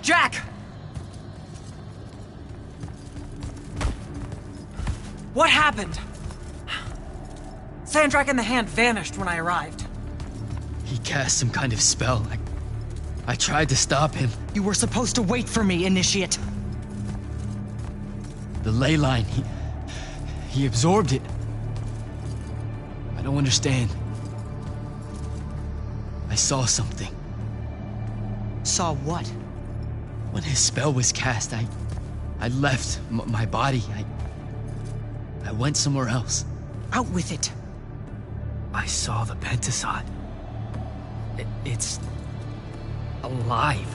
Jack! What happened? Sandrak and the Hand vanished when I arrived. He cast some kind of spell. I tried to stop him. You were supposed to wait for me, Initiate. The ley line, he absorbed it. I don't understand. I saw something. Saw what? When his spell was cast, I left my body. I went somewhere else. Out with it. I saw the Pentasod. It's alive.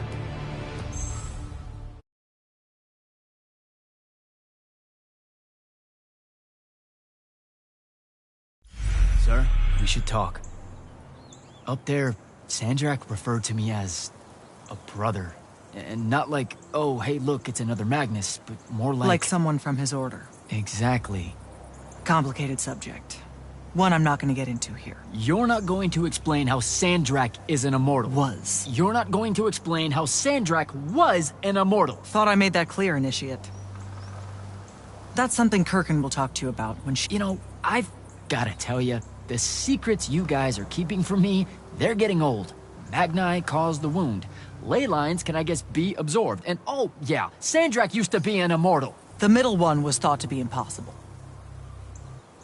Sir, we should talk. Up there, Sandrak referred to me as a brother. And not like, oh, hey, look, it's another Magnus, but more like... Like someone from his order. Exactly. Complicated subject. One I'm not going to get into here. You're not going to explain how Sandrak is an immortal. Was. You're not going to explain how Sandrak was an immortal. Thought I made that clear, Initiate. That's something Kirkin will talk to you about when she... You know, I've gotta tell you, the secrets you guys are keeping from me, they're getting old. Magni caused the wound. Ley lines can, I guess, be absorbed. And oh, yeah, Sandrak used to be an immortal. The middle one was thought to be impossible.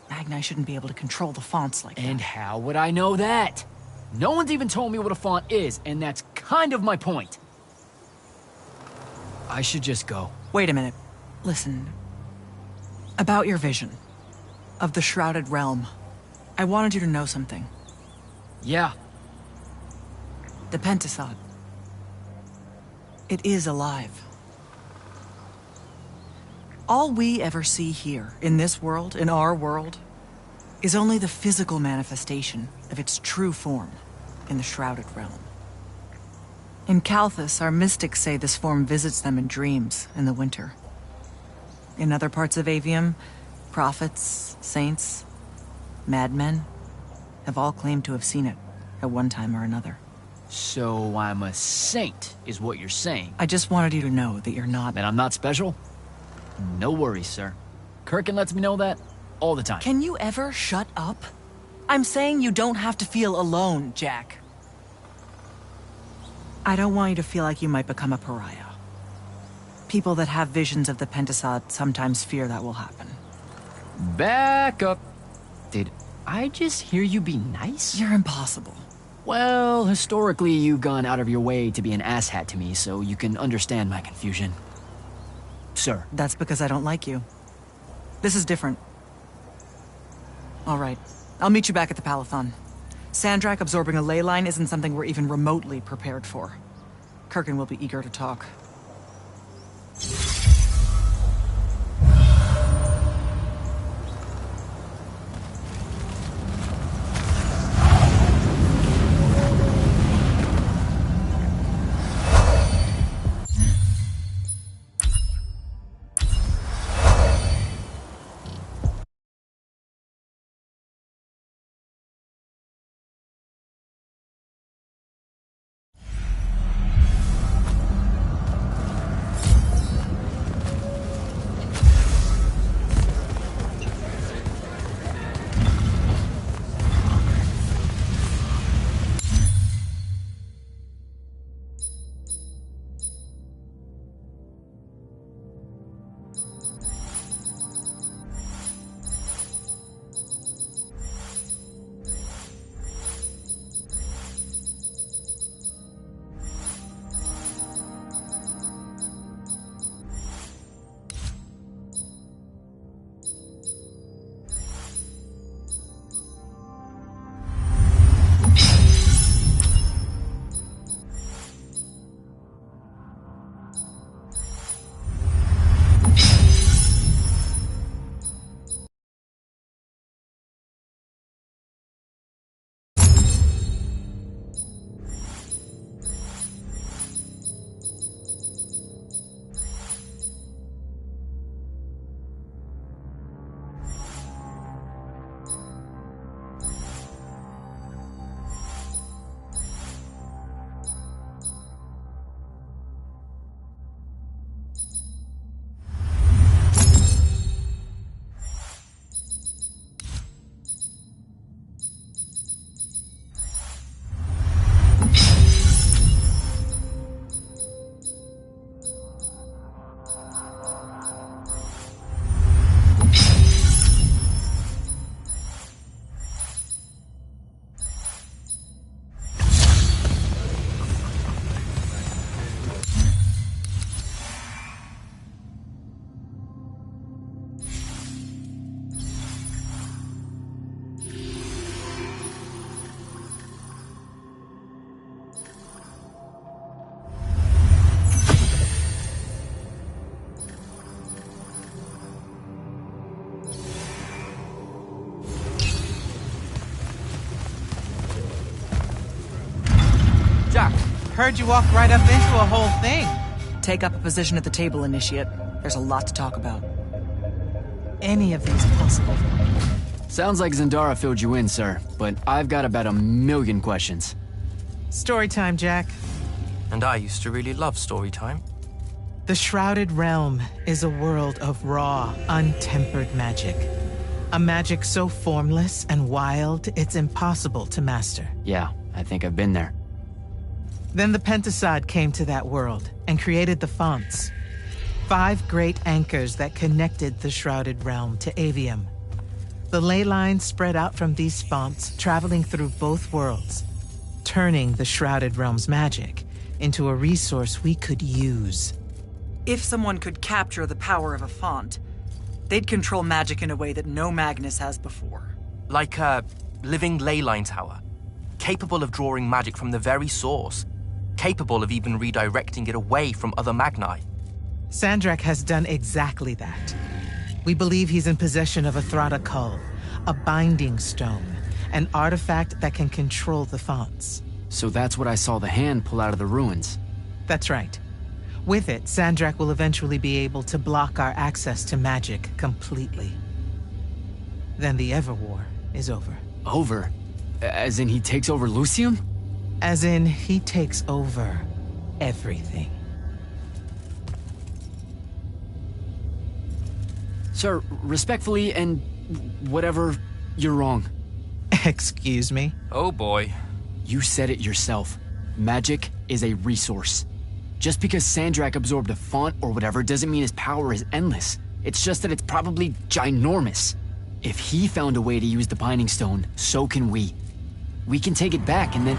Magni shouldn't be able to control the fonts like that. And how would I know that? No one's even told me what a font is, and that's kind of my point. I should just go. Wait a minute. Listen. About your vision of the Shrouded Realm, I wanted you to know something. Yeah. The Pentasod. It is alive. All we ever see here, in this world, in our world, is only the physical manifestation of its true form in the Shrouded Realm. In Kalthus, our mystics say this form visits them in dreams in the winter. In other parts of Avium, prophets, saints, madmen have all claimed to have seen it at one time or another. So I'm a saint, is what you're saying. I just wanted you to know that you're not... That I'm not special? No worries, sir. Kirkin lets me know that all the time. Can you ever shut up? I'm saying you don't have to feel alone, Jack. I don't want you to feel like you might become a pariah. People that have visions of the Pentasod sometimes fear that will happen. Back up. Did I just hear you be nice? You're impossible. Well, historically, you've gone out of your way to be an asshat to me, so you can understand my confusion. Sir. That's because I don't like you. This is different. All right. I'll meet you back at the Palathon. Sandrak absorbing a ley line isn't something we're even remotely prepared for. Kirkin will be eager to talk. Heard you walked right up into a whole thing. Take up a position at the table, Initiate. There's a lot to talk about. Any of these possible? Sounds like Zendara filled you in, sir, but I've got about 1,000,000 questions. Story time, Jack. And I used to really love story time. The Shrouded Realm is a world of raw, untempered magic. A magic so formless and wild, it's impossible to master. Yeah, I think I've been there. Then the Pentasod came to that world and created the fonts. 5 great anchors that connected the Shrouded Realm to Avium. The ley lines spread out from these fonts, traveling through both worlds, turning the Shrouded Realm's magic into a resource we could use. If someone could capture the power of a font, they'd control magic in a way that no Magnus has before. Like a living ley line tower, capable of drawing magic from the very source, capable of even redirecting it away from other Magni. Sandrak has done exactly that. We believe he's in possession of a Thrada Cull, a binding stone, an artifact that can control the fonts. So that's what I saw the hand pull out of the ruins. That's right. With it, Sandrak will eventually be able to block our access to magic completely. Then the Everwar is over. Over? As in he takes over Lucium? As in, he takes over everything. Sir, respectfully and whatever, you're wrong. Excuse me? Oh boy. You said it yourself. Magic is a resource. Just because Sandrak absorbed a font or whatever doesn't mean his power is endless. It's just that it's probably ginormous. If he found a way to use the Binding Stone, so can we. We can take it back and then...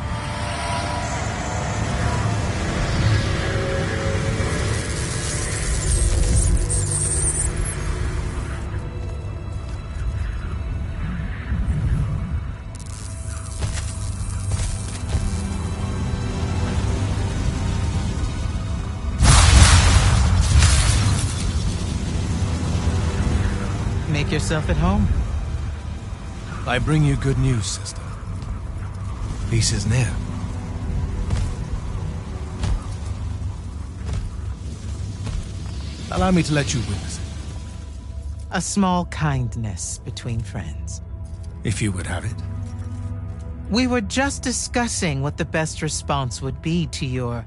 Make yourself at home. I bring you good news, sister. Peace is near. Allow me to let you witness it. A small kindness between friends. If you would have it. We were just discussing what the best response would be to your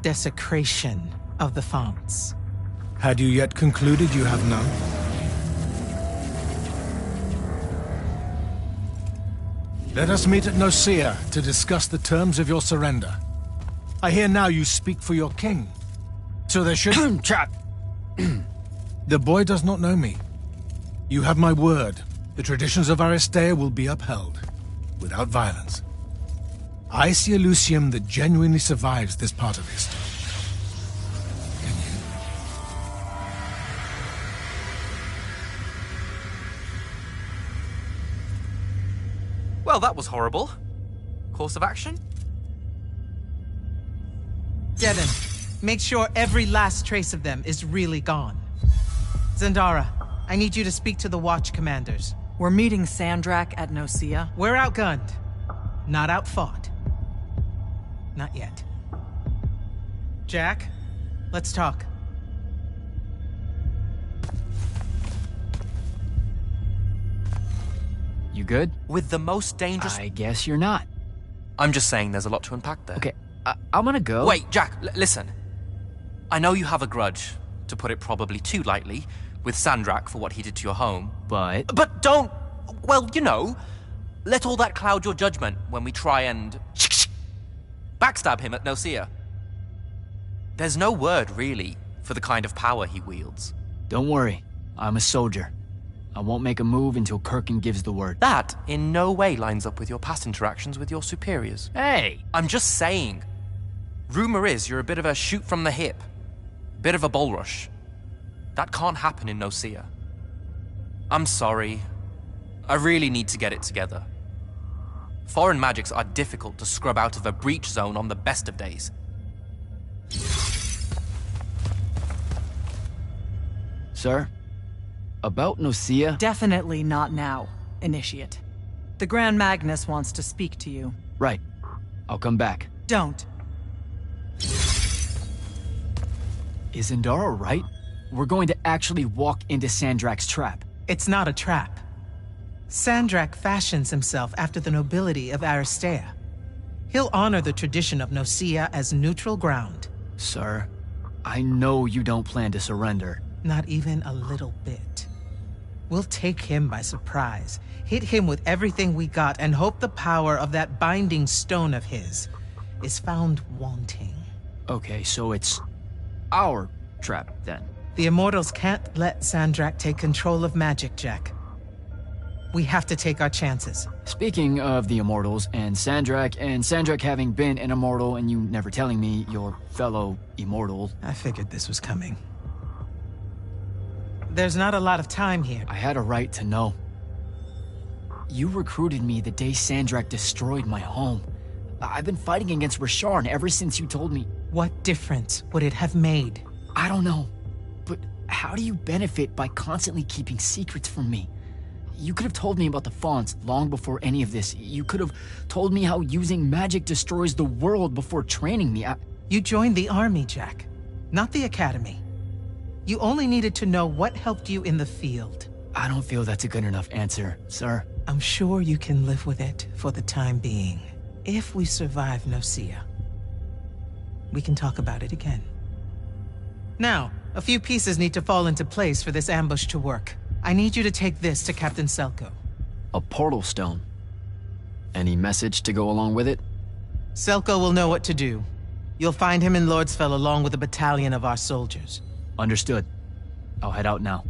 desecration of the fonts. Had you yet concluded you have none? Let us meet at Nicaea to discuss the terms of your surrender. I hear now you speak for your king. So there should... Trap! The boy does not know me. You have my word. The traditions of Aristea will be upheld, without violence. I see a Lucium that genuinely survives this part of history. Can you? Well, that was horrible. Course of action? Get him. Make sure every last trace of them is really gone. Zendara, I need you to speak to the Watch commanders. We're meeting Sandrak at Nicaea. We're outgunned, not outfought. Not yet. Jack, let's talk. You good? With the most dangerous... I guess you're not. I'm just saying there's a lot to unpack there. Okay, I'm gonna go. Wait, Jack, listen. I know you have a grudge, to put it probably too lightly, with Sandrak for what he did to your home. But don't... Well, you know, let all that cloud your judgment when we try and... backstab him at Nicaea. There's no word, really, for the kind of power he wields. Don't worry. I'm a soldier. I won't make a move until Kirkin gives the word. That in no way lines up with your past interactions with your superiors. Hey! I'm just saying. Rumor is you're a bit of a shoot from the hip. Bit of a bull rush. That can't happen in Nicaea. I'm sorry. I really need to get it together. Foreign magics are difficult to scrub out of a breach zone on the best of days. Sir? About Nicaea? Definitely not now, Initiate. The Grand Magnus wants to speak to you. Right. I'll come back. Don't. Is Indara right? We're going to actually walk into Sandrak's trap. It's not a trap. Sandrak fashions himself after the nobility of Aristea. He'll honor the tradition of Nicaea as neutral ground. Sir, I know you don't plan to surrender. Not even a little bit. We'll take him by surprise, hit him with everything we got, and hope the power of that binding stone of his is found wanting. Okay, so it's our trap, then. The Immortals can't let Sandrak take control of magic, Jack. We have to take our chances. Speaking of the Immortals and Sandrak having been an Immortal and you never telling me your fellow Immortal... I figured this was coming. There's not a lot of time here. I had a right to know. You recruited me the day Sandrak destroyed my home. I've been fighting against Rasharn ever since you told me. What difference would it have made? I don't know. But how do you benefit by constantly keeping secrets from me? You could have told me about the Fonts long before any of this. You could have told me how using magic destroys the world before training me. You joined the army, Jack, not the academy. You only needed to know what helped you in the field. I don't feel that's a good enough answer, sir. I'm sure you can live with it for the time being. If we survive Nicaea, we can talk about it again. Now, a few pieces need to fall into place for this ambush to work. I need you to take this to Captain Selko. A portal stone? Any message to go along with it? Selko will know what to do. You'll find him in Lordsfell along with a battalion of our soldiers. Understood. I'll head out now.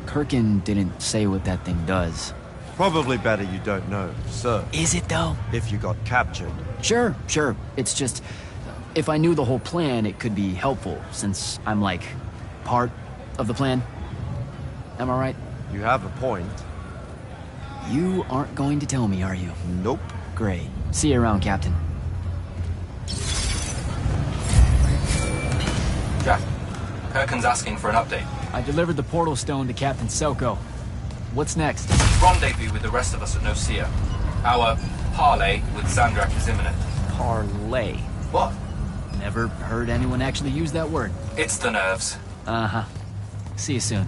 Kirkin didn't say what that thing does. Probably better you don't know, sir. Is it, though? If you got captured. Sure. It's just, if I knew the whole plan, it could be helpful, since I'm, like, part of the plan. Am I right? You have a point. You aren't going to tell me, are you? Nope. Great. See you around, Captain. Jack, Kirkin's asking for an update. I delivered the portal stone to Captain Selko. What's next? Rendezvous with the rest of us at Nicaea. Our parley with Sandrak is imminent. Parley? What? Never heard anyone actually use that word. It's the nerves. Uh-huh. See you soon.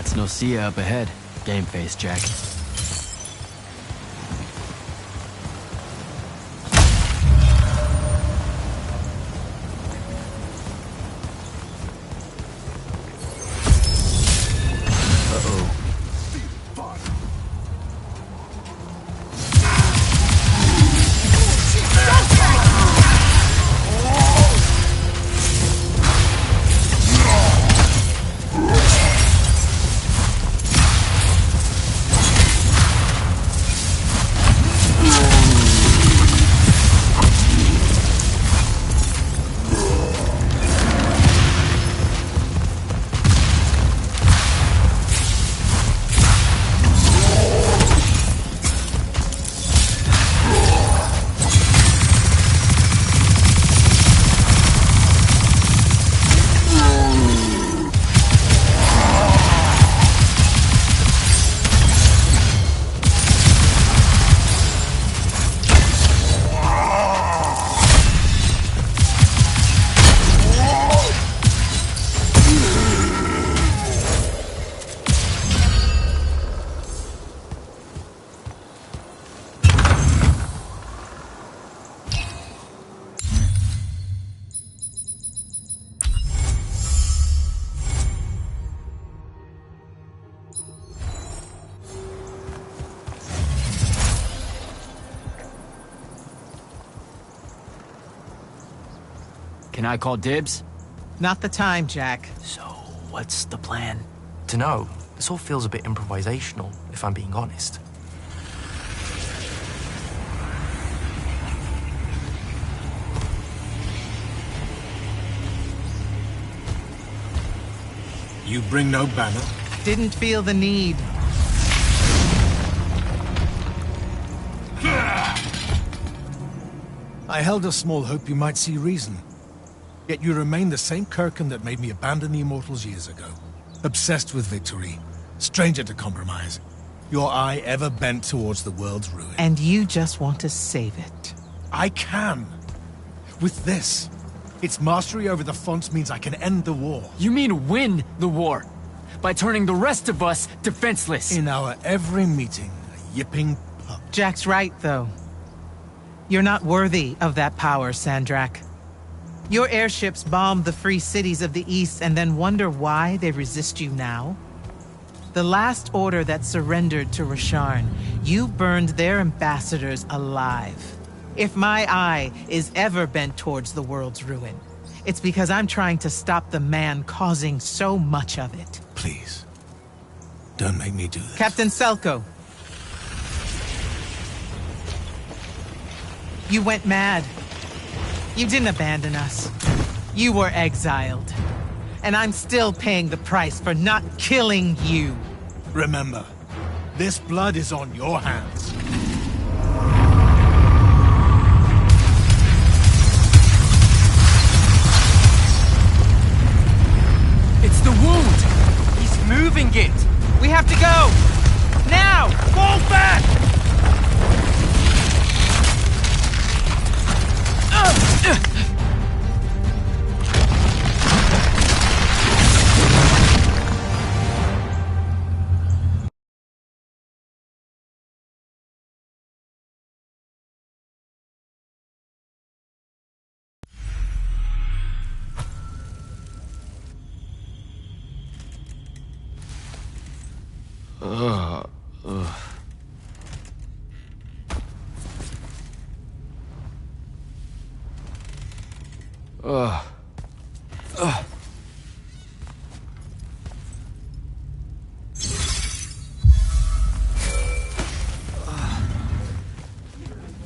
That's Nocia up ahead. Game face, Jack. Can I call dibs? Not the time, Jack. So, what's the plan? Dunno. This all feels a bit improvisational, if I'm being honest. You bring no banner? Didn't feel the need. I held a small hope you might see reason. Yet you remain the same Kirkin that made me abandon the Immortals years ago. Obsessed with victory, stranger to compromise. Your eye ever bent towards the world's ruin. And you just want to save it. I can. With this. Its mastery over the fonts means I can end the war. You mean win the war? By turning the rest of us defenseless? In our every meeting, a yipping pup. Jack's right, though. You're not worthy of that power, Sandrak. Your airships bomb the free cities of the East and then wonder why they resist you now? The last order that surrendered to Rasharn, you burned their ambassadors alive. If my eye is ever bent towards the world's ruin, it's because I'm trying to stop the man causing so much of it. Please, don't make me do this. Captain Selko. You went mad. You didn't abandon us. You were exiled. And I'm still paying the price for not killing you. Remember, this blood is on your hands. It's the wound! He's moving it! We have to go! Now! Fall back!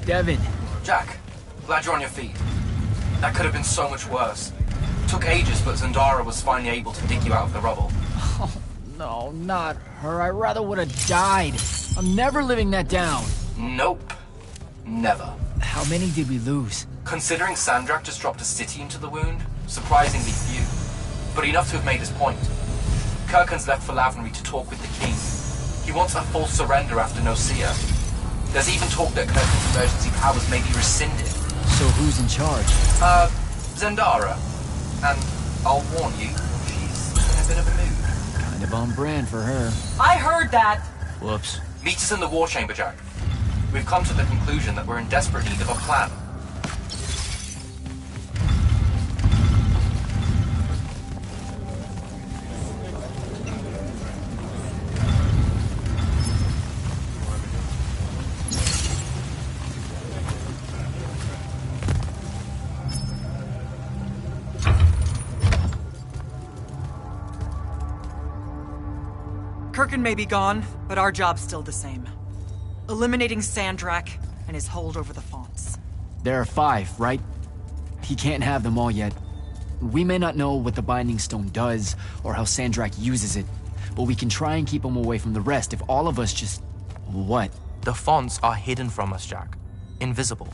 Devin. Jack, glad you're on your feet. That could have been so much worse. Took ages, but Zendara was finally able to dig you out of the rubble. Oh, no, not her. I rather would have died. I'm never living that down. Nope. Never. How many did we lose? Considering Sandrak just dropped a city into the wound, surprisingly few. But enough to have made his point. Kirkin's left for Lavenry to talk with the king. He wants a full surrender after Nocia. There's even talk that Kirkin's emergency powers may be rescinded. So who's in charge? Zendara. And I'll warn you, she's in a bit of a mood. Kinda of on brand for her. I heard that! Whoops. Meet us in the war chamber, Jack. We've come to the conclusion that we're in desperate need of a plan. Kirkin may be gone, but our job's still the same. Eliminating Sandrak and his hold over the fonts. There are 5, right? He can't have them all yet. We may not know what the Binding Stone does, or how Sandrak uses it, but we can try and keep him away from the rest if all of us just... What? The fonts are hidden from us, Jack. Invisible.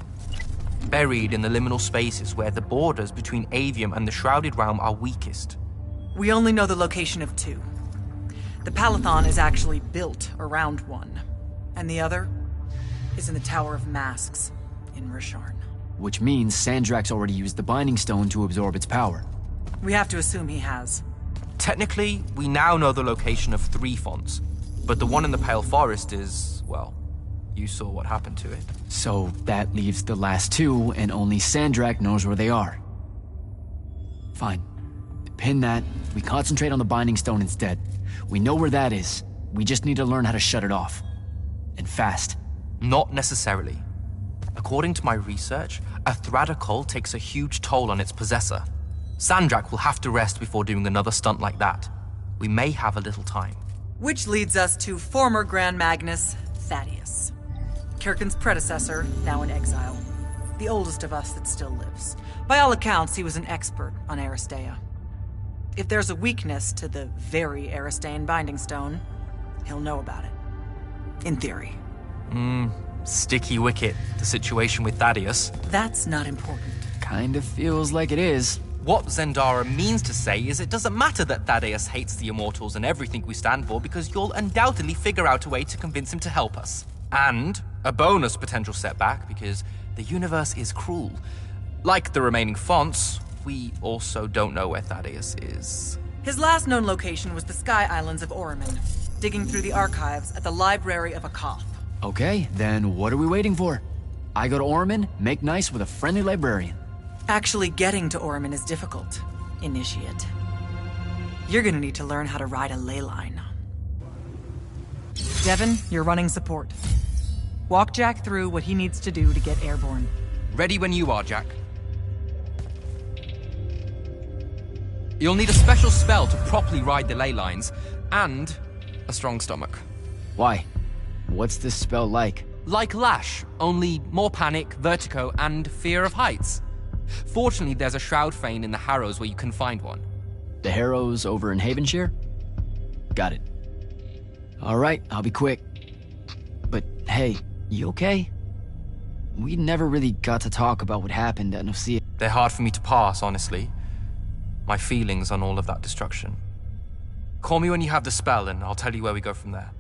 Buried in the liminal spaces where the borders between Avium and the Shrouded Realm are weakest. We only know the location of 2. The Palathon is actually built around one, and the other is in the Tower of Masks in Rasharn. Which means Sandrak's already used the Binding Stone to absorb its power. We have to assume he has. Technically, we now know the location of 3 fonts, but the one in the Pale Forest is, well, you saw what happened to it. So that leaves the last 2, and only Sandrak knows where they are. Fine. Pin that. We concentrate on the Binding Stone instead. We know where that is. We just need to learn how to shut it off. And fast. Not necessarily. According to my research, a Thradakol takes a huge toll on its possessor. Sandrak will have to rest before doing another stunt like that. We may have a little time. Which leads us to former Grand Magnus, Thaddeus. Kirkin's predecessor, now in exile. The oldest of us that still lives. By all accounts, he was an expert on Aristea. If there's a weakness to the very Aristean Binding Stone, he'll know about it. In theory. Sticky wicket, the situation with Thaddeus. That's not important. Kind of feels like it is. What Zendara means to say is it doesn't matter that Thaddeus hates the Immortals and everything we stand for, because you'll undoubtedly figure out a way to convince him to help us. And a bonus potential setback, because the universe is cruel. Like the remaining fonts, we also don't know where Thaddeus is. His last known location was the Sky Islands of Oriman, digging through the archives at the Library of Akoth. Okay, then what are we waiting for? I go to Orman, make nice with a friendly librarian. Actually getting to Oriman is difficult, Initiate. You're gonna need to learn how to ride a ley line. Devin, you're running support. Walk Jack through what he needs to do to get airborne. Ready when you are, Jack. You'll need a special spell to properly ride the ley lines, and a strong stomach. Why? What's this spell like? Like Lash, only more panic, vertigo, and fear of heights. Fortunately, there's a Shroud Fane in the Harrows where you can find one. The Harrows over in Havenshire? Got it. Alright, I'll be quick. But hey, you okay? We never really got to talk about what happened at Nicaea. They're hard for me to pass, honestly. My feelings on all of that destruction. Call me when you have the spell and I'll tell you where we go from there.